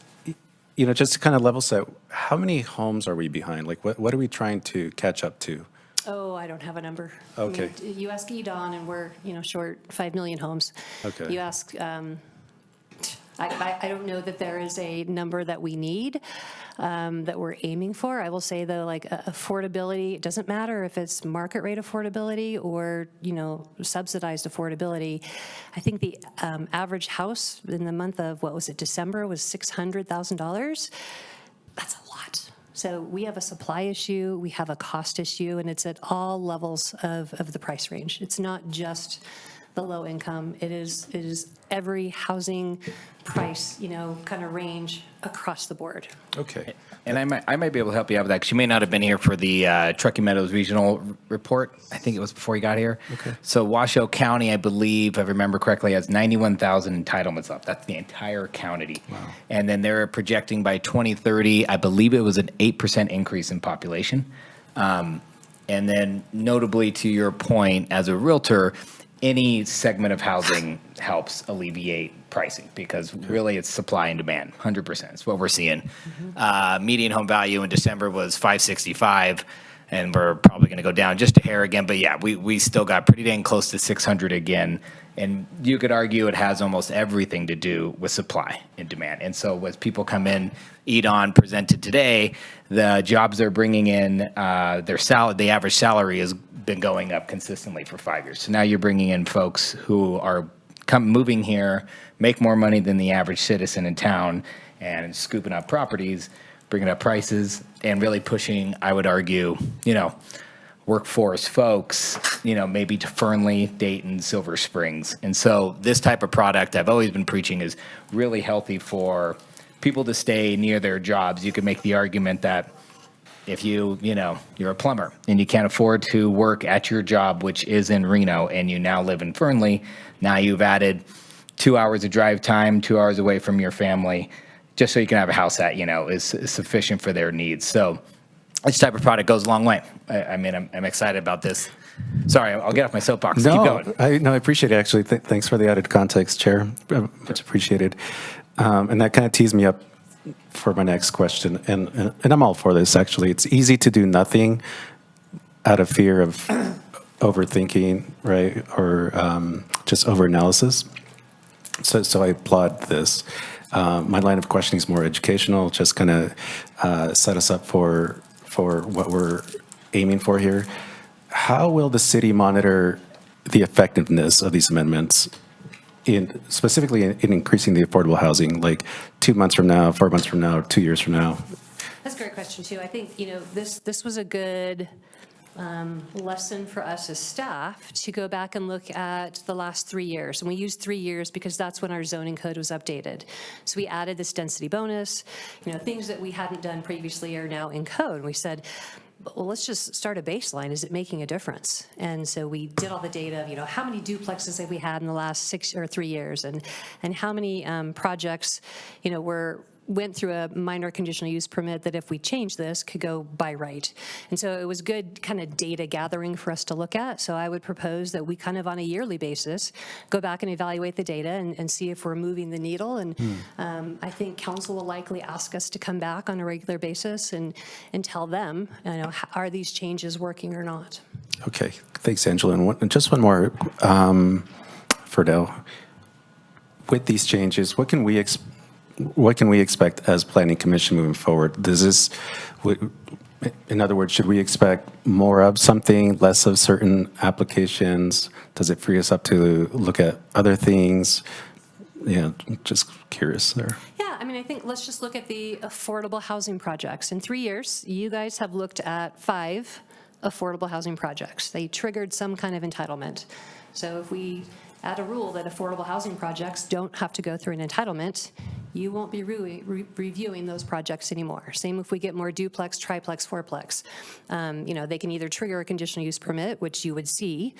just to kind of level set, how many homes are we behind? Like, what are we trying to catch up to? Oh, I don't have a number. Okay. You ask EDON and we're, short 5 million homes. Okay. You ask, I don't know that there is a number that we need, that we're aiming for. I will say though, like affordability, it doesn't matter if it's market rate affordability or, subsidized affordability. I think the average house in the month of, December was $600,000. That's a lot. So we have a supply issue, we have a cost issue, and it's at all levels of the price range. It's not just the low income. It is every housing price, kind of range across the board. Okay. And I might be able to help you out with that, because you may not have been here for the Truckee Meadows Regional Report. I think it was before you got here. Okay. So Washoe County, I believe, if I remember correctly, has 91,000 entitlements up. That's the entire county. Wow. And then they're projecting by 2030, I believe it was an 8% increase in population. And then notably to your point, as a realtor, any segment of housing helps alleviate pricing, because really it's supply and demand, 100%. It's what we're seeing. Median home value in December was 565, and we're probably going to go down just a hair again. But yeah, we still got pretty dang close to 600 again. And you could argue it has almost everything to do with supply and demand. And so as people come in, EDON presented today, the jobs they're bringing in, the average salary has been going up consistently for 5 years. So now you're bringing in folks who are moving here, make more money than the average citizen in town, and scooping up properties, bringing up prices, and really pushing, I would argue, workforce folks, maybe to Fernley, Dayton, Silver Springs. And so this type of product I've always been preaching is really healthy for people to stay near their jobs. You could make the argument that if you're a plumber and you can't afford to work at your job, which is in Reno, and you now live in Fernley, now you've added 2 hours of drive time, 2 hours away from your family, just so you can have a house that, is sufficient for their needs. So this type of product goes a long way. I'm excited about this. Sorry, I'll get off my soapbox. Keep going. I appreciate it, actually. Thanks for the added context, Chair. Much appreciated. And that kind of tees me up for my next question. And I'm all for this, actually. It's easy to do nothing out of fear of overthinking, right? Or just overanalysis. So I applaud this. My line of questioning is more educational, just kind of set us up for what we're aiming for here. How will the city monitor the effectiveness of these amendments, specifically in increasing the affordable housing, like 2 months from now, 4 months from now, 2 years from now? That's a great question, too. I think, this was a good lesson for us as staff to go back and look at the last 3 years. And we used 3 years because that's when our zoning code was updated. So we added this density bonus, things that we hadn't done previously are now in code. We said, well, let's just start a baseline. Is it making a difference? And so we did all the data of, how many duplexes have we had in the last 6 or 3 years, and how many projects, went through a minor conditional use permit that if we change this could go by right. And so it was good kind of data gathering for us to look at. So I would propose that we kind of on a yearly basis go back and evaluate the data and see if we're moving the needle. And I think council will likely ask us to come back on a regular basis and tell them, are these changes working or not? Okay, thanks, Angela. And just one more for now. With these changes, what can we expect as Planning Commission moving forward? In other words, should we expect more of something, less of certain applications? Does it free us up to look at other things? Just curious there. Yeah, I think let's just look at the affordable housing projects. In 3 years, you guys have looked at 5 affordable housing projects. They triggered some kind of entitlement. So if we add a rule that affordable housing projects don't have to go through an entitlement, you won't be reviewing those projects anymore. Same if we get more duplex, triplex, fourplex. They can either trigger a conditional use permit, which you would see,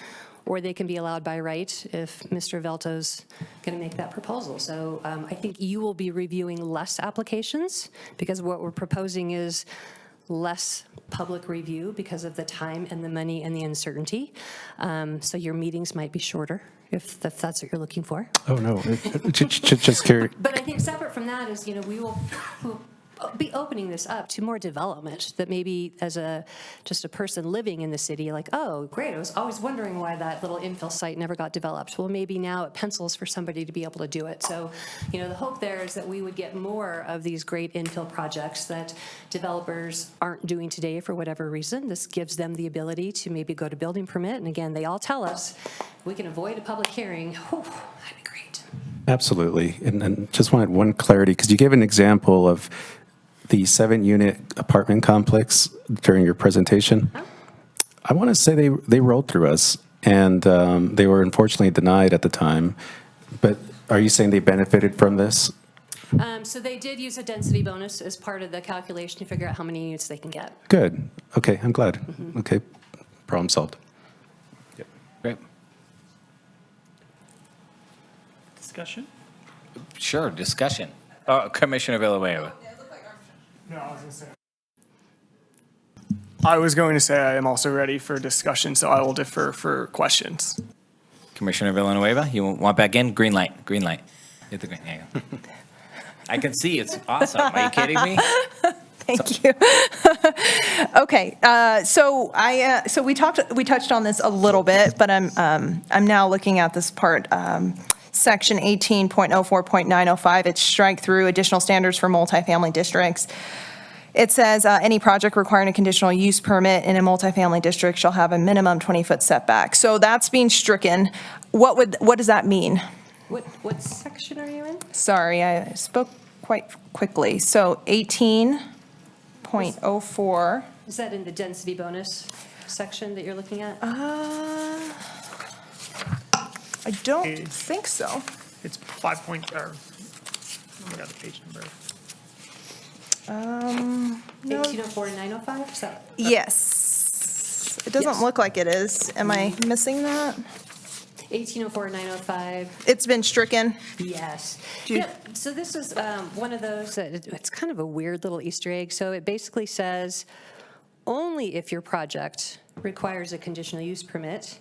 or they can be allowed by right if Mr. Velto's going to make that proposal. So I think you will be reviewing less applications because what we're proposing is less public review because of the time and the money and the uncertainty. So your meetings might be shorter if that's what you're looking for. Oh, no, just curious. But I think separate from that is, we'll be opening this up to more development that maybe as just a person living in the city, like, oh, great, I was always wondering why that little infill site never got developed. Well, maybe now it pencils for somebody to be able to do it. So, the hope there is that we would get more of these great infill projects that developers aren't doing today for whatever reason. This gives them the ability to maybe go to building permit. And again, they all tell us we can avoid a public hearing. Whew, that'd be great. Absolutely. And just wanted one clarity, because you gave an example of the 7-unit apartment complex during your presentation. I want to say they rolled through us, and they were unfortunately denied at the time. But are you saying they benefited from this? So they did use a density bonus as part of the calculation to figure out how many units they can get. Good. Okay, I'm glad. Okay, problem solved. Yep. Great. Discussion? Sure, discussion. Commissioner Villanueva. No, I was going to say I am also ready for discussion, so I will defer for questions. Commissioner Villanueva, you want back in? Green light, green light. Hit the green, there you go. I can see, it's awesome. Are you kidding me? Thank you. Okay, so we touched on this a little bit, but I'm now looking at this part. Section 18.04.905, it's strike through additional standards for multifamily districts. It says any project requiring a conditional use permit in a multifamily district shall have a minimum 20-foot setback. So that's being stricken. What does that mean? What section are you in? Sorry, I spoke quite quickly. So 18.04. Is that in the density bonus section that you're looking at? I don't think so. It's 5 point, or, oh my God, the page number. No. 1804 to 905? Is that? Yes. It doesn't look like it is. Am I missing that? 1804 905. It's been stricken? Yes. Yep. So this is one of those, it's kind of a weird little Easter egg. So it basically says, only if your project requires a conditional use permit,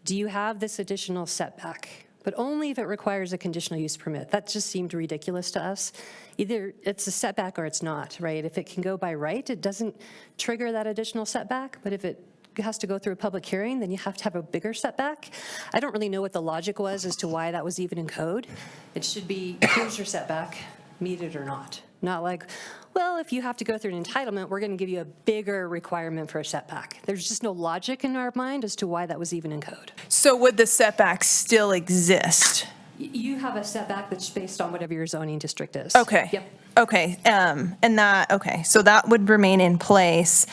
do you have this additional setback but only if it requires a conditional use permit. That just seemed ridiculous to us. Either it's a setback or it's not, right? If it can go by right, it doesn't trigger that additional setback, but if it has to go through a public hearing, then you have to have a bigger setback. I don't really know what the logic was as to why that was even in code. It should be, here's your setback, meet it or not. Not like, well, if you have to go through an entitlement, we're going to give you a bigger requirement for a setback. There's just no logic in our mind as to why that was even in code. So would the setback still exist? You have a setback that's based on whatever your zoning district is. Okay. Yep. Okay, and that, okay, so that would remain in place.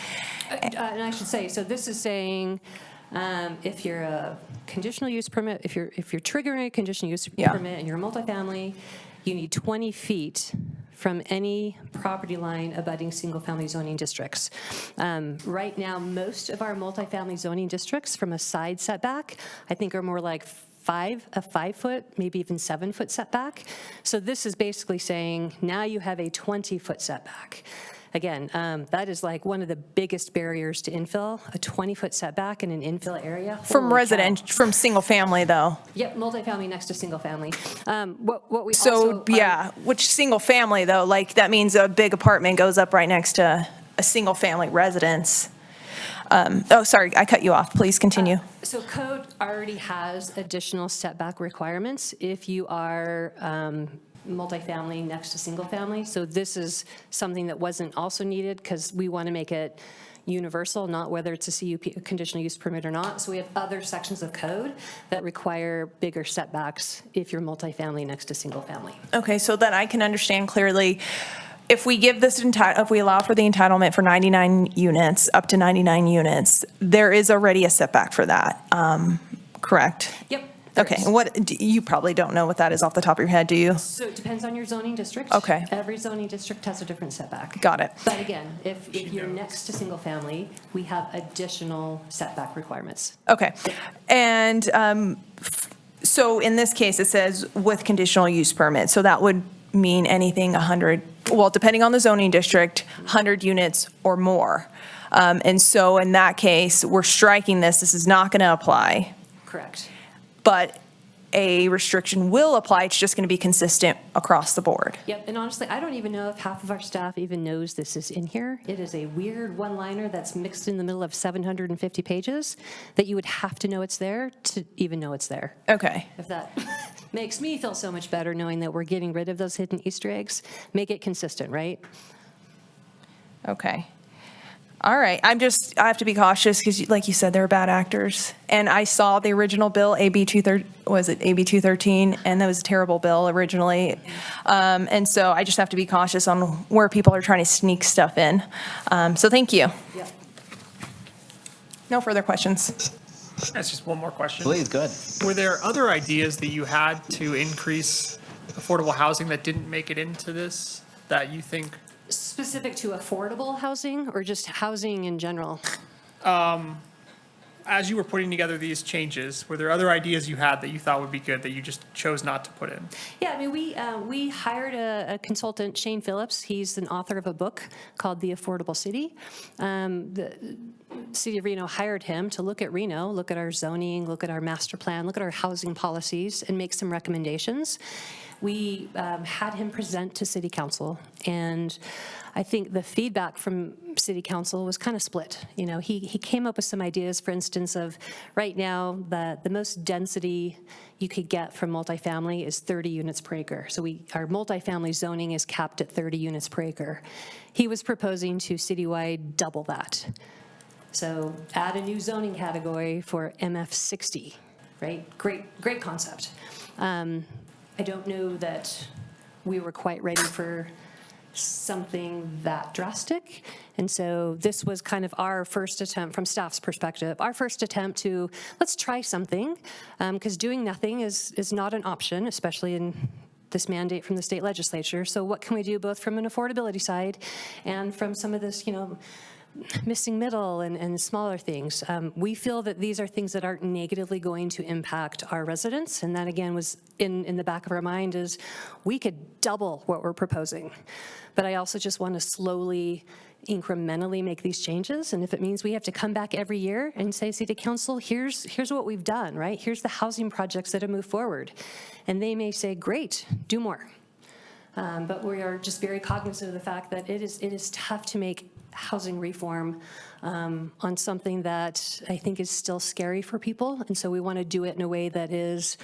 And I should say, so this is saying, if you're a conditional use permit, if you're triggering a conditional use permit and you're a multifamily, you need 20 feet from any property line abutting single-family zoning districts. Right now, most of our multifamily zoning districts from a side setback, I think are more like a 5-foot, maybe even 7-foot setback. So this is basically saying now you have a 20-foot setback. Again, that is like one of the biggest barriers to infill, a 20-foot setback in an infill area. From Holy resident, cow. from single family though? Yep, multifamily next to single family. What we So, also, yeah, which single family though? Like that means a big apartment goes up right next to a single family residence. Oh, sorry, I cut you off. Please continue. So code already has additional setback requirements if you are multifamily next to single family. So this is something that wasn't also needed because we want to make it universal, not whether it's a CUP, a conditional use permit or not. So we have other sections of code that require bigger setbacks if you're multifamily next to single family. Okay, so that I can understand clearly, if we give this, if we allow for the entitlement for 99 units, up to 99 units, there is already a setback for that, correct? Yep. Okay, and what, you probably don't know what that is off the top of your head, do you? So it depends on your zoning district. Okay. Every zoning district has a different setback. Got it. But again, if you're next to single family, we have additional setback requirements. Okay, and so in this case, it says with conditional use permit, so that would mean anything 100, well, depending on the zoning district, 100 units or more. And so in that case, we're striking this is not going to apply. Correct. But a restriction will apply, it's just going to be consistent across the board. Yep, and honestly, I don't even know if half of our staff even knows this is in here. It is a weird one-liner that's mixed in the middle of 750 pages that you would have to know it's there to even know it's there. Okay. If that makes me feel so much better knowing that we're getting rid of those hidden Easter eggs, make it consistent, right? Okay. All right, I have to be cautious because like you said, they're bad actors. And I saw the original bill, AB 213, and that was a terrible bill originally. And so I just have to be cautious on where people are trying to sneak stuff in. So thank you. Yep. No further questions. That's just one more question. Please, go ahead. Were there other ideas that you had to increase affordable housing that didn't make it into this that you think? Specific to affordable housing or just housing in general? As you were putting together these changes, were there other ideas you had that you thought would be good that you just chose not to put in? Yeah, I mean, we hired a consultant, Shane Phillips. He's an author of a book called The Affordable City. The City of Reno hired him to look at Reno, look at our zoning, look at our master plan, look at our housing policies, and make some recommendations. We had him present to City Council, and I think the feedback from City Council was kind of split. You know, he came up with some ideas, for instance, of right now the most density you could get from multifamily is 30 units per acre. So our multifamily zoning is capped at 30 units per acre. He was proposing to citywide double that. So add a new zoning category for MF60, right? Great concept. I don't know that we were quite ready for something that drastic. And so this was kind of our first attempt from staff's perspective, our first attempt to let's try something, because doing nothing is not an option, especially in this mandate from the state legislature. So what can we do both from an affordability side and from some of this, missing middle and smaller things. We feel that these are things that aren't negatively going to impact our residents, and that again was in the back of our mind is we could double what we're proposing. But I also just want to slowly incrementally make these changes. And if it means we have to come back every year and say, City Council, here's what we've done, right? Here's the housing projects that have moved forward. And they may say, great, do more. But we are just very cognizant of the fact that it is tough to make housing reform on something that I think is still scary for people. And so we want to do it in a way that is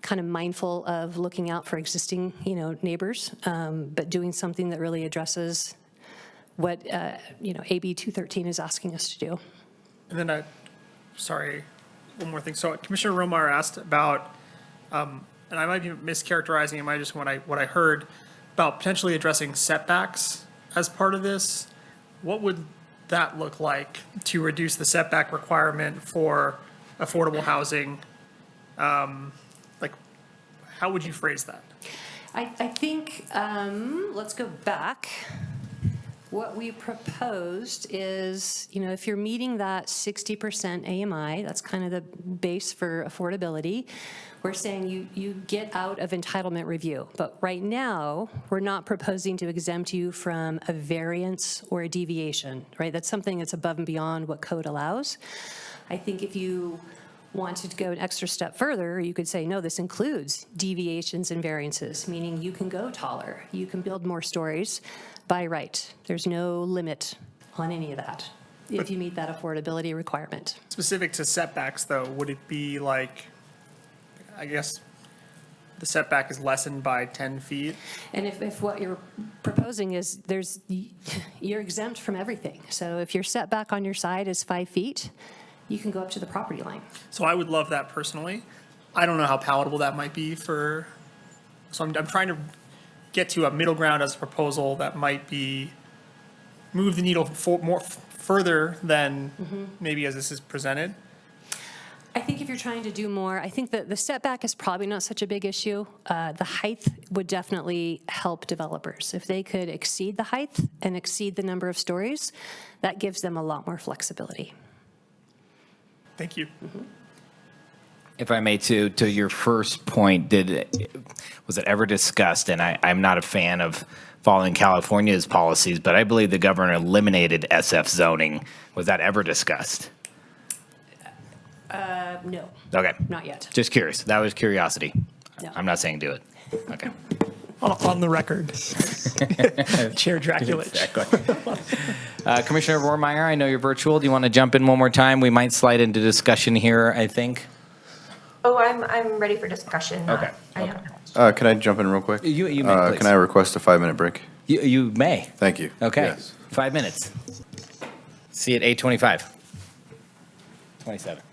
kind of mindful of looking out for existing, neighbors, but doing something that really addresses what, AB 213 is asking us to do. And then, sorry, one more thing. So Commissioner Romar asked about, and I might be mischaracterizing it, just what I heard about potentially addressing setbacks as part of this. What would that look like to reduce the setback requirement for affordable housing? Like, how would you phrase that? I think, let's go back. What we proposed is, if you're meeting that 60% AMI, that's kind of the base for affordability, we're saying you get out of entitlement review. But right now, we're not proposing to exempt you from a variance or a deviation, right? That's something that's above and beyond what code allows. I think if you wanted to go an extra step further, you could say, no, this includes deviations and variances, meaning you can go taller, you can build more stories by right. There's no limit on any of that if you meet that affordability requirement. Specific to setbacks, though, would it be like, I guess, the setback is lessened by 10 feet? And if what you're proposing is you're exempt from everything. So if your setback on your side is 5 feet, you can go up to the property line. So I would love that personally. I don't know how palatable that might be so I'm trying to get to a middle ground as a proposal that might be, move the needle further than maybe as this is presented. I think if you're trying to do more, I think that the setback is probably not such a big issue. The height would definitely help developers. If they could exceed the height and exceed the number of stories, that gives them a lot more flexibility. Thank you. If I may, to your first point, was it ever discussed, and I'm not a fan of following California's policies, but I believe the governor eliminated SF zoning. Was that ever discussed? No. Okay. Not yet. Just curious. That was curiosity. No. I'm not saying do it. Okay. On the record, Chair Draculich. Exactly. Commissioner Vormeyer, I know you're virtual. Do you want to jump in one more time? We might slide into discussion here, I think. Oh, I'm ready for discussion. Okay. I am. Can I jump in real quick? You may, please. Can I request a 5-minute break? You may. Thank you. Okay. Yes. 5 minutes. See you at 8:25. 27.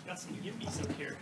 That's you give me some here.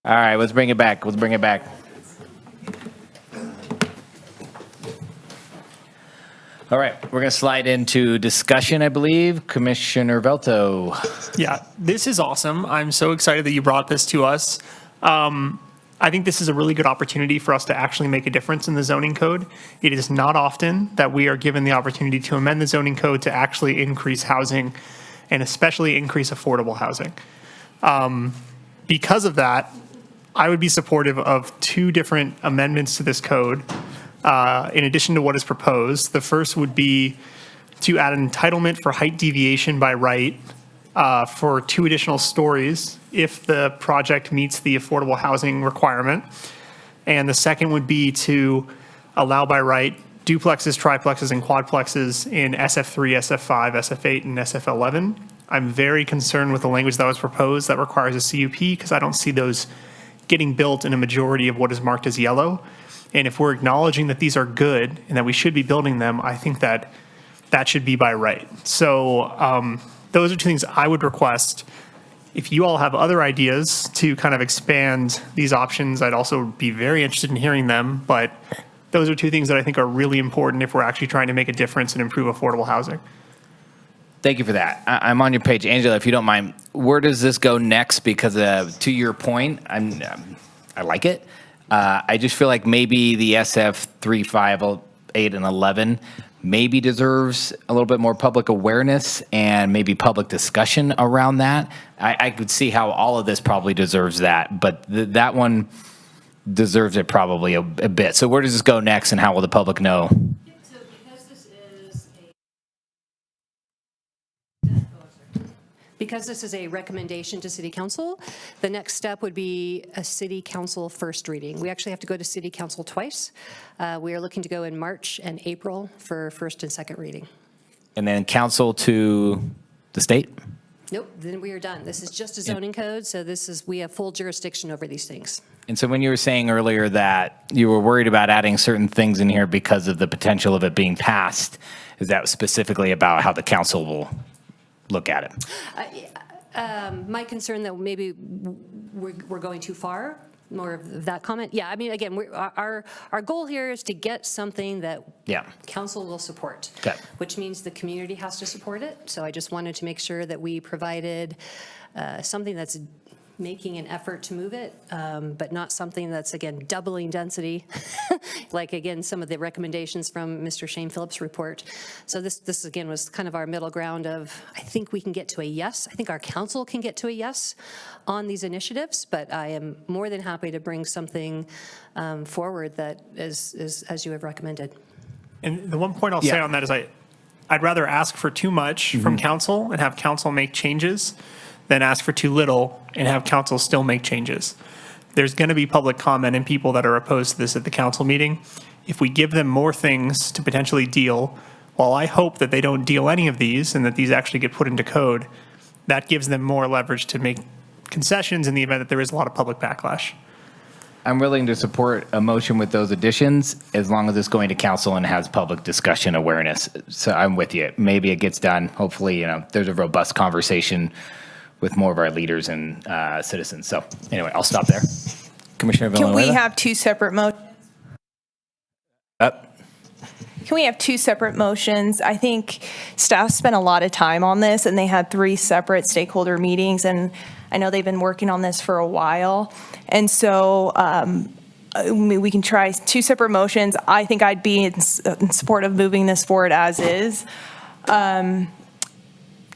All right, let's bring it back. Let's bring it back. All right, we're going to slide into discussion, I believe. Commissioner Velto. Yeah, this is awesome. I'm so excited that you brought this to us. I think this is a really good opportunity for us to actually make a difference in the zoning code. It is not often that we are given the opportunity to amend the zoning code to actually increase housing and especially increase affordable housing. Because of that, I would be supportive of two different amendments to this code in addition to what is proposed. The first would be to add an entitlement for height deviation by right for 2 additional stories if the project meets the affordable housing requirement. And the second would be to allow by right duplexes, triplexes, and quadplexes in SF3, SF5, SF8, and SF11. I'm very concerned with the language that was proposed that requires a CUP because I don't see those getting built in a majority of what is marked as yellow. And if we're acknowledging that these are good and that we should be building them, I think that that should be by right. So those are 2 things I would request. If you all have other ideas to kind of expand these options, I'd also be very interested in hearing them. But those are 2 things that I think are really important if we're actually trying to make a difference and improve affordable housing. Thank you for that. I'm on your page. Angela, if you don't mind, where does this go next? Because to your point, I like it. I just feel like maybe the SF 3, 5, 8, and 11 maybe deserves a little bit more public awareness and maybe public discussion around that. I could see how all of this probably deserves that, but that one deserves it probably a bit. So where does this go next and how will the public know? So because this is a recommendation to City Council, the next step would be a City Council first reading. We actually have to go to City Council twice. We are looking to go in March and April for first and second reading. And then council to the state? Nope, then we are done. This is just a zoning code, so we have full jurisdiction over these things. And so when you were saying earlier that you were worried about adding certain things in here because of the potential of it being passed, is that specifically about how the council will look at it? My concern that maybe we're going too far, more of that comment. Yeah, I mean, again, our goal here is to get something that council will support, which means the community has to support it. So I just wanted to make sure that we provided something that's making an effort to move it, but not something that's, again, doubling density, like, again, some of the recommendations from Mr. Shane Phillips' report. So this again, was kind of our middle ground of, I think we can get to a yes. I think our council can get to a yes on these initiatives, but I am more than happy to bring something forward that is as you have recommended. And the one point I'll say on that is I'd rather ask for too much from council and have council make changes than ask for too little and have council still make changes. There's going to be public comment and people that are opposed to this at the council meeting. If we give them more things to potentially deal, while I hope that they don't deal any of these and that these actually get put into code, that gives them more leverage to make concessions in the event that there is a lot of public backlash. I'm willing to support a motion with those additions as long as it's going to council and has public discussion awareness. So I'm with you. Maybe it gets done. Hopefully, there's a robust conversation with more of our leaders and citizens. So anyway, I'll stop there. Commissioner Villanueva? Can we have 2 separate motions? Can we have 2 separate motions? I think staff spent a lot of time on this and they had 3 separate stakeholder meetings, and I know they've been working on this for a while. And so we can try 2 separate motions. I think I'd be in support of moving this forward as is.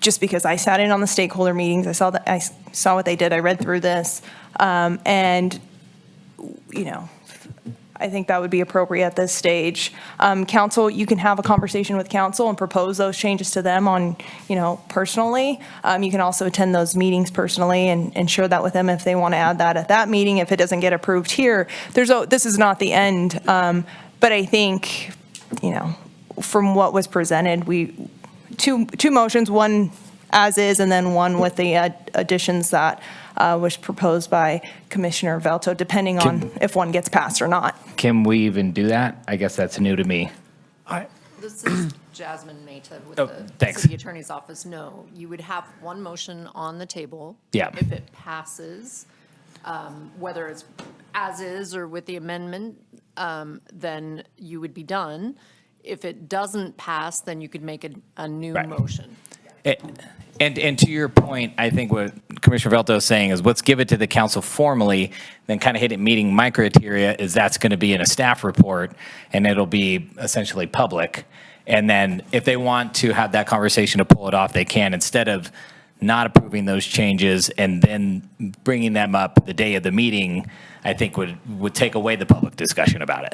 Just because I sat in on the stakeholder meetings, I saw what they did, I read through this, and I think that would be appropriate at this stage. Council, you can have a conversation with council and propose those changes to them on, personally. You can also attend those meetings personally and share that with them if they want to add that at that meeting. If it doesn't get approved here, this is not the end. But I think, from what was presented, two motions, one as is, and then one with the additions that was proposed by Commissioner Velto, depending on if one gets passed or not. Can we even do that? I guess that's new to me. This is Jasmine Mata with the thanks. City Attorney's Office. No, you would have one motion on the table. Yeah. If it passes, whether it's as is or with the amendment, then you would be done. If it doesn't pass, then you could make a new motion. And to your point, I think what Commissioner Velto is saying is let's give it to the council formally, then kind of hit it meeting my criteria is that's going to be in a staff report and it'll be essentially public. And then if they want to have that conversation to pull it off, they can, instead of not approving those changes and then bringing them up the day of the meeting, I think would take away the public discussion about it.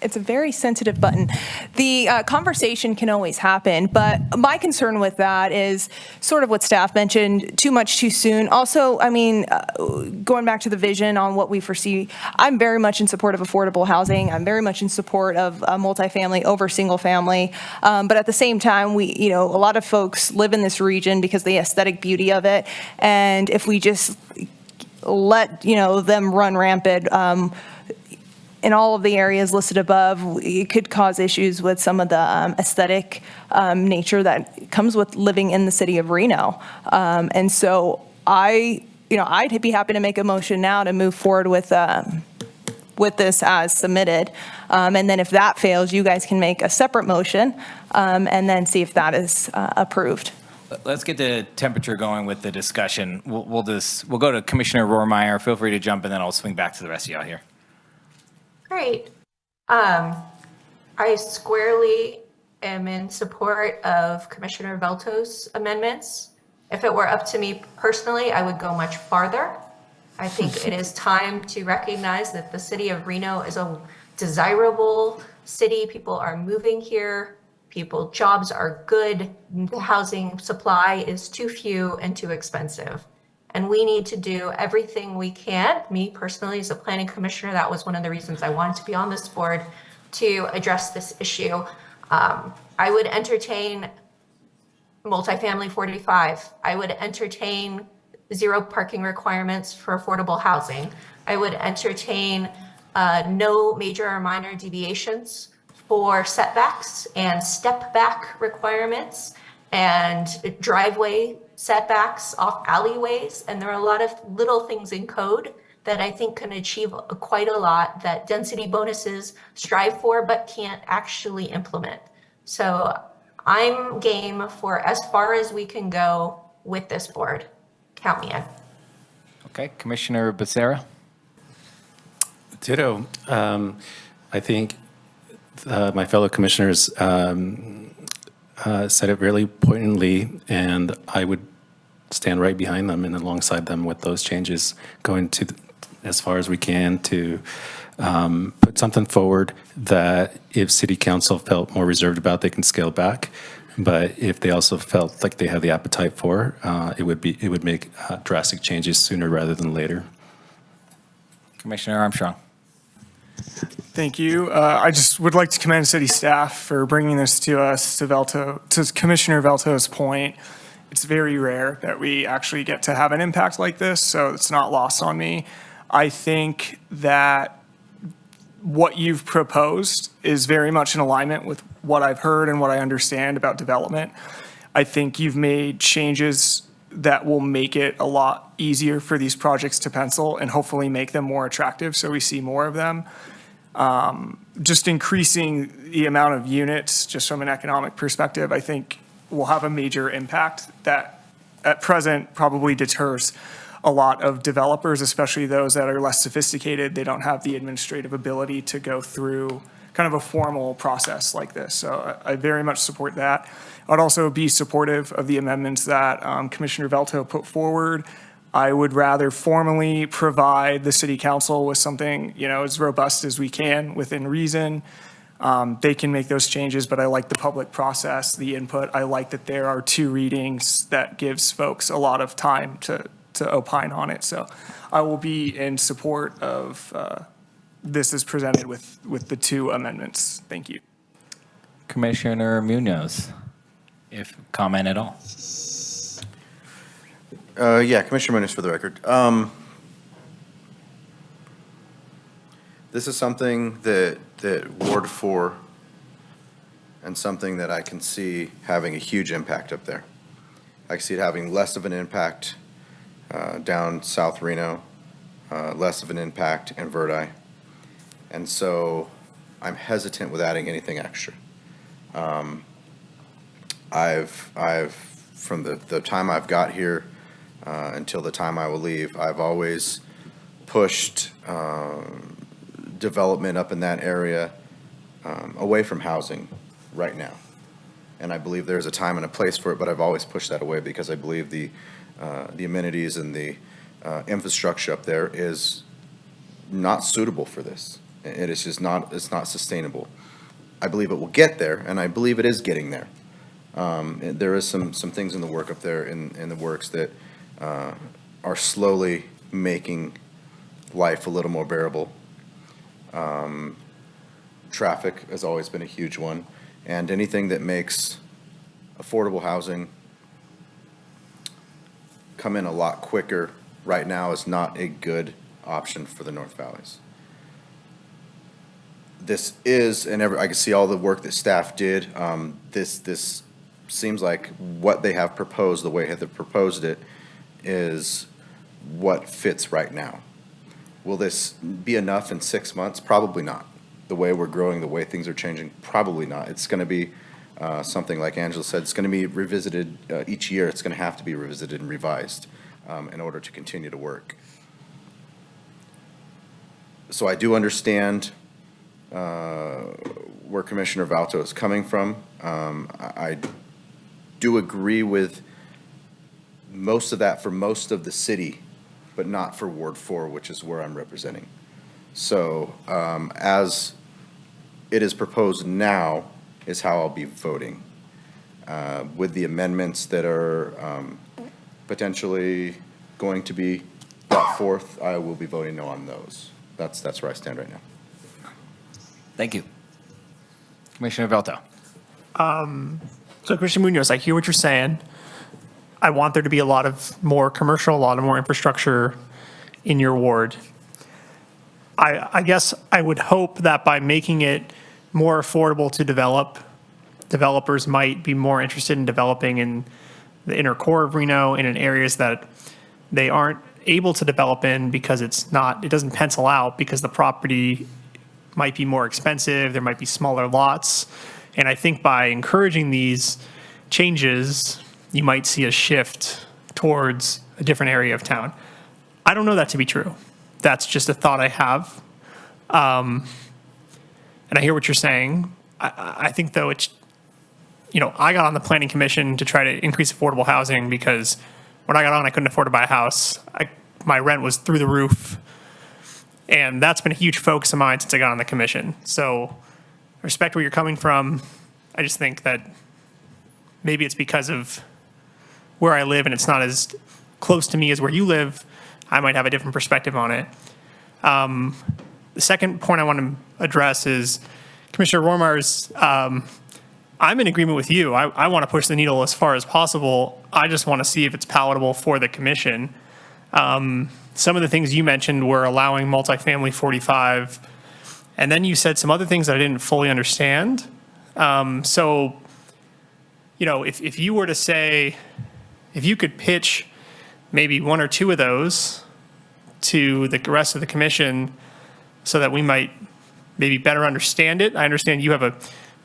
It's a very sensitive button. The conversation can always happen, but my concern with that is sort of what staff mentioned, too much too soon. Also, I mean, going back to the vision on what we foresee, I'm very much in support of affordable housing. I'm very much in support of multifamily over single family. But at the same time, a lot of folks live in this region because of the aesthetic beauty of it. And if we just let, them run rampant, in all of the areas listed above, it could cause issues with some of the aesthetic nature that comes with living in the city of Reno. And so I'd be happy to make a motion now to move forward with this as submitted. And then if that fails, you guys can make a separate motion and then see if that is approved. Let's get the temperature going with the discussion. We'll go to Commissioner Rohrmeyer. Feel free to jump, and then I'll swing back to the rest of y'all here. Great. I squarely am in support of Commissioner Velto's amendments. If it were up to me personally, I would go much farther. I think it is time to recognize that the city of Reno is a desirable city. People are moving here. Jobs are good. The housing supply is too few and too expensive. And we need to do everything we can. Me personally, as a planning commissioner, that was one of the reasons I wanted to be on this board, to address this issue. I would entertain multifamily 45. I would entertain zero parking requirements for affordable housing. I would entertain no major or minor deviations for setbacks and step back requirements and driveway setbacks off alleyways. And there are a lot of little things in code that I think can achieve quite a lot that density bonuses strive for but can't actually implement. So I'm game for as far as we can go with this board. Count me in. Okay, Commissioner Becerra. Ditto. I think my fellow commissioners said it really poignantly, and I would stand right behind them and alongside them with those changes, going to as far as we can to put something forward that if city council felt more reserved about, they can scale back. But if they also felt like they have the appetite for, it would make drastic changes sooner rather than later. Commissioner Armstrong. Thank you. I just would like to commend city staff for bringing this to us, to Commissioner Velto's point. It's very rare that we actually get to have an impact like this, so it's not lost on me. I think that what you've proposed is very much in alignment with what I've heard and what I understand about development. I think you've made changes that will make it a lot easier for these projects to pencil and hopefully make them more attractive so we see more of them. Just increasing the amount of units, just from an economic perspective, I think will have a major impact that at present probably deters a lot of developers, especially those that are less sophisticated. They don't have the administrative ability to go through kind of a formal process like this. So I very much support that. I'd also be supportive of the amendments that Commissioner Velto put forward. I would rather formally provide the city council with something, as robust as we can within reason. They can make those changes, but I like the public process, the input. I like that there are 2 readings that gives folks a lot of time to opine on it. So I will be in support of this as presented with the 2 amendments. Thank you. Commissioner Munoz, if comment at all. Yeah, Commissioner Munoz for the record. This is something that Ward 4 and something that I can see having a huge impact up there. I can see it having less of an impact down South Reno, less of an impact in Verdi. And so I'm hesitant with adding anything extra. From the time I've got here until the time I will leave, I've always pushed development up in that area away from housing right now. And I believe there's a time and a place for it, but I've always pushed that away because I believe the amenities and the infrastructure up there is not suitable for this. It is just not, it's not sustainable. I believe it will get there, and I believe it is getting there. There is some things in the work up there in the works that are slowly making life a little more bearable. Traffic has always been a huge one, and anything that makes affordable housing come in a lot quicker right now is not a good option for the North Valleys. This is, and I can see all the work that staff did. This seems like what they have proposed, the way they've proposed it, is what fits right now. Will this be enough in 6 months? Probably not. The way we're growing, the way things are changing, probably not. It's going to be something like Angela said, it's going to be revisited each year. It's going to have to be revisited and revised in order to continue to work. So I do understand where Commissioner Valto is coming from. I do agree with most of that for most of the city, but not for Ward 4, which is where I'm representing. So as it is proposed now is how I'll be voting. With the amendments that are potentially going to be brought forth, I will be voting no on those. That's where I stand right now. Thank you. Commissioner Velto. So Commissioner Munoz, I hear what you're saying. I want there to be a lot of more commercial, a lot of more infrastructure in your ward. I guess I would hope that by making it more affordable to develop, developers might be more interested in developing in the inner core of Reno and in areas that they aren't able to develop in because it doesn't pencil out because the property might be more expensive, there might be smaller lots. And I think by encouraging these changes, you might see a shift towards a different area of town. I don't know that to be true. That's just a thought I have. And I hear what you're saying. I think though I got on the planning commission to try to increase affordable housing because when I got on, I couldn't afford to buy a house. My rent was through the roof. And that's been a huge focus of mine since I got on the commission. So I respect where you're coming from. I just think that maybe it's because of where I live and it's not as close to me as where you live. I might have a different perspective on it. The second point I want to address is Commissioner Rohrmar's, I'm in agreement with you. I want to push the needle as far as possible. I just want to see if it's palatable for the commission. Some of the things you mentioned were allowing multifamily 45, and then you said some other things that I didn't fully understand. So, if you were to say, if you could pitch maybe one or two of those to the rest of the commission so that we might maybe better understand it. I understand you have a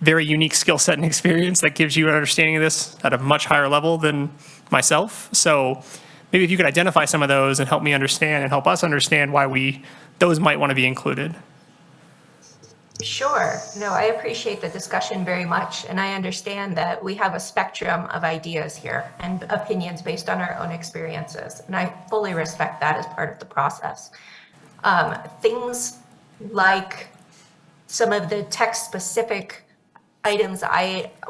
very unique skill set and experience that gives you an understanding of this at a much higher level than myself. So maybe if you could identify some of those and help me understand and help us understand why those might want to be included. Sure. No, I appreciate the discussion very much. And I understand that we have a spectrum of ideas here and opinions based on our own experiences. And I fully respect that as part of the process. Things like some of the text-specific items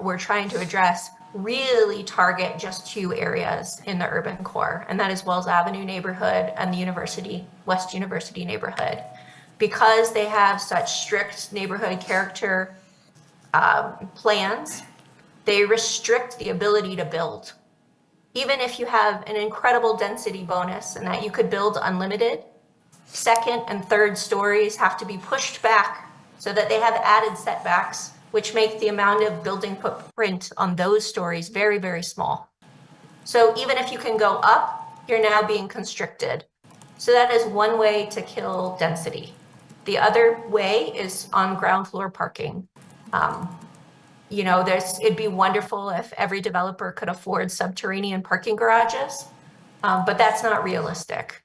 we're trying to address really target just two areas in the urban core, and that is Wells Avenue neighborhood and the West University neighborhood. Because they have such strict neighborhood character plans, they restrict the ability to build. Even if you have an incredible density bonus and that you could build unlimited, second and third stories have to be pushed back so that they have added setbacks, which make the amount of building footprint on those stories very, very small. So even if you can go up you're now being constricted. So that is one way to kill density. The other way is on ground floor parking. You know, it'd be wonderful if every developer could afford subterranean parking garages, but that's not realistic.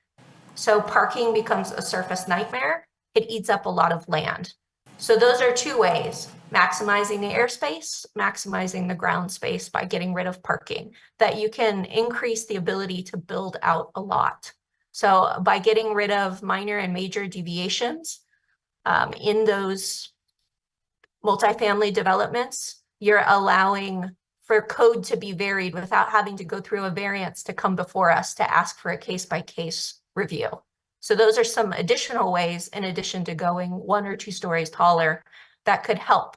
So parking becomes a surface nightmare. It eats up a lot of land. So those are two ways: maximizing the airspace, maximizing the ground space by getting rid of parking, that you can increase the ability to build out a lot. So by getting rid of minor and major deviations in those multifamily developments, you're allowing for code to be varied without having to go through a variance to come before us to ask for a case-by-case review. So those are some additional ways, in addition to going 1 or 2 stories taller, that could help.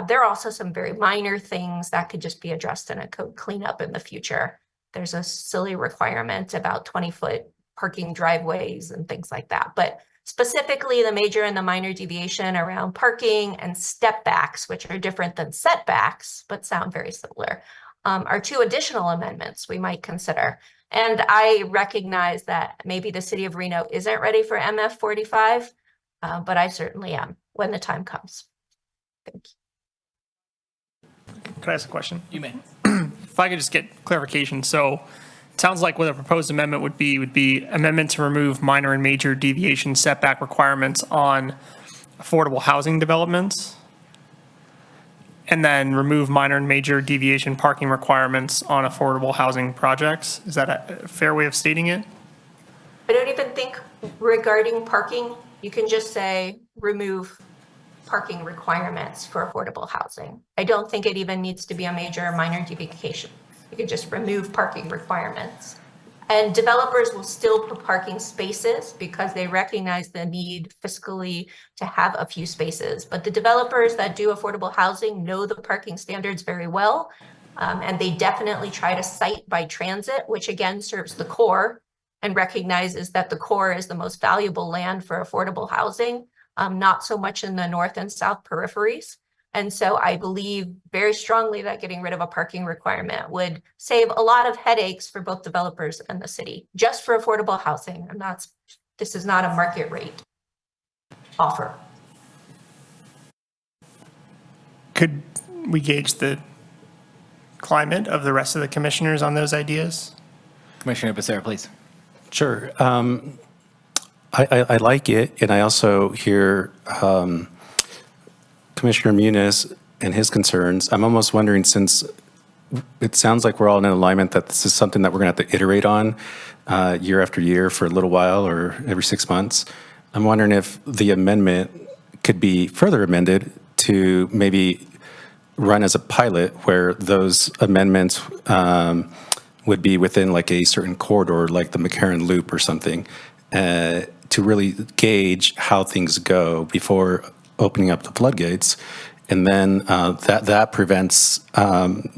There are also some very minor things that could just be addressed in a code cleanup in the future. There's a silly requirement about 20-foot parking driveways and things like that. But specifically, the major and the minor deviation around parking and step backs, which are different than setbacks, but sound very similar, are 2 additional amendments we might consider. And I recognize that maybe the city of Reno isn't ready for MF 45, but I certainly am when the time comes. Thank you. Can I ask a question? You may. If I could just get clarification. So it sounds like what a proposed amendment would be amendment to remove minor and major deviation setback requirements on affordable housing developments, and then remove minor and major deviation parking requirements on affordable housing projects. Is that a fair way of stating it? I don't even think regarding parking, you can just say remove parking requirements for affordable housing. I don't think it even needs to be a major or minor deviation. You could just remove parking requirements. And developers will still put parking spaces because they recognize the need fiscally to have a few spaces. But the developers that do affordable housing know the parking standards very well. And they definitely try to cite by transit, which again serves the core and recognizes that the core is the most valuable land for affordable housing, not so much in the north and south peripheries. And so I believe very strongly that getting rid of a parking requirement would save a lot of headaches for both developers and the city, just for affordable housing. This is not a market rate offer. Could we gauge the climate of the rest of the commissioners on those ideas? Commissioner Becerra, please. Sure. I like it, and I also hear Commissioner Muniz and his concerns. I'm almost wondering, since it sounds like we're all in alignment that this is something that we're going to have to iterate on year after year for a little while or every 6 months, I'm wondering if the amendment could be further amended to maybe run as a pilot where those amendments would be within like a certain corridor, like the McCarran Loop or something, to really gauge how things go before opening up the floodgates. And then that prevents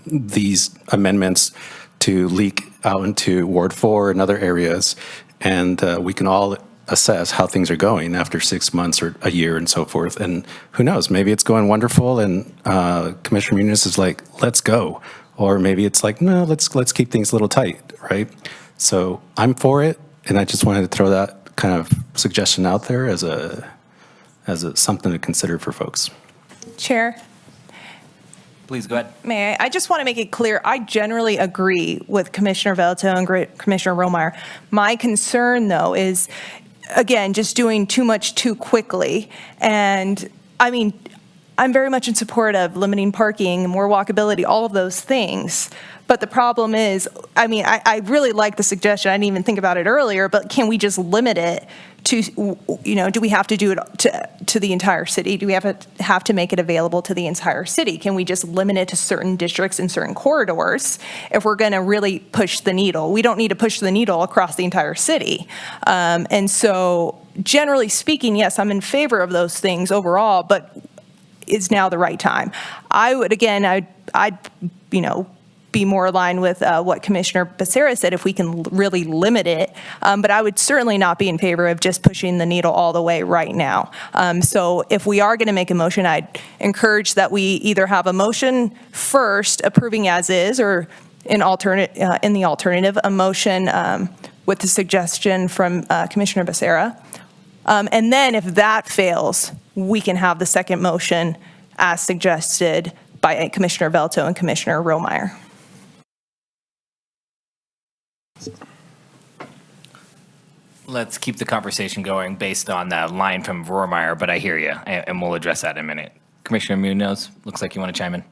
these amendments to leak out into Ward 4 and other areas. And we can all assess how things are going after 6 months or a year and so forth. And who knows, maybe it's going wonderful and Commissioner Muniz is like, let's go. Or maybe it's like, no, let's keep things a little tight, right? So I'm for it, and I just wanted to throw that kind of suggestion out there as something to consider for folks. Chair, Please go ahead. may I just want to make it clear, I generally agree with Commissioner Velto and Commissioner Romeyer. My concern, though, is, again, just doing too much too quickly. And, I mean, I'm very much in support of limiting parking, more walkability, all of those things. But the problem is, I mean, I really like the suggestion. I didn't even think about it earlier, but can we just limit it to, you know, do we have to do it to the entire city? Do we have to make it available to the entire city? Can we just limit it to certain districts and certain corridors if we're going to really push the needle? We don't need to push the needle across the entire city. And so, generally speaking, yes, I'm in favor of those things overall, but is now the right time? I would, again, I'd you know, be more aligned with what Commissioner Becerra said if we can really limit it. But I would certainly not be in favor of just pushing the needle all the way right now. So if we are going to make a motion, I'd encourage that we either have a motion first approving as is, or in the alternative, a motion with the suggestion from Commissioner Becerra. And then if that fails, we can have the second motion as suggested by Commissioner Velto and Commissioner Romeyer. Let's keep the conversation going based on that line from Rohrmeyer, but I hear you, and we'll address that in a minute. Commissioner Munoz, looks like you want to chime in.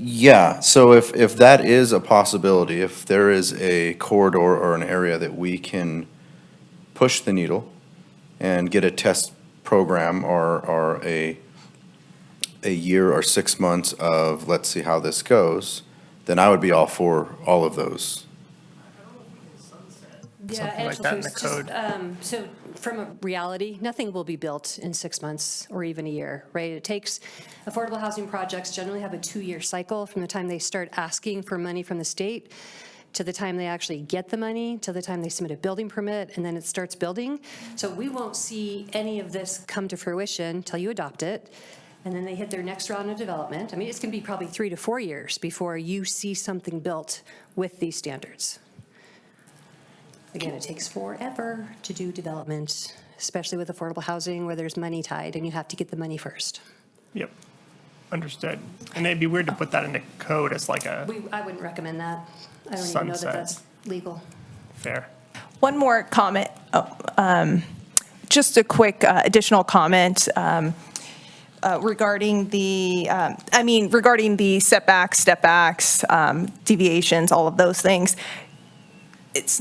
Yeah, so if that is a possibility, if there is a corridor or an area that we can push the needle and get a test program or a year or 6 months of let's see how this goes, then I would be all for all of those. Yeah, like that in the just, code. so from a reality, nothing will be built in 6 months or even a year, right? It takes, affordable housing projects generally have a 2-year cycle from the time they start asking for money from the state to the time they actually get the money, to the time they submit a building permit, and then it starts building. So we won't see any of this come to fruition until you adopt it, and then they hit their next round of development. I mean, it's gonna be probably 3 to 4 years before you see something built with these standards. Again, it takes forever to do development, especially with affordable housing where there's money tied and you have to get the money first. Yep, understood. And it'd be weird to put that in the code as like a I wouldn't recommend that. I don't even know that Sunset. that's legal. fair. One more comment, just a quick additional comment regarding the, regarding the setbacks, step backs, deviations, all of those things.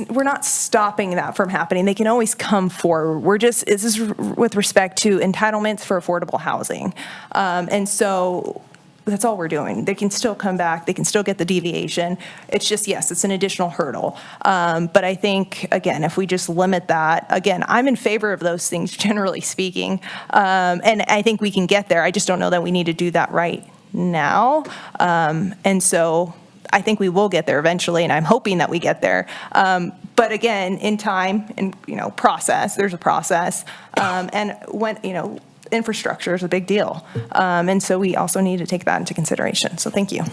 We're not stopping that from happening. They can always come forward. This is with respect to entitlements for affordable housing. And so that's all we're doing. They can still come back. They can still get the deviation. It's just, yes, it's an additional hurdle. But I think, again, if we just limit that, again, I'm in favor of those things, generally speaking. And I think we can get there. I just don't know that we need to do that right now. And so I think we will get there eventually, and I'm hoping that we get there. But again, in time and, process, there's a process. And when, infrastructure is a big deal. And so we also need to take that into consideration. So thank you.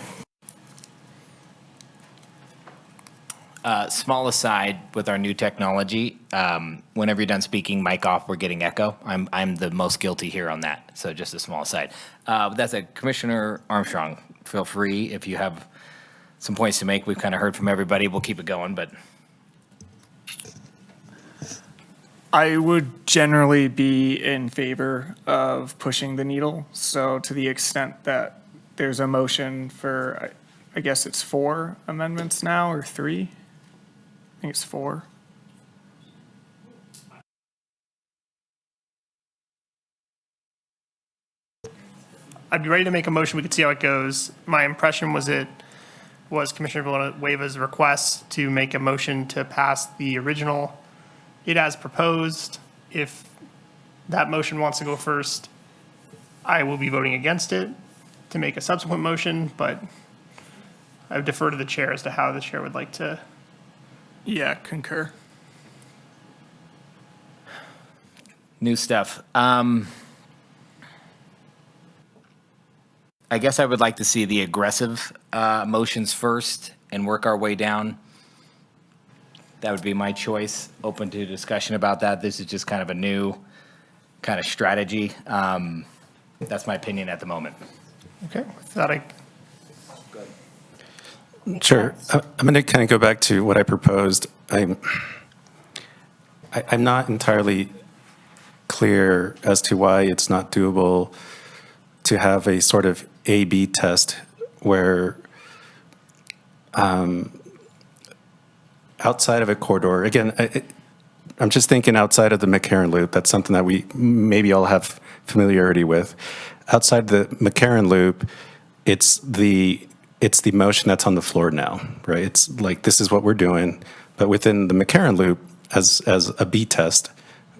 Small aside with our new technology, whenever you're done speaking, mic off, we're getting echo. I'm the most guilty here on that. So just a small aside. That's it. Commissioner Armstrong, feel free if you have some points to make. We've kind of heard from everybody. We'll keep it going, but. I would generally be in favor of pushing the needle. So to the extent that there's a motion for, I guess it's 4 amendments now, or 3? I think it's 4. I'd be ready to make a motion. We could see how it goes. My impression was Commissioner Villanueva's request to make a motion to pass the original it as proposed. If that motion wants to go first, I will be voting against it to make a subsequent motion, but I would defer to the chair as to how the chair would like to. Yeah, concur. New stuff. I guess I would like to see the aggressive motions first and work our way down. That would be my choice. Open to discussion about that. This is just kind of a new kind of strategy. That's my opinion at the moment. Okay, with that, Sure. I'm going to kind of go back to what I proposed. I'm not entirely clear as to why it's not doable to have a sort of A/B test where outside of a corridor, again, I'm just thinking outside of the McCarran Loop. That's something that we maybe all have familiarity with. Outside the McCarran Loop, it's the motion that's on the floor now, right? It's like, this is what we're doing. But within the McCarran Loop, as a B test,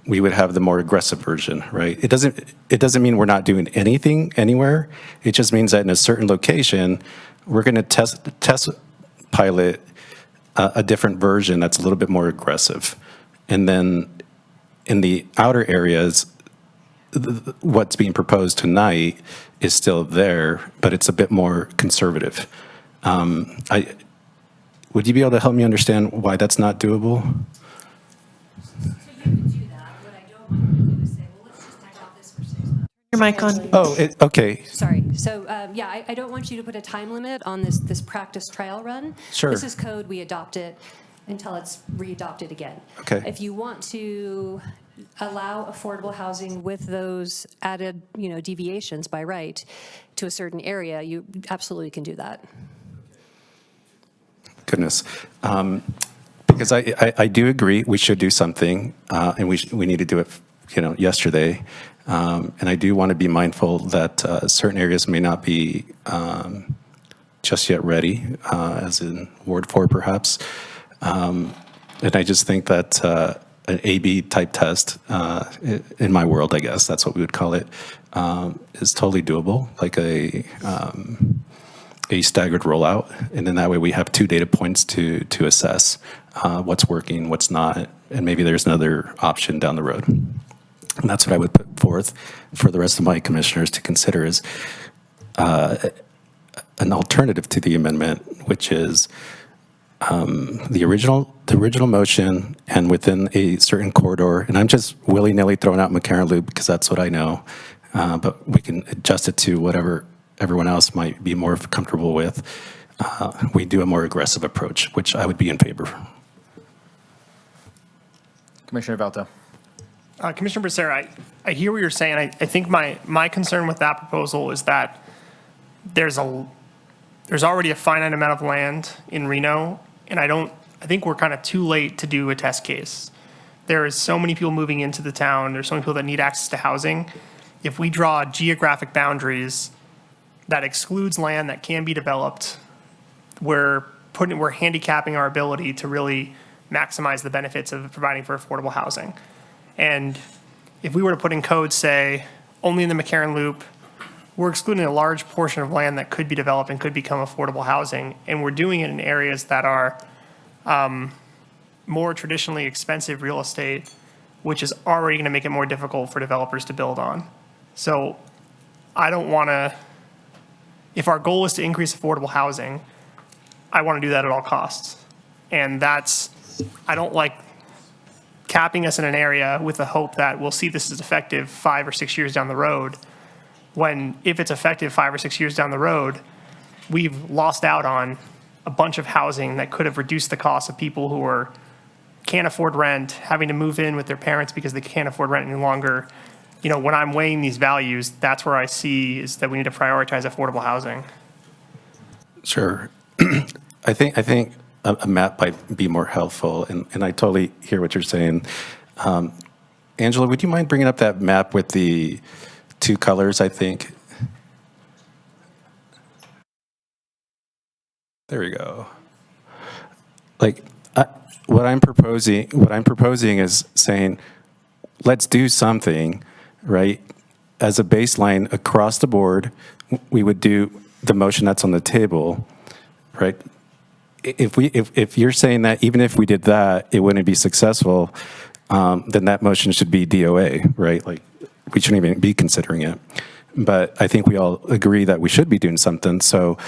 we would have the more aggressive version, right? It doesn't mean we're not doing anything anywhere. It just means that in a certain location, we're going to test pilot a different version that's a little bit more aggressive. And then in the outer areas, what's being proposed tonight is still there, but it's a bit more conservative. would you be able to help me understand why that's not doable? Your mic on. Oh, okay. Sorry. So, yeah, I don't want you to put a time limit on this practice trial run. Sure. This is code, we adopt it until it's re-adopted again. Okay. If you want to allow affordable housing with those added, deviations by right to a certain area, you absolutely can do that. Goodness. Because I do agree we should do something, and we need to do it, yesterday. And I do want to be mindful that certain areas may not be just yet ready, as in Ward 4 perhaps. And I just think that an A/B type test, in my world, I guess that's what we would call it, is totally doable, like a staggered rollout. And then that way we have 2 data points to assess what's working, what's not, and maybe there's another option down the road. And that's what I would put forth for the rest of my commissioners to consider is an alternative to the amendment, which is the original motion and within a certain corridor. And I'm just willy-nilly throwing out McCarran Loop because that's what I know. But we can adjust it to whatever everyone else might be more comfortable with. We do a more aggressive approach, which I would be in favor. Commissioner Valto. Commissioner Becerra, I hear what you're saying. I think my concern with that proposal is that there's already a finite amount of land in Reno, and I think we're kind of too late to do a test case. There is so many people moving into the town. There's so many people that need access to housing. If we draw geographic boundaries that excludes land that can be developed, we're handicapping our ability to really maximize the benefits of providing for affordable housing. And if we were to put in code, say, only in the McCarran Loop, we're excluding a large portion of land that could be developed and could become affordable housing. And we're doing it in areas that are more traditionally expensive real estate, which is already going to make it more difficult for developers to build on. So I don't want to, if our goal is to increase affordable housing, I want to do that at all costs. And I don't like capping us in an area with the hope that we'll see this as effective 5 or 6 years down the road, when if it's effective 5 or 6 years down the road, we've lost out on a bunch of housing that could have reduced the cost of people who can't afford rent, having to move in with their parents because they can't afford rent any longer. When I'm weighing these values, that's where I see is that we need to prioritize affordable housing. Sure. I think a map might be more helpful, and I totally hear what you're saying. Angela, would you mind bringing up that map with the 2 colors, I think? There we go. What I'm proposing is saying, let's do something, right? As a baseline across the board, we would do the motion that's on the table, right? If you're saying that even if we did that, it wouldn't be successful, then that motion should be DOA, right? We shouldn't even be considering it. But I think we all agree that we should be doing something. So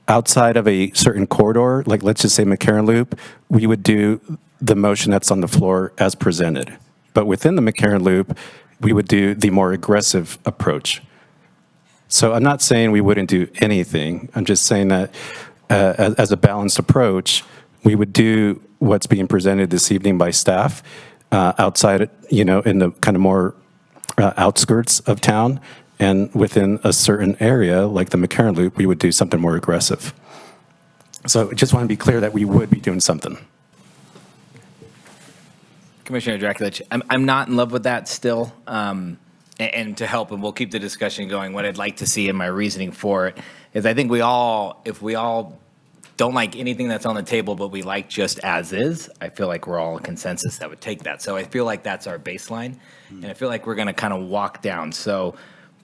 outside of a certain corridor, let's just say McCarran Loop, we would do the motion that's on the floor as presented. But within the McCarran Loop, we would do the more aggressive approach. So I'm not saying we wouldn't do anything. I'm just saying that as a balanced approach, we would do what's being presented this evening by staff outside, in the kind of more outskirts of town, and within a certain area, like the McCarran Loop, we would do something more aggressive. So I just want to be clear that we would be doing something. Commissioner Draculich, I'm not in love with that still. And to help, and we'll keep the discussion going, what I'd like to see in my reasoning for it is I think if we all don't like anything that's on the table, but we like just as is, I feel like we're all a consensus that would take that. So I feel like that's our baseline, and I feel like we're going to kind of walk down. So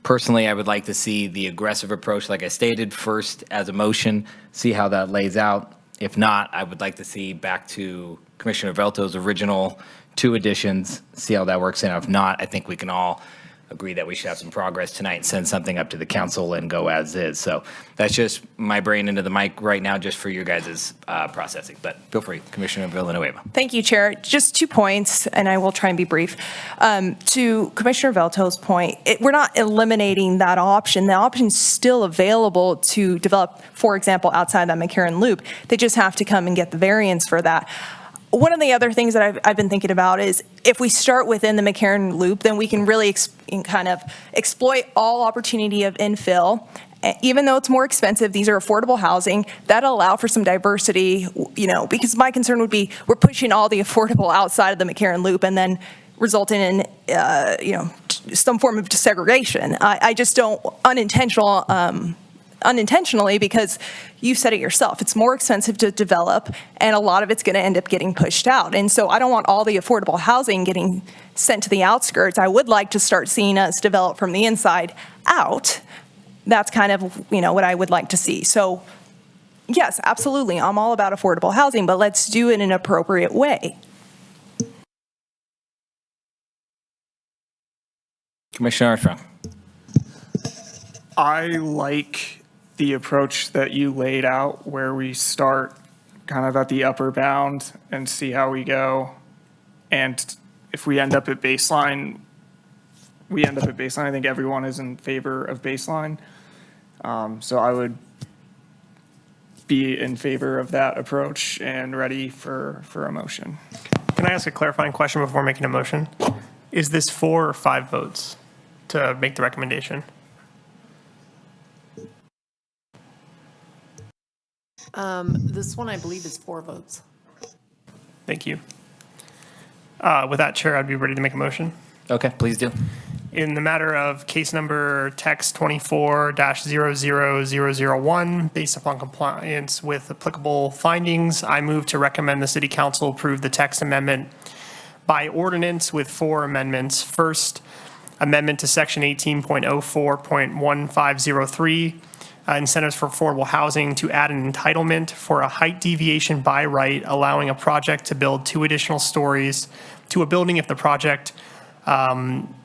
personally, I would like to see the aggressive approach, like I stated, first as a motion, see how that lays out. If not, I would like to see back to Commissioner Velto's original 2 additions, see how that works. And if not, I think we can all agree that we should have some progress tonight and send something up to the council and go as is. So that's just my brain into the mic right now, just for your guys' processing. But feel free, Commissioner Villanueva. Thank you, Chair. Just 2 points, and I will try and be brief. To Commissioner Velto's point, we're not eliminating that option. The option's still available to develop, for example, outside that McCarran Loop. They just have to come and get the variance for that. One of the other things that I've been thinking about is if we start within the McCarran Loop, then we can really kind of exploit all opportunity of infill. Even though it's more expensive, these are affordable housing that allow for some diversity, because my concern would be we're pushing all the affordable outside of the McCarran Loop and then resulting in, some form of desegregation. I just don't unintentionally, because you said it yourself, it's more expensive to develop and a lot of it's going to end up getting pushed out. And so I don't want all the affordable housing getting sent to the outskirts. I would like to start seeing us develop from the inside out. That's kind of, what I would like to see. So yes, absolutely, I'm all about affordable housing, but let's do it in an appropriate way. Commissioner Armstrong. I like the approach that you laid out, where we start kind of at the upper bound and see how we go. And if we end up at baseline, I think everyone is in favor of baseline. So I would be in favor of that approach and ready for a motion. Can I ask a clarifying question before making a motion? Is this 4 or 5 votes to make the recommendation? This one, I believe, is 4 votes. Thank you. With that, Chair, I'd be ready to make a motion. Okay, please do. In the matter of case number text 24-00001, based upon compliance with applicable findings, I move to recommend the City Council approve the text amendment by ordinance with 4 amendments. First, amendment to section 18.04.1503, incentives for affordable housing, to add an entitlement for a height deviation by right, allowing a project to build 2 additional stories to a building if the project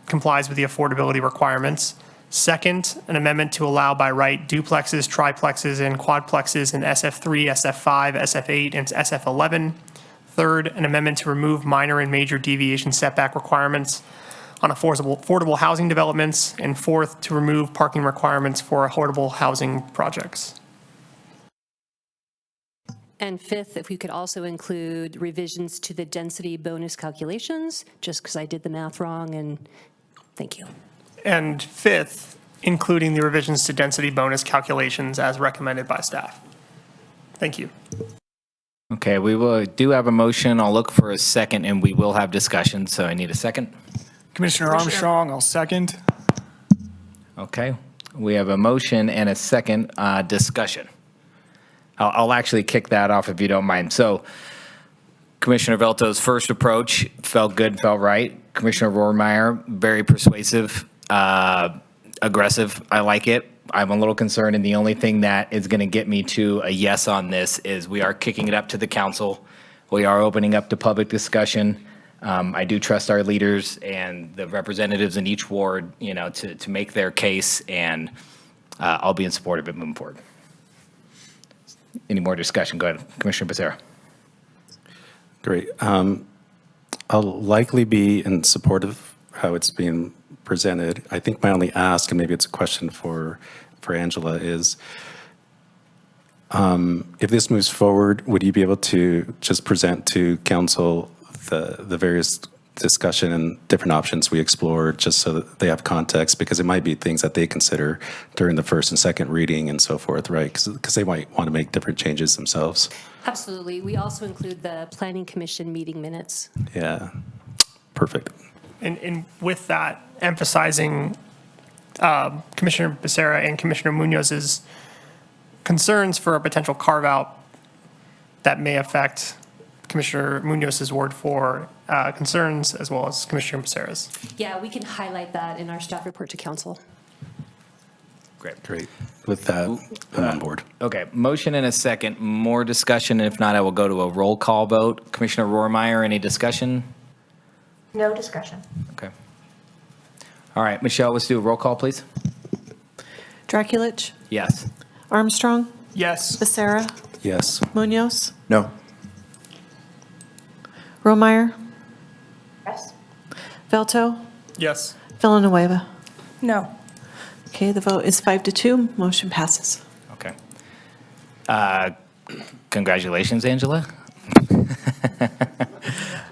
complies with the affordability requirements. Second, an amendment to allow by right duplexes, triplexes, and quadplexes in SF3, SF5, SF8, and SF11. Third, an amendment to remove minor and major deviation setback requirements on affordable housing developments. And fourth, to remove parking requirements for affordable housing projects. And fifth, if we could also include revisions to the density bonus calculations, just because I did the math wrong, and thank you. And fifth, including the revisions to density bonus calculations as recommended by staff. Thank you. Okay, we do have a motion. I'll look for a second, and we will have discussion, so I need a second. Commissioner Armstrong, I'll second. Okay, we have a motion and a second discussion. I'll actually kick that off if you don't mind. So Commissioner Velto's first approach felt good, felt right. Commissioner Rohrmeyer, very persuasive, aggressive. I like it. I'm a little concerned, and the only thing that is going to get me to a yes on this is we are kicking it up to the council. We are opening up to public discussion. I do trust our leaders and the representatives in each ward, to make their case, and I'll be in support of it moving forward. Any more discussion? Go ahead, Commissioner Becerra. Great. I'll likely be in support of how it's being presented. I think my only ask, and maybe it's a question for Angela, is if this moves forward, would you be able to just present to council the various discussion and different options we explored, just so that they have context, because it might be things that they consider during the first and second reading and so forth, right? Because they might want to make different changes themselves. Absolutely. We also include the Planning Commission meeting minutes. Yeah, perfect. And with that, emphasizing Commissioner Becerra and Commissioner Munoz's concerns for a potential carve-out that may affect Commissioner Munoz's Ward 4 concerns, as well as Commissioner Becerra's. Yeah, we can highlight that in our staff report to council. Great. With that, I'm on board. Okay, motion and a second. More discussion. If not, I will go to a roll call vote. Commissioner Rohrmeyer, any discussion? No discussion. Okay. All right, Michelle, let's do a roll call, please. Draculich? Yes. Armstrong? Yes. Becerra? Yes. Munoz? No. Romeyer? Yes. Velto? Yes. Villanueva? No. Okay, the vote is 5-2. Motion passes. Okay. Congratulations, Angela.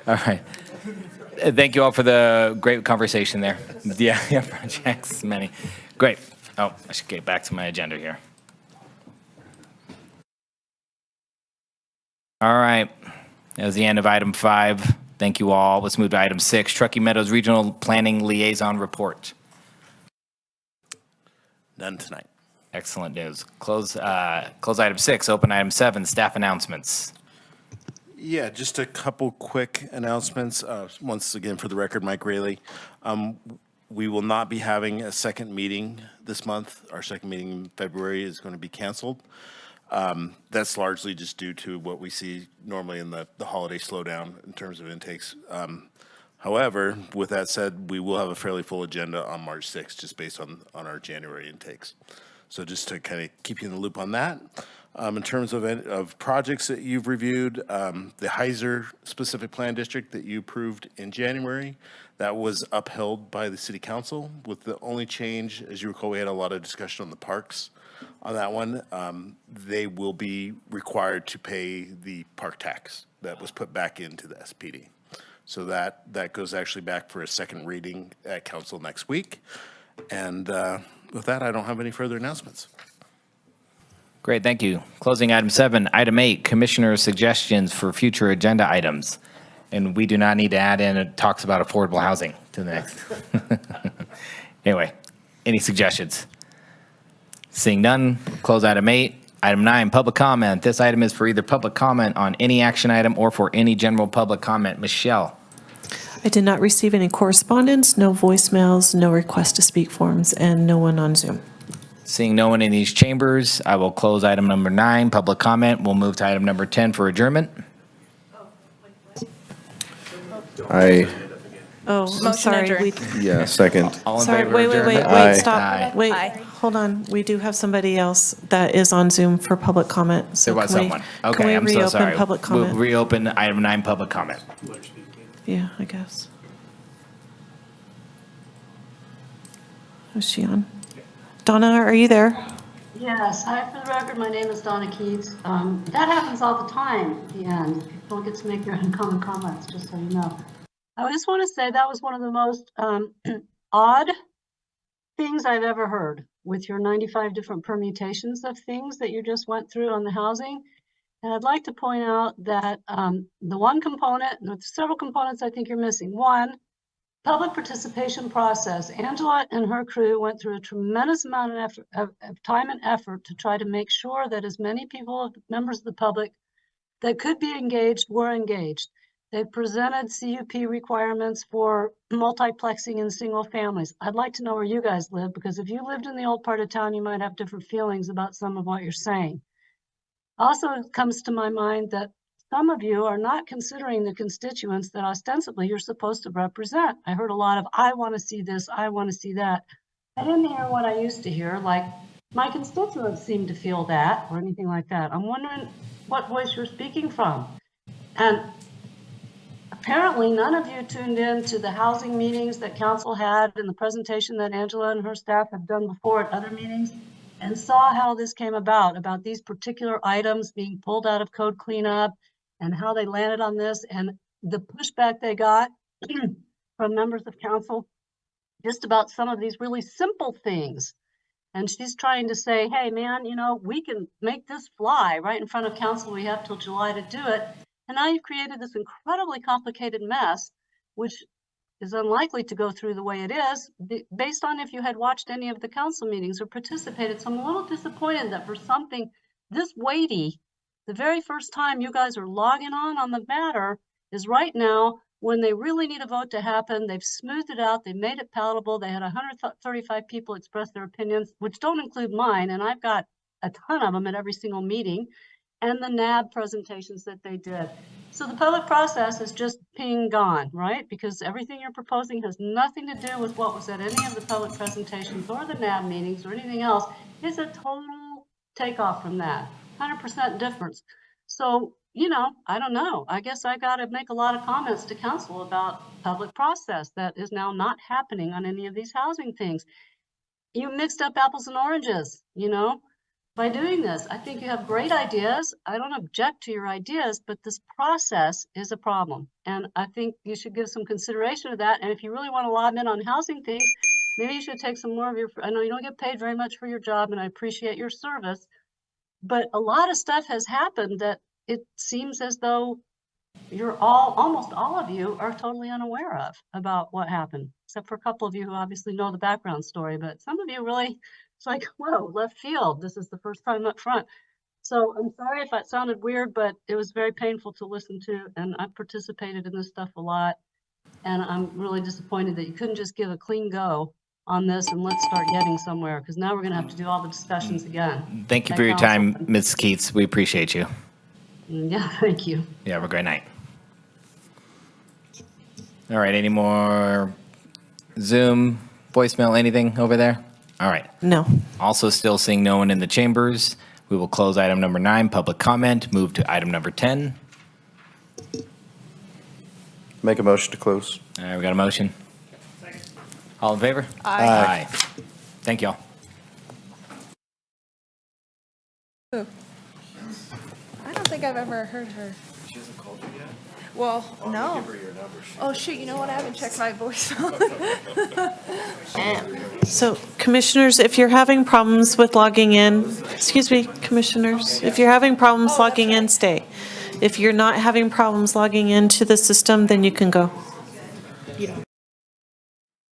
All right. Thank you all for the great conversation there. Yeah, projects, many. Great. Oh, I should get back to my agenda here. All right. That was the end of item 5. Thank you all. Let's move to item 6, Truckee Meadows Regional Planning Liaison Report. None tonight. Excellent news. Close item 6, open item 7, staff announcements. Yeah, just a couple quick announcements. Once again, for the record, Mike Raley. We will not be having a second meeting this month. Our second meeting in February is going to be canceled. That's largely just due to what we see normally in the holiday slowdown in terms of intakes. However, with that said, we will have a fairly full agenda on March 6th, just based on our January intakes. So just to kind of keep you in the loop on that. In terms of projects that you've reviewed, the Heiser specific plan district that you approved in January, that was upheld by the city council, with the only change, as you recall, we had a lot of discussion on the parks on that one. They will be required to pay the park tax that was put back into the SPD. So that goes actually back for a second reading at council next week. And with that, I don't have any further announcements. Great, thank you. Closing item 7, item 8, commissioner suggestions for future agenda items. And we do not need to add in, it talks about affordable housing to the next. Anyway, any suggestions? Seeing none, close item 8. Item 9, public comment. This item is for either public comment on any action item or for any general public comment. Michelle. I did not receive any correspondence, no voicemails, no request to speak forms, and no one on Zoom. Seeing no one in these chambers, I will close item number 9, public comment. We'll move to item number 10 for adjournment. Oh, I'm sorry. Yeah, second. All in Sorry, favor wait, of wait, adjournment? wait, stop. Aye. Wait, Aye. hold on. We do have somebody else that is on Zoom for public comment. So There was can we- someone. can Okay, we I'm so reopen sorry. public We'll comment? reopen item 9, public comment. Yeah, I guess. Is she on? Donna, are you there? Yes, hi, for the record, my name is Donna Keats. That happens all the time at the end. People don't get to make their uncommon comments, just so you know. I just want to say that was one of the most odd things I've ever heard with your 95 different permutations of things that you just went through on the housing. And I'd like to point out that the one component, and there's several components I think you're missing. One, public participation process. Angela and her crew went through a tremendous amount of time and effort to try to make sure that as many people, members of the public that could be engaged, were engaged. They presented CUP requirements for multiplexing in single families. I'd like to know where you guys live, because if you lived in the old part of town, you might have different feelings about some of what you're saying. Also, it comes to my mind that some of you are not considering the constituents that ostensibly you're supposed to represent. I heard a lot of, I want to see this, I want to see that. I didn't hear what I used to hear, like my constituents seem to feel that, or anything like that. I'm wondering what voice you're speaking from. And apparently none of you tuned in to the housing meetings that council had and the presentation that Angela and her staff have done before at other meetings, and saw how this came about these particular items being pulled out of code cleanup and how they landed on this and the pushback they got from members of council just about some of these really simple things. And she's trying to say, hey, man, you know, we can make this fly right in front of council. We have till July to do it. And now you've created this incredibly complicated mess, which is unlikely to go through the way it is, based on if you had watched any of the council meetings or participated. So I'm a little disappointed that for something this weighty, the very first time you guys are logging on the matter is right now, when they really need a vote to happen. They've smoothed it out. They made it palatable. They had 135 people express their opinions, which don't include mine. And I've got a ton of them at every single meeting, and the NAB presentations that they did. So the public process is just being gone, right? Because everything you're proposing has nothing to do with what was at any of the public presentations or the NAB meetings or anything else. It's a total takeoff from that, 100% difference. So, you know, I don't know. I guess I got to make a lot of comments to council about public process that is now not happening on any of these housing things. You mixed up apples and oranges, you know, by doing this. I think you have great ideas. I don't object to your ideas, but this process is a problem. And I think you should give some consideration to that. And if you really want to lob in on housing things, maybe you should take some more of your, I know you don't get paid very much for your job and I appreciate your service, but a lot of stuff has happened that it seems as though you're almost all of you are totally unaware of about what happened, except for a couple of you who obviously know the background story, but some of you really, it's like, whoa, left field. This is the first time up front. So I'm sorry if that sounded weird, but it was very painful to listen to, and I've participated in this stuff a lot, and I'm really disappointed that you couldn't just give a clean go on this and let's start getting somewhere, because now we're gonna have to do all the discussions again. Thank you for your time, Ms. Keats. We appreciate you. Yeah, thank you. Yeah, have a great night. All right, any more Zoom, voicemail, anything over there? All right. No. Also still seeing no one in the chambers. We will close item number 9, public comment, move to item number 10. Make a motion to close. All right, we got a motion. All in favor? Aye. Aye. Thank y'all. I don't think I've ever heard her. She hasn't called you yet? Well, no. Give her your number. Oh, shoot, you know what? I haven't checked my voicemail. So commissioners, if you're having problems with logging in, excuse me, commissioners, if you're having problems logging in, stay. If you're not having problems logging into the system, then you can go.